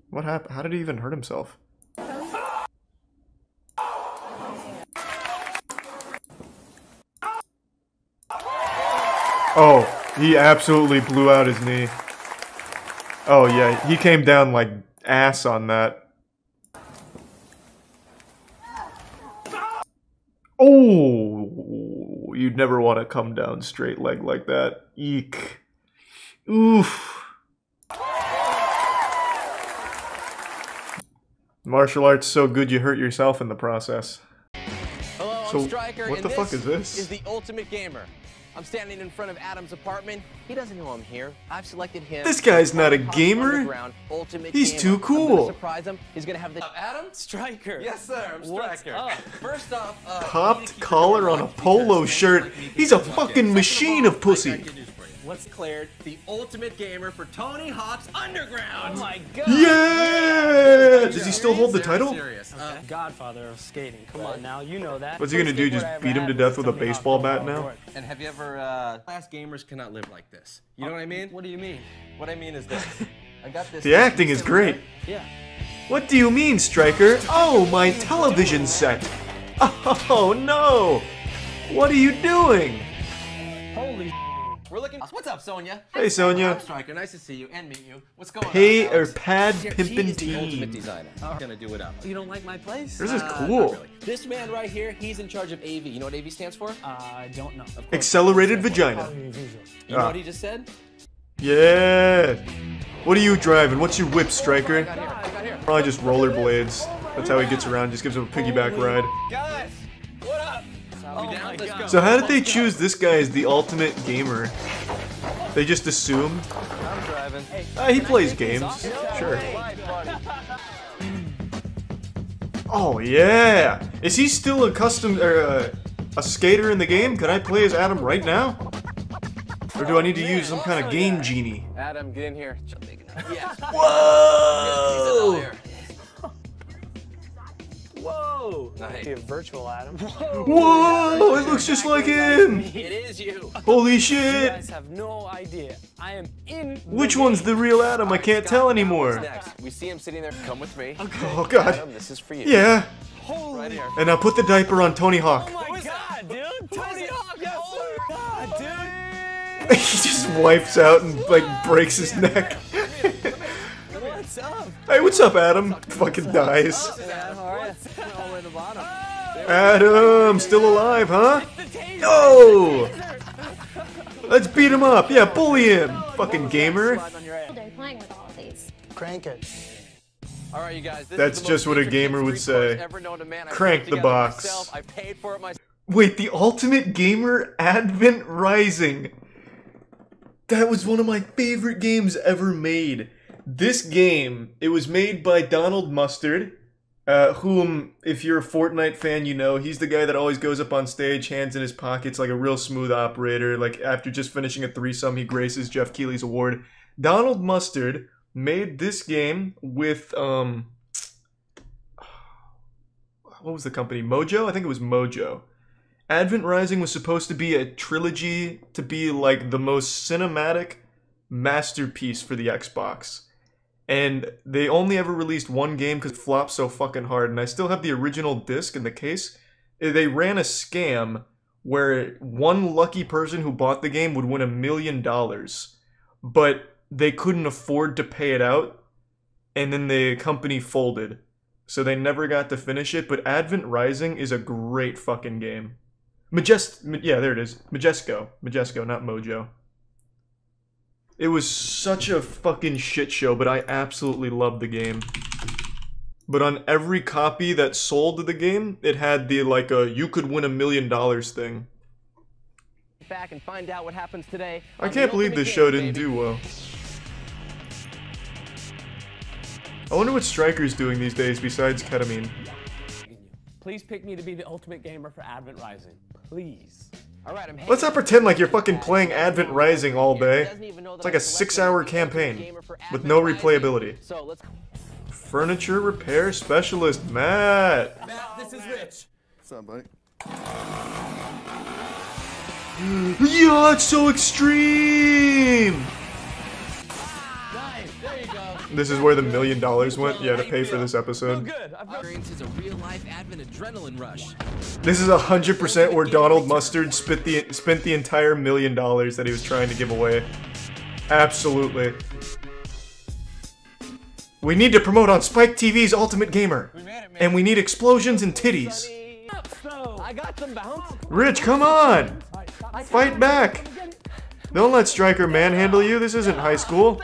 What happened? How did he even hurt himself? Oh, he absolutely blew out his knee. Oh yeah, he came down like ass on that. Oh, you'd never want to come down straight leg like that. Eek. Oof. Martial arts so good you hurt yourself in the process. Hello, So, I'm Striker, what and the fuck is this? is the ultimate gamer. I'm standing in front of Adam's apartment. He doesn't know I'm here. I've selected him. This guy's not a Top gamer. Underground Ultimate He's gamer. too I'm cool. gonna surprise him. He's gonna have the Adam? Striker. Yes, sir. I'm What's Striker. up? First off, Popped collar on a polo shirt. He's a fucking machine of pussy. what's cleared? The ultimate gamer for Tony Hawk's Underground. Oh my god. Yeah! Does he still hold the title? Serious. Godfather of skating. Come on now, you know that. What's he gonna do? Just beat him to death with a baseball bat now? And have you ever, class gamers cannot live like this. You know what I mean? What do you mean? What I mean is this. I got this. The acting is great. Yeah. What do you mean, Striker? Oh, my television set. Oh no! What are you doing? Holy. We're looking. What's up, Sonia? Hey, Sonia. I'm Striker. Nice to see you and meet you. What's going Pay on? or pad pimpin' He's the ultimate team. designer. I'm gonna do it up. You don't like my place? This is Not cool. really. This man right here, he's in charge of AV. You know what AV stands for? I don't know. Accelerated vagina. You know what he just said? Yeah. What are you driving? What's your whip, Striker? Probably just rollerblades. That's how he gets around. Just gives him a piggyback ride. Guys, what up? Oh my God. So how did they choose this guy as the ultimate gamer? They just assumed. I'm driving. He plays games. Sure. Oh yeah. Is he still a custom or a skater in the game? Can I play as Adam right now? Or do I need to use some kind of game genie? Adam, get in here. Yes. Whoa! Whoa! Nice. Be a virtual Adam. Whoa! It looks just like him! It is you. Holy You shit! guys have no idea. I am in. Which one's the real Adam? I can't tell anymore. Next, we see him sitting there. Come with me. Oh god. Adam, this is for you. Yeah. Right here. And now put the diaper on Tony Hawk. Oh my god, dude! Tony Hawk! Yes, oh my god, dude! He just wipes out and like breaks his neck. What's up? Hey, what's up, Adam? Fucking dies. Oh. Adam, still alive, huh? No! Let's beat him up. Yeah, bully him. Fucking gamer. Playing with all of these. Crank it. All right, you guys. That's just what a gamer would say. Crank the box. I paid for it myself. Wait, the Ultimate Gamer Advent Rising. That was one of my favorite games ever made. This game, it was made by Donald Mustard, whom, if you're a Fortnite fan, you know, he's the guy that always goes up on stage, hands in his pockets, like a real smooth operator. Like, after just finishing a threesome, he graces Jeff Keighley's award. Donald Mustard made this game with, what was the company? Mojo? I think it was Mojo. Advent Rising was supposed to be a trilogy to be like the most cinematic masterpiece for the Xbox. And they only ever released one game because it flopped so fucking hard. And I still have the original disc in the case. They ran a scam where one lucky person who bought the game would win $1 million. But they couldn't afford to pay it out. And then the company folded. So they never got to finish it. But Advent Rising is a great fucking game. Yeah, there it is. Majesco, not Mojo. It was such a fucking shit show, but I absolutely loved the game. But on every copy that sold of the game, it had the, like, you could win $1 million thing. Back and find out what happens today. I can't believe this show didn't do well. I wonder what Striker's doing these days besides ketamine. Please pick me to be the ultimate gamer for Advent Rising. Please. All right, Let's not pretend like you're fucking playing Advent Rising all day. It's like a 6-hour campaign with no replayability. Furniture repair specialist, Matt. Matt, this is Rich. What's up, buddy? Yeah, it's so extreme. Nice, there you go. This is where the $1 million went. Yeah, to pay for this episode. Experiences a real life Advent adrenaline rush. This is 100% where Donald Mustard spent the entire $1 million that he was trying to give away. Absolutely. We need to promote on Spike TV's Ultimate Gamer. And we need explosions and titties. I got some bounce. Rich, come on! Fight back! Don't let Striker manhandle you. This isn't high school.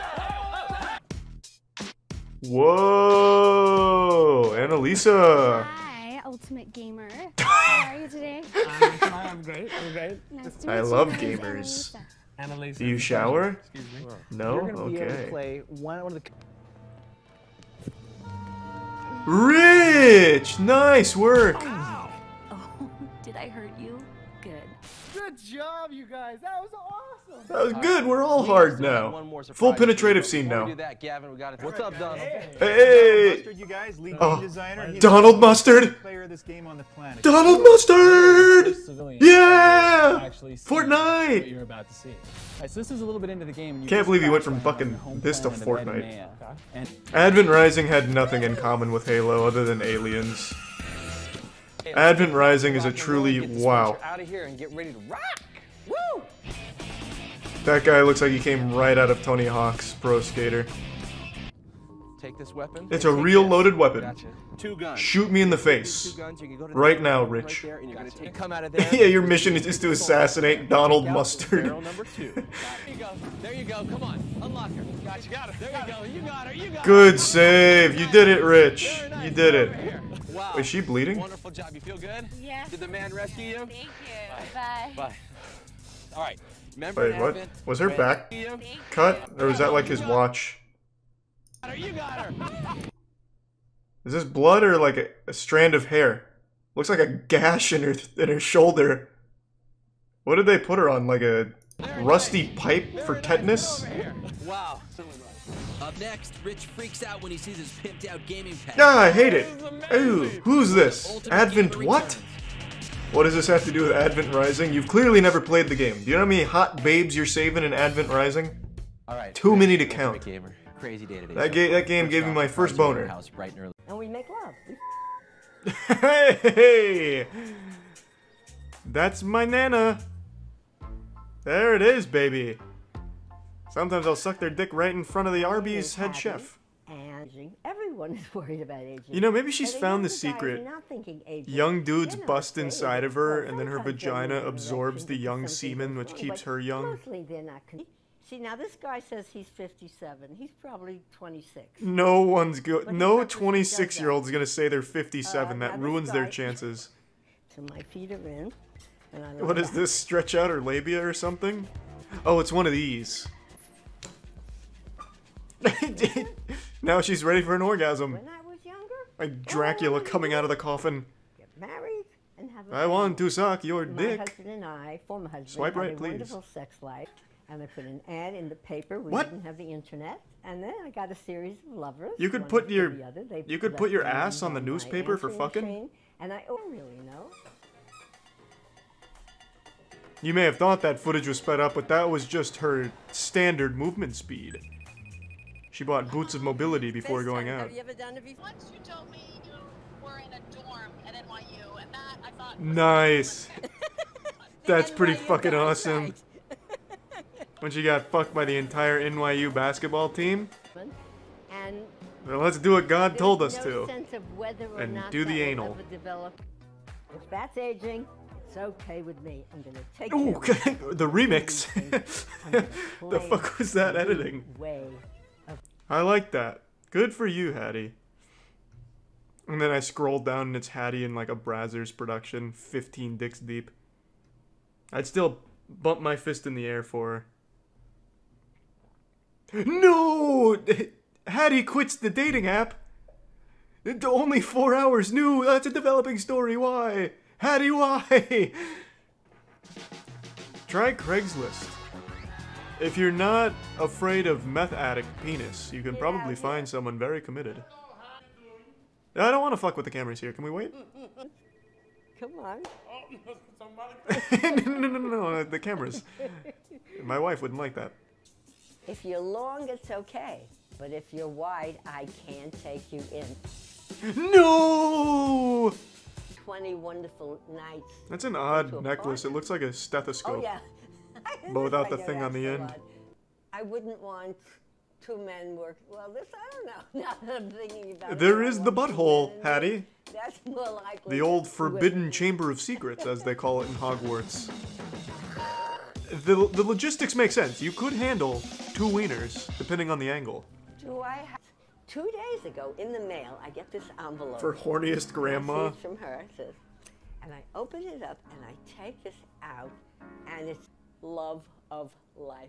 Whoa, Annalisa. Hi, Ultimate Gamer. How are you today? I'm great. I'm great. Nice to meet I you. love My name is gamers. Annalisa. Do you shower? Excuse me. No? You're gonna be able to Okay. play one of the. Rich! Nice work! Oh, did I hurt you? Good. Good job, you guys. That was awesome. That was good, we're all hard now. Full penetrative scene now. What's up, Donald? Hey! You guys, lead Oh, game designer. He's Donald the Mustard! player of this game on the planet. Donald Mustard! Yeah! Actually see Fortnite! What you're about to see. Alright, so this is a little bit into the game. Can't believe you went from fucking this to Fortnite. Advent Rising had nothing in common with Halo other than aliens. Advent Rising is a truly wow. Out of here and get ready to rock. Woo! That guy looks like he came right out of Tony Hawk's Pro Skater. Take this weapon. It's a real loaded weapon. Gotcha. 2 guns. Shoot me in the face. Right now, Rich. Right there, and you're gonna take, come out of there. Yeah, your mission is just to assassinate Donald Mustard. Barrel number 2. There you go. There you go. Come on. Unlock her. Got you. Got her. There you go. You got her. You got her. Good save. You did it, Rich. You did it. Wow. Is she bleeding? Wonderful job. You feel good? Yeah. Did the man rescue you? Thank you. Bye. Bye. All right. Remember Wait, what? Advent? Was her back cut? Or was that like his watch? You got her. Is this blood or like a strand of hair? Looks like a gash in her shoulder. What did they put her on? Like a rusty pipe for tetanus? Wow. Up next, Rich freaks out when he sees his pimped out gaming pad. Ah, I hate it. Ooh, who's this? Advent what? What does this have to do with Advent Rising? You've clearly never played the game. Do you know how many hot babes you're saving in Advent Rising? All right. Too many to count. Crazy day today. That game gave me my first boner. And we make love. Hey! That's my Nana. There it is, baby. Sometimes I'll suck their dick right in front of the Arby's head chef. Aging. Everyone is worried about aging. You know, maybe she's And found the younger guys secret. are not thinking aging. Young dudes They're not bust afraid. inside of her, and then her Sometimes they're vagina moving absorbs the erections young into something semen, which different, keeps but her young. Mostly they're not. See, now this guy says he's 57. He's probably 26. No one's good. But he No purposely does 26-year-old's gonna say they're 57. now That this ruins their guy- chances. So my feet are in. And I What is this? Stretch out her labia or something? Oh, it's one of these. Now she's ready for an orgasm. When I was younger, Like Dracula coming out of the coffin. get married and have a I want to suck your My dick. husband and I, former husband, Swipe had right, a please. wonderful sex life. And I put an ad in the paper. We What? didn't have the internet. And then I got a series of lovers. You could one put after your the other. They you could left put your their ass names on the my newspaper for answering fucking. machine, and I don't really know. You may have thought that footage was sped up, but that was just her standard movement speed. She bought boots of mobility before going out. Have you ever done it before? Once you told me you were in a dorm at NYU, and that I thought. Nice. That's pretty fucking awesome. When she got fucked by the entire NYU basketball team. And Well, let's do what God told us no to. sense of whether or And not do the that will anal. ever develop. If that's aging, it's okay with me. I'm gonna take Ooh, care of it. the remix. The fuck was that editing? I like that. Good for you, Hattie. And then I scrolled down and it's Hattie in like a Brazzers production, 15 dicks deep. I'd still bump my fist in the air for her. No! Hattie quits the dating app. Only 4 hours new. That's a developing story. Why? Hattie, why? Try Craigslist. If you're not afraid of meth addict penis, you can probably find someone very committed. I don't want to fuck with the cameras here. Can we wait? Come on. No, the cameras. My wife wouldn't like that. If you're long, it's okay. But if you're wide, I can't take you in. No! 20 wonderful nights. That's an into odd a necklace. It park. looks like a stethoscope. Oh, yeah. But without the I get thing on the asked a end. lot. I wouldn't want two men work. Well, this, I don't know. Now that I'm thinking about it. There I is the want two butthole, men. Hattie. That's more likely. The old than two forbidden women. chamber of secrets, as they call it in Hogwarts. The logistics make sense. You could handle two wieners, depending on the angle. Do I have 2 days ago, in the mail, I get this envelope. For horniest grandma. It's from her. It says, and I open it up and I take this out, and it's love of life.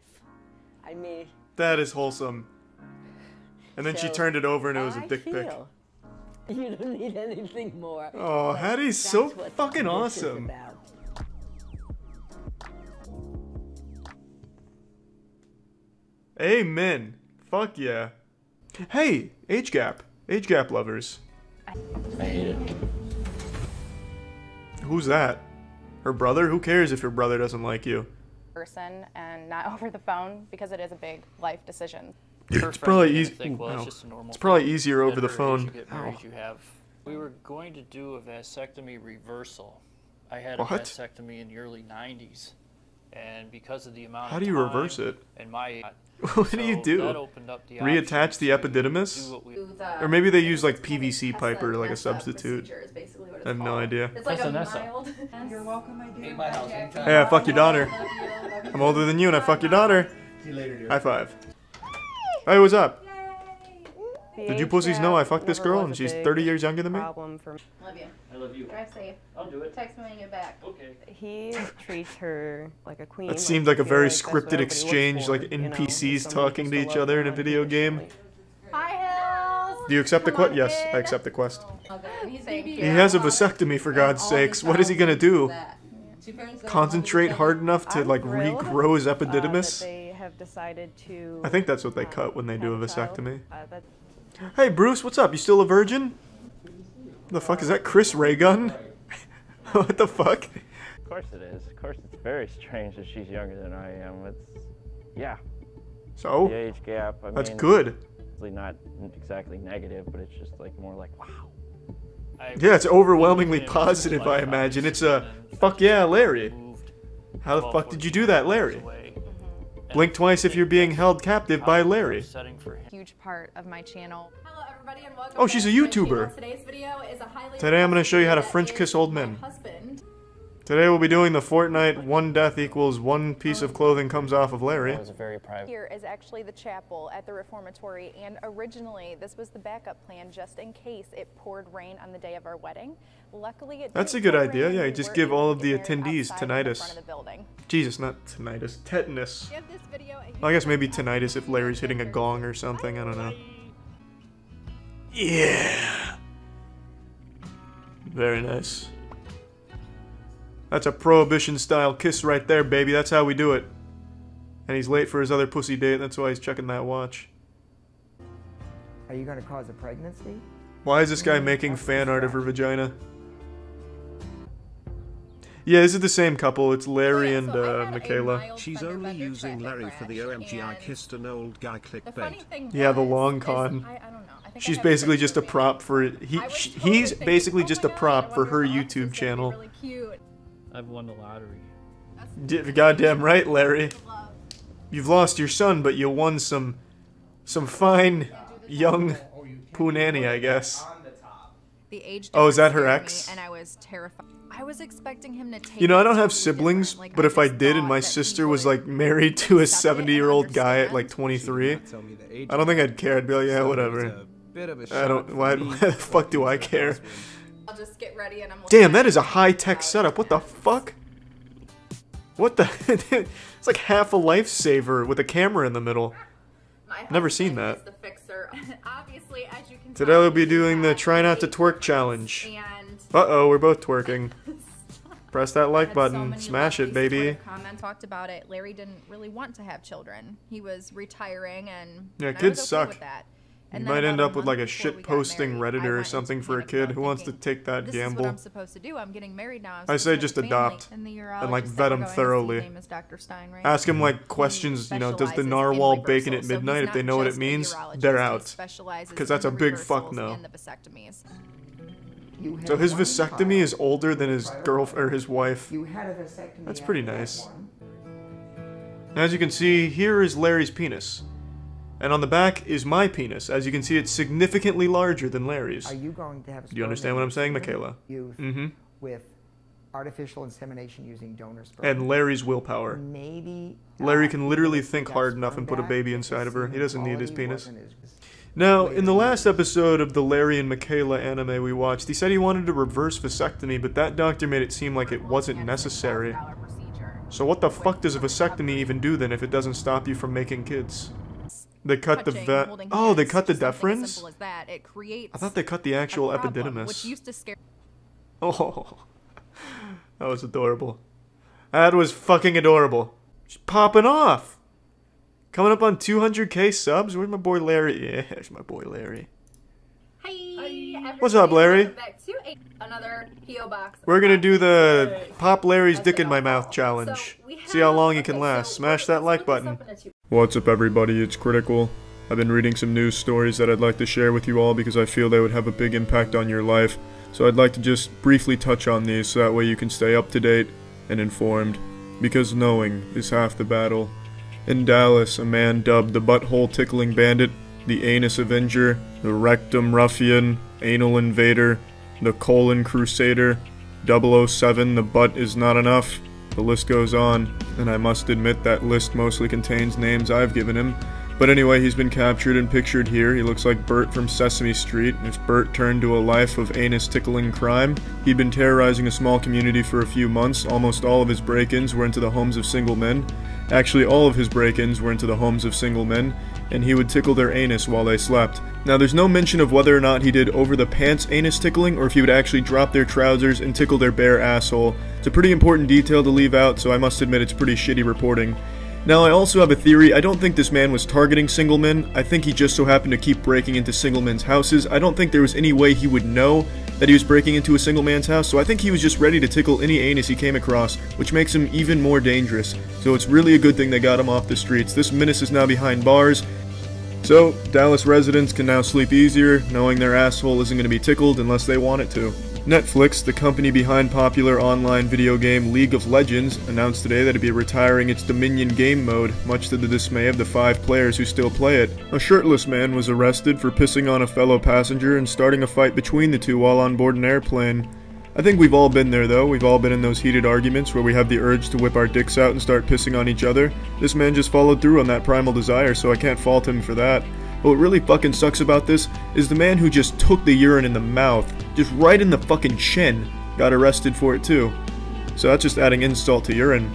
I mean, that is wholesome. And then she turned it over and it was a dick pic. You don't need anything more. Oh, Hattie's so fucking awesome. Amen. Fuck yeah. Hey, age gap. Age gap lovers. I hate it. Who's that? Her brother? Who cares if your brother doesn't like you? Person and not over the phone because it is a big life decision. It's probably easy. Well, it's probably easier over the phone. We were going to do a vasectomy reversal. I had a What? vasectomy in the early 90s, and because of the amount How of do you time reverse it? and my What do you do? that opened up the Reattach the epididymis? Or maybe they use like PVC pipe or like a substitute. I have no idea. It's like a mild. You're welcome, my dear. Hey, I fuck your daughter. I'm older than you and I fuck your daughter. See you later, dude. High five. Hey, what's up? Did you pussies know I fucked this girl and she's 30 years younger than me? Love you. I love you. Drive safe. I'll do it. Text me when you get back. Okay. He treats her like a queen. That seemed like a very scripted exchange, like NPCs talking to each other in a video game. Hi, Hills. Do you accept the quest? Yes, I accept the quest. Thank He you. has a vasectomy, for God's sakes. What is he gonna do? Concentrate hard enough to like regrow his epididymis? They have decided to. I think that's what they cut when they do a vasectomy. Hey Bruce, what's up? You still a virgin? The fuck is that, Chris Raygun? What the fuck? Of course it is. Of course it's very strange that she's younger than I am. It's, yeah. So? The age gap, I That's mean, good. It's not exactly negative, but it's just like more like, wow. Yeah, it's overwhelmingly positive, I imagine. It's a, fuck yeah, Larry. How the fuck did you do that, Larry? Blink twice if you're being held captive by Larry. Huge part of my channel. Hello, everybody, and welcome. Oh, she's a YouTuber. Today's video is a highly Today I'm going to show you how to French kiss old men. Today we'll be doing the Fortnite 1 death equals 1 piece of clothing comes off of Larry. Here is actually the chapel at the reformatory, and originally this was the backup plan just in case it poured rain on the day of our wedding. Luckily, it That's a didn't good pour idea. rain, Yeah, and you we just were give able all to of the get married attendees outside in the front tinnitus. of the building. Jesus, not tinnitus. Tetanus. Well, I guess maybe tinnitus if Larry's hitting a gong or something. I don't know. Yeah. Very nice. That's a Prohibition-style kiss right there, baby. That's how we do it. And he's late for his other pussy date. That's why he's checking that watch. Are you going to cause a pregnancy? Why is this guy making fan art of her vagina? Yeah, this is the same couple. It's Larry and Michaela. She's only using Larry for the OMG I kissed an old guy clickbait. Yeah, the long con. She's basically just a prop for he's basically just a prop for her YouTube channel. I've won the lottery. Goddamn right, Larry. You've lost your son, but you won some fine young punani, I guess. The age Oh, is that her difference ex? scared me, and I was terrified. I was expecting him to take You know, I don't it have totally siblings, different. Like, but I if I just did and thought my that he sister was would like married to a accept it and 70-year-old guy at like understand. 23, I don't think I'd care. I'd be like, yeah, whatever. I don't. Why the fuck do I care? I'll just get ready and I'm Damn, that is a high-tech setup. What the fuck? What the? It's like half a lifesaver with a camera in the middle. Never seen that. the fixer. Obviously, as you can Today we'll be doing the try not to twerk challenge. Uh-oh, we're both twerking. Press that like button. Smash it, baby. Comment talked about it. Larry didn't really want to have children. He was retiring, and Yeah, and I kids was okay suck. with that. You And then might end about a up with month like a before we shit got posting married, I Redditor or went something into for a panic kid mode who wants to thinking, take that this is gamble. what I'm supposed to do. I'm getting married now. I'm I say supposed to just have a family. adopt. And the And like urologist vet said, them "We're going to see, thoroughly. his name is Dr. Stein, right? Ask him like questions, you know, does the specializes in narwhal reversal, bacon at so he's midnight? If they not know what it just a means, urologist, they're he out. specializes Because that's a in the big fuck reversals no. and the vasectomies. So his vasectomy is older than his or his wife. You had a vasectomy. That's pretty nice. As you can see, here is Larry's penis. And on the back is my penis. As you can see, it's significantly larger than Larry's. Are you going to have Do you understand what I'm saying, Michaela? Youth Mm-hmm. with artificial insemination using donor sperm. And Larry's willpower. Maybe Larry can literally think hard enough and put a baby inside of her. He doesn't need his penis. Now, in the last episode of the Larry and Michaela anime we watched, he said he wanted a reverse vasectomy, but that doctor made it seem like it wasn't necessary. So what the fuck does a vasectomy even do then if it doesn't stop you from making kids? They cut the oh, they cut the deferens? I thought they cut the actual epididymis. Oh, that was adorable. That was fucking adorable. She's popping off. Coming up on 200k subs? Where's my boy Larry? Yeah, there's my boy Larry. Hi. What's up, Larry? Another PO box. We're gonna do the Pop Larry's Dick in My Mouth challenge. See how long you can last. Smash that like button. What's up, everybody? It's Critical. I've been reading some news stories that I'd like to share with you all because I feel they would have a big impact on your life. So I'd like to just briefly touch on these so that way you can stay up to date and informed. Because knowing is half the battle. In Dallas, a man dubbed the Butthole Tickling Bandit, the Anus Avenger, the Rectum Ruffian, Anal Invader, the Colon Crusader, 007, the Butt Is Not Enough. The list goes on, and I must admit that list mostly contains names I've given him. But anyway, he's been captured and pictured here. He looks like Bert from Sesame Street. If Bert turned to a life of anus-tickling crime, he'd been terrorizing a small community for a few months. Almost all of his break-ins were into the homes of single men. Actually, all of his break-ins were into the homes of single men, and he would tickle their anus while they slept. Now, there's no mention of whether or not he did over-the-pants anus tickling, or if he would actually drop their trousers and tickle their bare asshole. It's a pretty important detail to leave out, so I must admit it's pretty shitty reporting. Now, I also have a theory. I don't think this man was targeting single men. I think he just so happened to keep breaking into single men's houses. I don't think there was any way he would know that he was breaking into a single man's house, so I think he was just ready to tickle any anus he came across, which makes him even more dangerous. So it's really a good thing they got him off the streets. This menace is now behind bars. So, Dallas residents can now sleep easier, knowing their asshole isn't going to be tickled unless they want it to. Netflix, the company behind popular online video game League of Legends, announced today that it'd be retiring its Dominion game mode, much to the dismay of the 5 players who still play it. A shirtless man was arrested for pissing on a fellow passenger and starting a fight between the two while on board an airplane. I think we've all been there though. We've all been in those heated arguments where we have the urge to whip our dicks out and start pissing on each other. This man just followed through on that primal desire, so I can't fault him for that. But what really fucking sucks about this is the man who just took the urine in the mouth, just right in the fucking chin, got arrested for it too. So that's just adding insult to urine.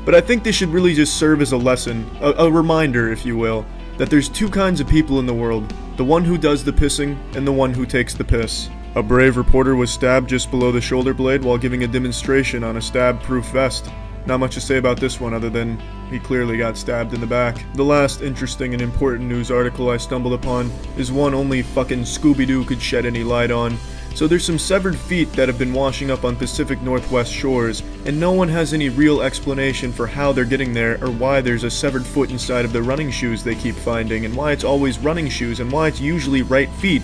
But I think this should really just serve as a lesson, a reminder, if you will, that there's 2 kinds of people in the world. The one who does the pissing, and the one who takes the piss. A brave reporter was stabbed just below the shoulder blade while giving a demonstration on a stab-proof vest. Not much to say about this one other than he clearly got stabbed in the back. The last interesting and important news article I stumbled upon is one only fucking Scooby-Doo could shed any light on. So there's some severed feet that have been washing up on Pacific Northwest shores, and no one has any real explanation for how they're getting there or why there's a severed foot inside of the running shoes they keep finding, and why it's always running shoes and why it's usually right feet.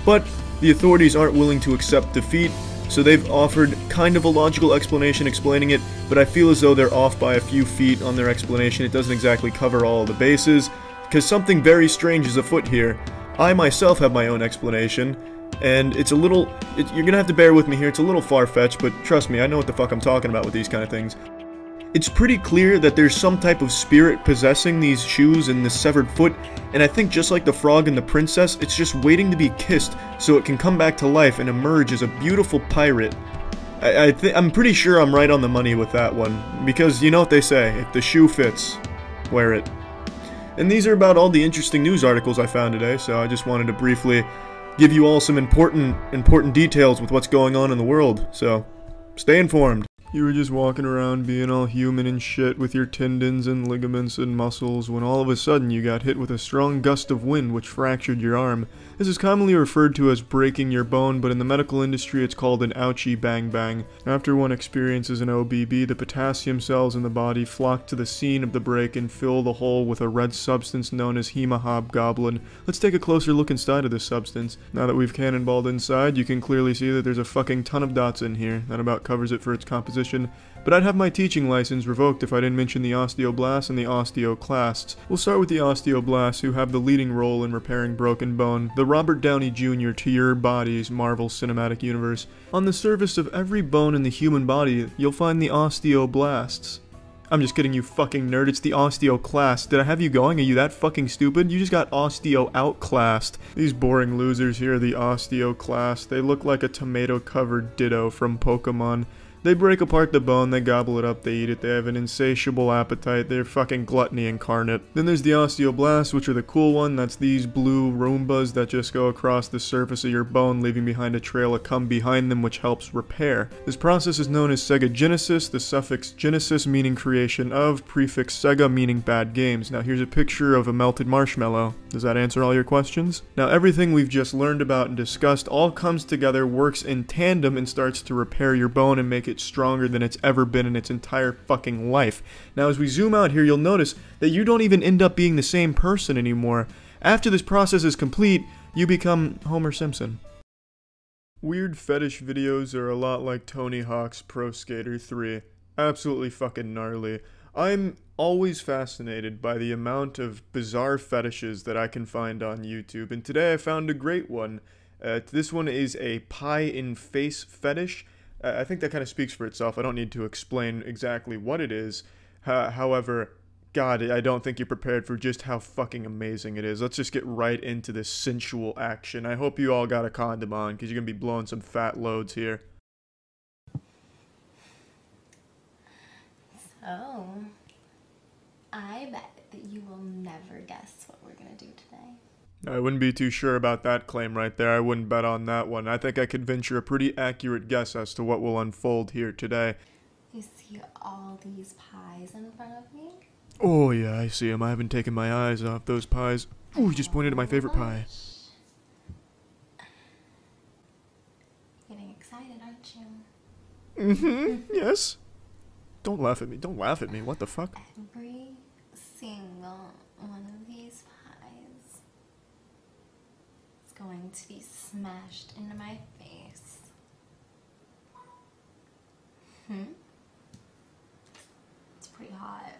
But the authorities aren't willing to accept defeat, so they've offered kind of a logical explanation explaining it, but I feel as though they're off by a few feet on their explanation. It doesn't exactly cover all the bases, because something very strange is afoot here. I myself have my own explanation, and it's a little... you're gonna have to bear with me here, it's a little far-fetched, but trust me, I know what the fuck I'm talking about with these kind of things. It's pretty clear that there's some type of spirit possessing these shoes and this severed foot, and I think just like the frog and the princess, it's just waiting to be kissed so it can come back to life and emerge as a beautiful pirate. I'm pretty sure I'm right on the money with that one, because you know what they say, if the shoe fits, wear it. And these are about all the interesting news articles I found today, so I just wanted to briefly give you all some important details with what's going on in the world, so stay informed. You were just walking around being all human and shit with your tendons and ligaments and muscles when all of a sudden you got hit with a strong gust of wind which fractured your arm. This is commonly referred to as breaking your bone, but in the medical industry it's called an ouchie bang bang. After one experiences an OBB, the potassium cells in the body flock to the scene of the break and fill the hole with a red substance known as hemahobgoblin. Let's take a closer look inside of this substance. Now that we've cannonballed inside, you can clearly see that there's a fucking ton of dots in here. That about covers it for its composition. But I'd have my teaching license revoked if I didn't mention the osteoblasts and the osteoclasts. We'll start with the osteoblasts, who have the leading role in repairing broken bone, the Robert Downey Jr. to your body's Marvel Cinematic Universe. On the surface of every bone in the human body, you'll find the osteoblasts. I'm just kidding, you fucking nerd. It's the osteo class. Did I have you going? Are you that fucking stupid? You just got osteo outclassed. These boring losers here are the osteo class. They look like a tomato-covered ditto from Pokemon. They break apart the bone, they gobble it up, they eat it, they have an insatiable appetite, they're fucking gluttony incarnate. Then there's the osteoblasts, which are the cool one. That's these blue Roombas that just go across the surface of your bone, leaving behind a trail of cum behind them, which helps repair. This process is known as segagenesis, the suffix genesis meaning creation of, prefix sega meaning bad games. Now here's a picture of a melted marshmallow. Does that answer all your questions? Now everything we've just learned about and discussed all comes together, works in tandem, and starts to repair your bone and make it stronger than it's ever been in its entire fucking life. Now as we zoom out here, you'll notice that you don't even end up being the same person anymore. After this process is complete, you become Homer Simpson. Weird fetish videos are a lot like Tony Hawk's Pro Skater 3. Absolutely fucking gnarly. I'm always fascinated by the amount of bizarre fetishes that I can find on YouTube, and today I found a great one. This one is a pie in face fetish. I think that kind of speaks for itself. I don't need to explain exactly what it is. However, God, I don't think you're prepared for just how fucking amazing it is. Let's just get right into this sensual action. I hope you all got a condom on, because you're going to be blowing some fat loads here. So, I bet that you will never guess what we're going to do today. I wouldn't be too sure about that claim right there. I wouldn't bet on that one. I think I could venture a pretty accurate guess as to what will unfold here today. You see all these pies in front of me? Oh yeah, I see them. I haven't taken my eyes off those pies. Ooh, he just pointed at my favorite pie. Getting excited, aren't you? Mm-hmm, yes. Don't laugh at me. Don't laugh at me. What the fuck? Every single one of these pies is going to be smashed into my face. It's pretty hot.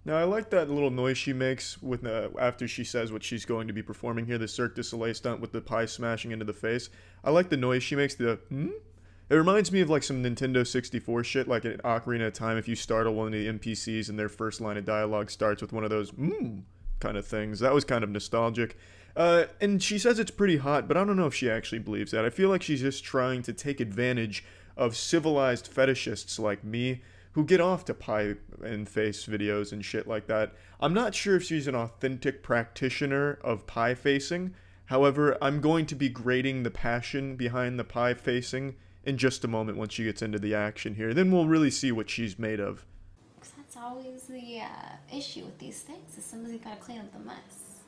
Now, I like that little noise she makes with after she says what she's going to be performing here, the Cirque du Soleil stunt with the pie smashing into the face. I like the noise she makes, the It reminds me of like some Nintendo 64 shit, like an Ocarina of Time, if you startle one of the NPCs and their first line of dialogue starts with one of those kind of things. That was kind of nostalgic. And she says it's pretty hot, but I don't know if she actually believes that. I feel like she's just trying to take advantage of civilized fetishists like me, who get off to pie and face videos and shit like that. I'm not sure if she's an authentic practitioner of pie facing. However, I'm going to be grading the passion behind the pie facing in just a moment once she gets into the action here. Then we'll really see what she's made of. Because that's always the issue with these things, is somebody's got to clean up the mess.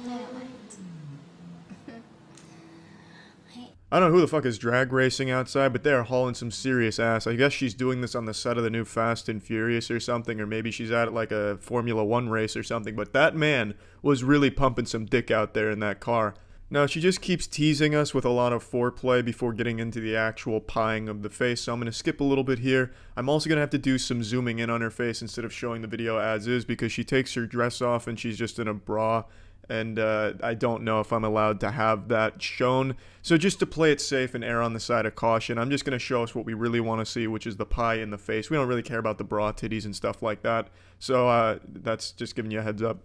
Dynamite. I don't know who the fuck is drag racing outside, but they're hauling some serious ass. I guess she's doing this on the set of the new Fast and Furious or something, or maybe she's at like a Formula 1 race or something, but that man was really pumping some dick out there in that car. Now, she just keeps teasing us with a lot of foreplay before getting into the actual pieing of the face, so I'm going to skip a little bit here. I'm also going to have to do some zooming in on her face instead of showing the video as is, because she takes her dress off and she's just in a bra, and I don't know if I'm allowed to have that shown. So just to play it safe and err on the side of caution, I'm just going to show us what we really want to see, which is the pie in the face. We don't really care about the bra titties and stuff like that, so that's just giving you a heads up.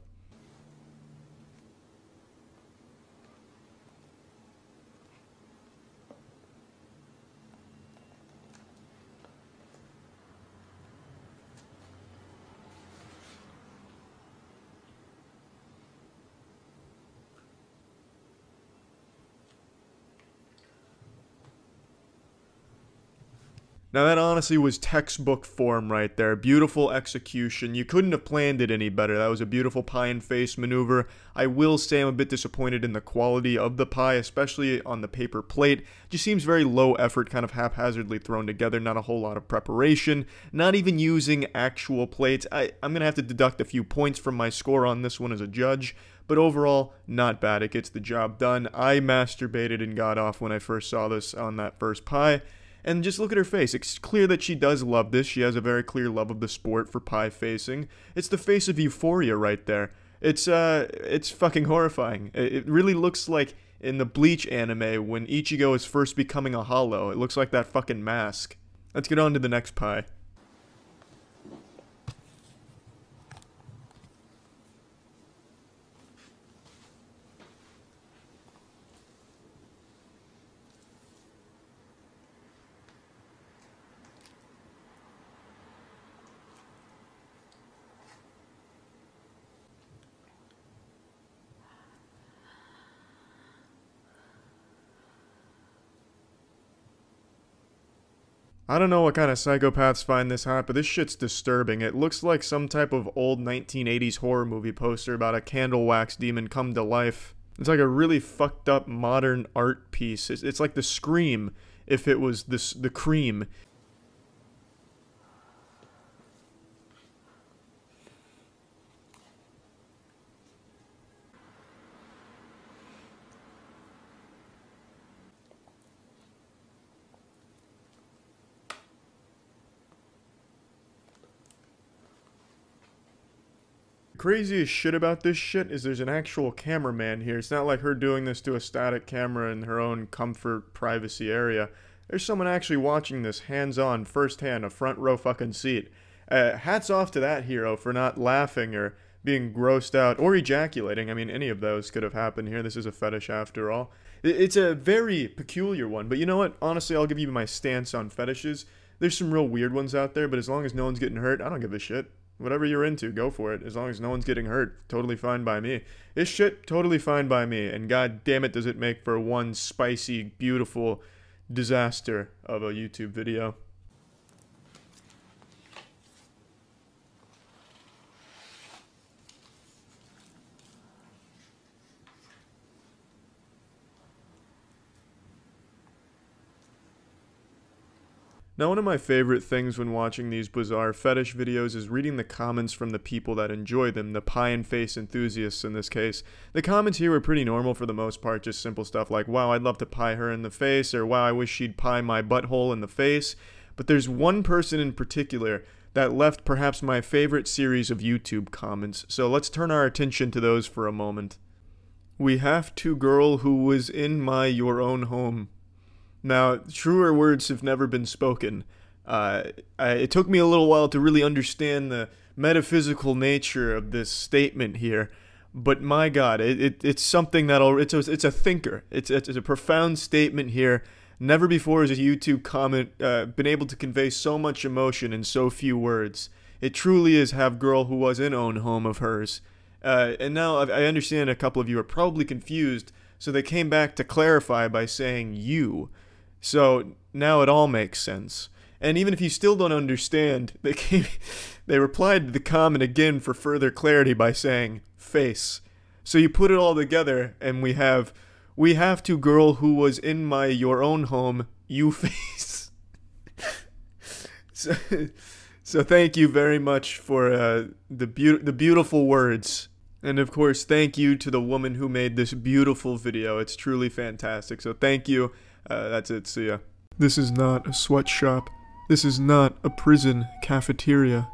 Now that honestly was textbook form right there. Beautiful execution. You couldn't have planned it any better. That was a beautiful pie and face maneuver. I will say I'm a bit disappointed in the quality of the pie, especially on the paper plate. It just seems very low effort, kind of haphazardly thrown together. Not a whole lot of preparation. Not even using actual plates. I'm going to have to deduct a few points from my score on this one as a judge. But overall, not bad. It gets the job done. I masturbated and got off when I first saw this on that first pie. And just look at her face. It's clear that she does love this. She has a very clear love of the sport for pie facing. It's the face of euphoria right there. It's fucking horrifying. It really looks like in the Bleach anime when Ichigo is first becoming a hollow. It looks like that fucking mask. Let's get on to the next pie. I don't know what kind of psychopaths find this hot, but this shit's disturbing. It looks like some type of old 1980s horror movie poster about a candle wax demon come to life. It's like a really fucked up modern art piece. It's like the Scream if it was the Cream. Craziest shit about this shit is there's an actual cameraman here. It's not like her doing this to a static camera in her own comfort, privacy area. There's someone actually watching this hands-on, first-hand, a front row fucking seat. Hats off to that hero for not laughing or being grossed out or ejaculating. I mean, any of those could have happened here. This is a fetish after all. It's a very peculiar one, but you know what? Honestly, I'll give you my stance on fetishes. There's some real weird ones out there, but as long as no one's getting hurt, I don't give a shit. Whatever you're into, go for it. As long as no one's getting hurt, totally fine by me. This shit, totally fine by me. And god damn it does it make for one spicy, beautiful disaster of a YouTube video. Now, one of my favorite things when watching these bizarre fetish videos is reading the comments from the people that enjoy them, the pie and face enthusiasts in this case. The comments here were pretty normal for the most part, just simple stuff like, wow, I'd love to pie her in the face, or wow, I wish she'd pie my butthole in the face. But there's one person in particular that left perhaps my favorite series of YouTube comments, so let's turn our attention to those for a moment. We have to girl who was in your own home. Now, truer words have never been spoken. It took me a little while to really understand the metaphysical nature of this statement here, but my God, it's something that'll it's a thinker. It's a profound statement here. Never before has a YouTube comment been able to convey so much emotion in so few words. It truly is have girl who was in own home of hers. And now I understand a couple of you are probably confused, so they came back to clarify by saying you. So now it all makes sense. And even if you still don't understand, they replied to the comment again for further clarity by saying face. So you put it all together and we have to girl who was in your own home, you face. So thank you very much for the beautiful words. And of course, thank you to the woman who made this beautiful video. It's truly fantastic. So thank you. That's it. See ya. This is not a sweatshop. This is not a prison cafeteria.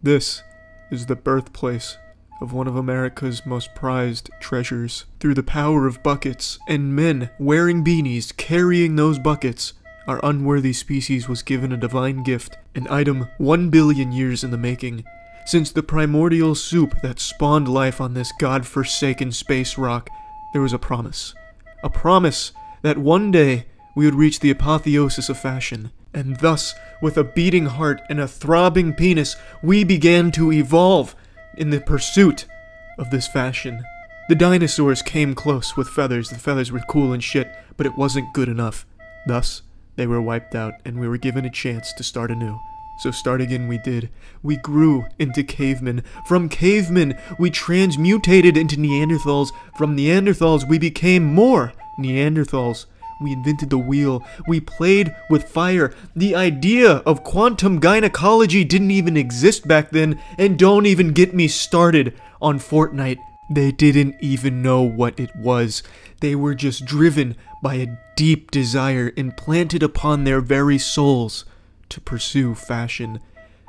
This is the birthplace of one of America's most prized treasures. Through the power of buckets and men wearing beanies carrying those buckets, our unworthy species was given a divine gift, an item 1 billion years in the making. Since the primordial soup that spawned life on this god-forsaken space rock, there was a promise. A promise that one day we would reach the apotheosis of fashion. And thus, with a beating heart and a throbbing penis, we began to evolve in the pursuit of this fashion. The dinosaurs came close with feathers. The feathers were cool and shit, but it wasn't good enough. Thus, they were wiped out, and we were given a chance to start anew. So start again we did. We grew into cavemen. From cavemen, we transmutated into Neanderthals. From Neanderthals, we became more Neanderthals. We invented the wheel. We played with fire. The idea of quantum gynecology didn't even exist back then, and don't even get me started on Fortnite. They didn't even know what it was. They were just driven by a deep desire implanted upon their very souls to pursue fashion.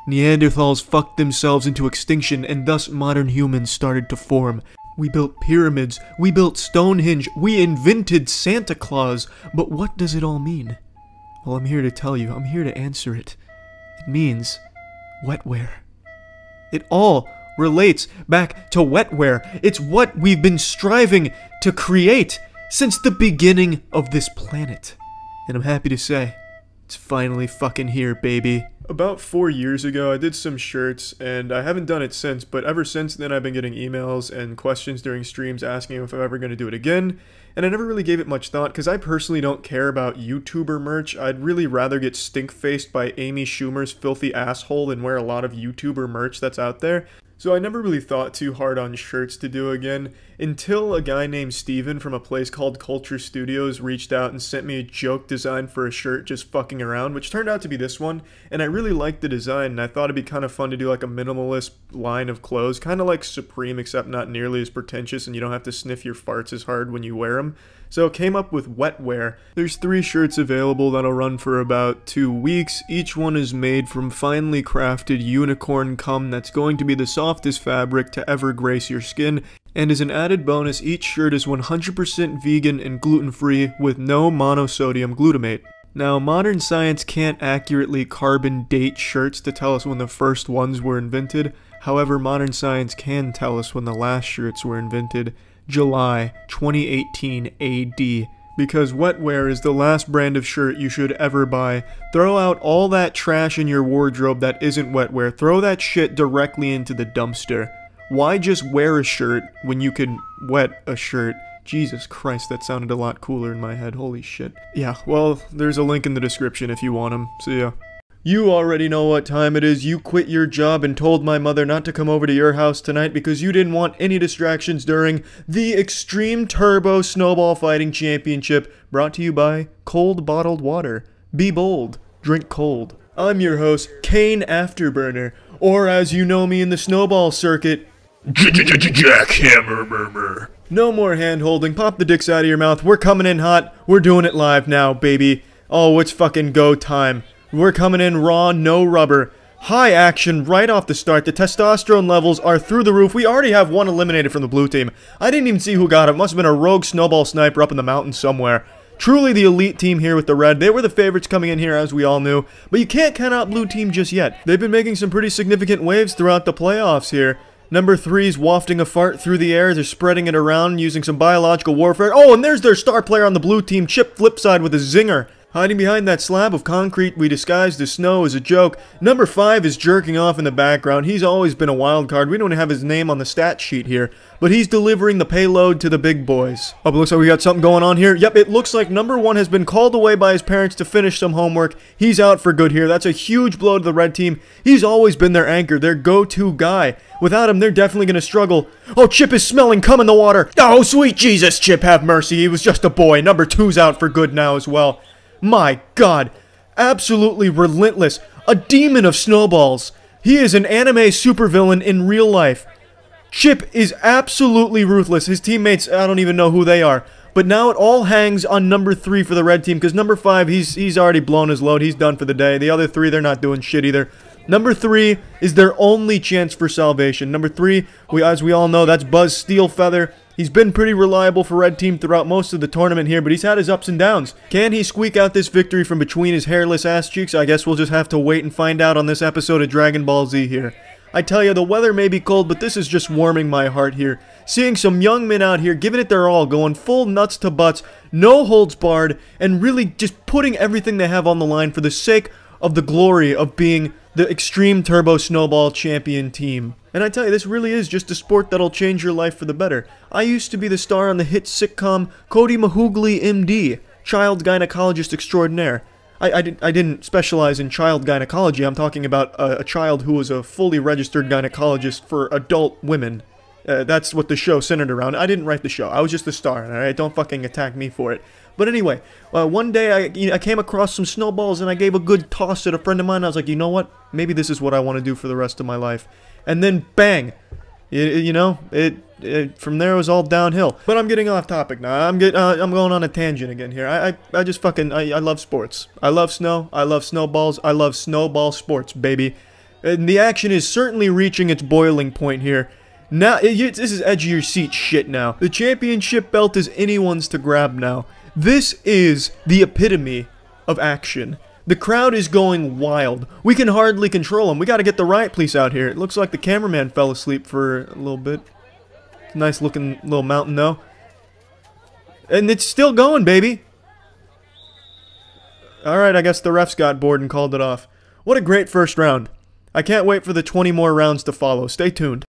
Neanderthals fucked themselves into extinction, and thus modern humans started to form. We built pyramids, we built Stonehenge, we invented Santa Claus, but what does it all mean? Well, I'm here to tell you, I'm here to answer it. It means wetware. It all relates back to wetware. It's what we've been striving to create since the beginning of this planet. And I'm happy to say, it's finally fucking here, baby. About 4 years ago, I did some shirts, and I haven't done it since, but ever since then I've been getting emails and questions during streams asking if I'm ever going to do it again, and I never really gave it much thought, because I personally don't care about YouTuber merch. I'd really rather get stink-faced by Amy Schumer's filthy asshole than wear a lot of YouTuber merch that's out there. So I never really thought too hard on shirts to do again, until a guy named Steven from a place called Culture Studios reached out and sent me a joke design for a shirt just fucking around, which turned out to be this one, and I really liked the design, and I thought it'd be kind of fun to do like a minimalist line of clothes, kind of like Supreme, except not nearly as pretentious, and you don't have to sniff your farts as hard when you wear them. So came up with wetware. There's 3 shirts available that'll run for about 2 weeks. Each one is made from finely crafted unicorn cum that's going to be the softest fabric to ever grace your skin. And as an added bonus, each shirt is 100% vegan and gluten-free with no monosodium glutamate. Now, modern science can't accurately carbon date shirts to tell us when the first ones were invented. However, modern science can tell us when the last shirts were invented. July 2018 AD. Because wetware is the last brand of shirt you should ever buy. Throw out all that trash in your wardrobe that isn't wetware. Throw that shit directly into the dumpster. Why just wear a shirt when you can wet a shirt? Jesus Christ, that sounded a lot cooler in my head. Holy shit. Yeah, well, there's a link in the description if you want them. See ya. You already know what time it is. You quit your job and told my mother not to come over to your house tonight because you didn't want any distractions during the Extreme Turbo Snowball Fighting Championship, brought to you by Cold Bottled Water. Be bold. Drink cold. I'm your host, Kane Afterburner, or as you know me in the snowball circuit, Jackhammer. No more hand-holding. Pop the dicks out of your mouth. We're coming in hot. We're doing it live now, baby. Oh, it's fucking go time. We're coming in raw, no rubber. High action right off the start. The testosterone levels are through the roof. We already have one eliminated from the blue team. I didn't even see who got it. Must have been a rogue snowball sniper up in the mountains somewhere. Truly the elite team here with the red. They were the favorites coming in here, as we all knew. But you can't count out blue team just yet. They've been making some pretty significant waves throughout the playoffs here. Number 3's wafting a fart through the air. They're spreading it around using some biological warfare. Oh, and there's their star player on the blue team, Chip Flipside with a zinger. Hiding behind that slab of concrete we disguised as snow as a joke. Number 5 is jerking off in the background. He's always been a wild card. We don't have his name on the stat sheet here. But he's delivering the payload to the big boys. Oh, but looks like we got something going on here. Yep, it looks like number 1 has been called away by his parents to finish some homework. He's out for good here. That's a huge blow to the red team. He's always been their anchor, their go-to guy. Without him, they're definitely going to struggle. Oh, Chip is smelling cum in the water. Oh, sweet Jesus, Chip, have mercy. He was just a boy. Number 2's out for good now as well. My God, absolutely relentless, a demon of snowballs. He is an anime supervillain in real life. Chip is absolutely ruthless. His teammates, I don't even know who they are. But now it all hangs on number 3 for the red team, because number 5, he's already blown his load. He's done for the day. The other 3, they're not doing shit either. Number 3 is their only chance for salvation. Number 3, as we all know, that's Buzz Steelfeather. He's been pretty reliable for red team throughout most of the tournament here, but he's had his ups and downs. Can he squeak out this victory from between his hairless ass cheeks? I guess we'll just have to wait and find out on this episode of Dragon Ball Z here. I tell you, the weather may be cold, but this is just warming my heart here. Seeing some young men out here giving it their all, going full nuts to butts, no holds barred, and really just putting everything they have on the line for the sake of the glory of being the Extreme Turbo Snowball Champion team. And I tell you, this really is just a sport that'll change your life for the better. I used to be the star on the hit sitcom Cody Mahoogly MD, Child Gynecologist Extraordinaire. I didn't specialize in child gynecology. I'm talking about a child who was a fully registered gynecologist for adult women. That's what the show centered around. I didn't write the show. I was just the star, alright? Don't fucking attack me for it. But anyway, one day I came across some snowballs and I gave a good toss at a friend of mine. I was like, you know what? Maybe this is what I want to do for the rest of my life. And then, bang! From there it was all downhill. But I'm getting off topic now. I'm going on a tangent again here. I love sports. I love snow. I love snowballs. I love snowball sports, baby. And the action is certainly reaching its boiling point here. Now, this is edge of your seat shit now. The championship belt is anyone's to grab now. This is the epitome of action. The crowd is going wild. We can hardly control them. We gotta get the riot police out here. It looks like the cameraman fell asleep for a little bit. Nice looking little mountain though. And it's still going, baby. Alright, I guess the refs got bored and called it off. What a great first round. I can't wait for the 20 more rounds to follow. Stay tuned.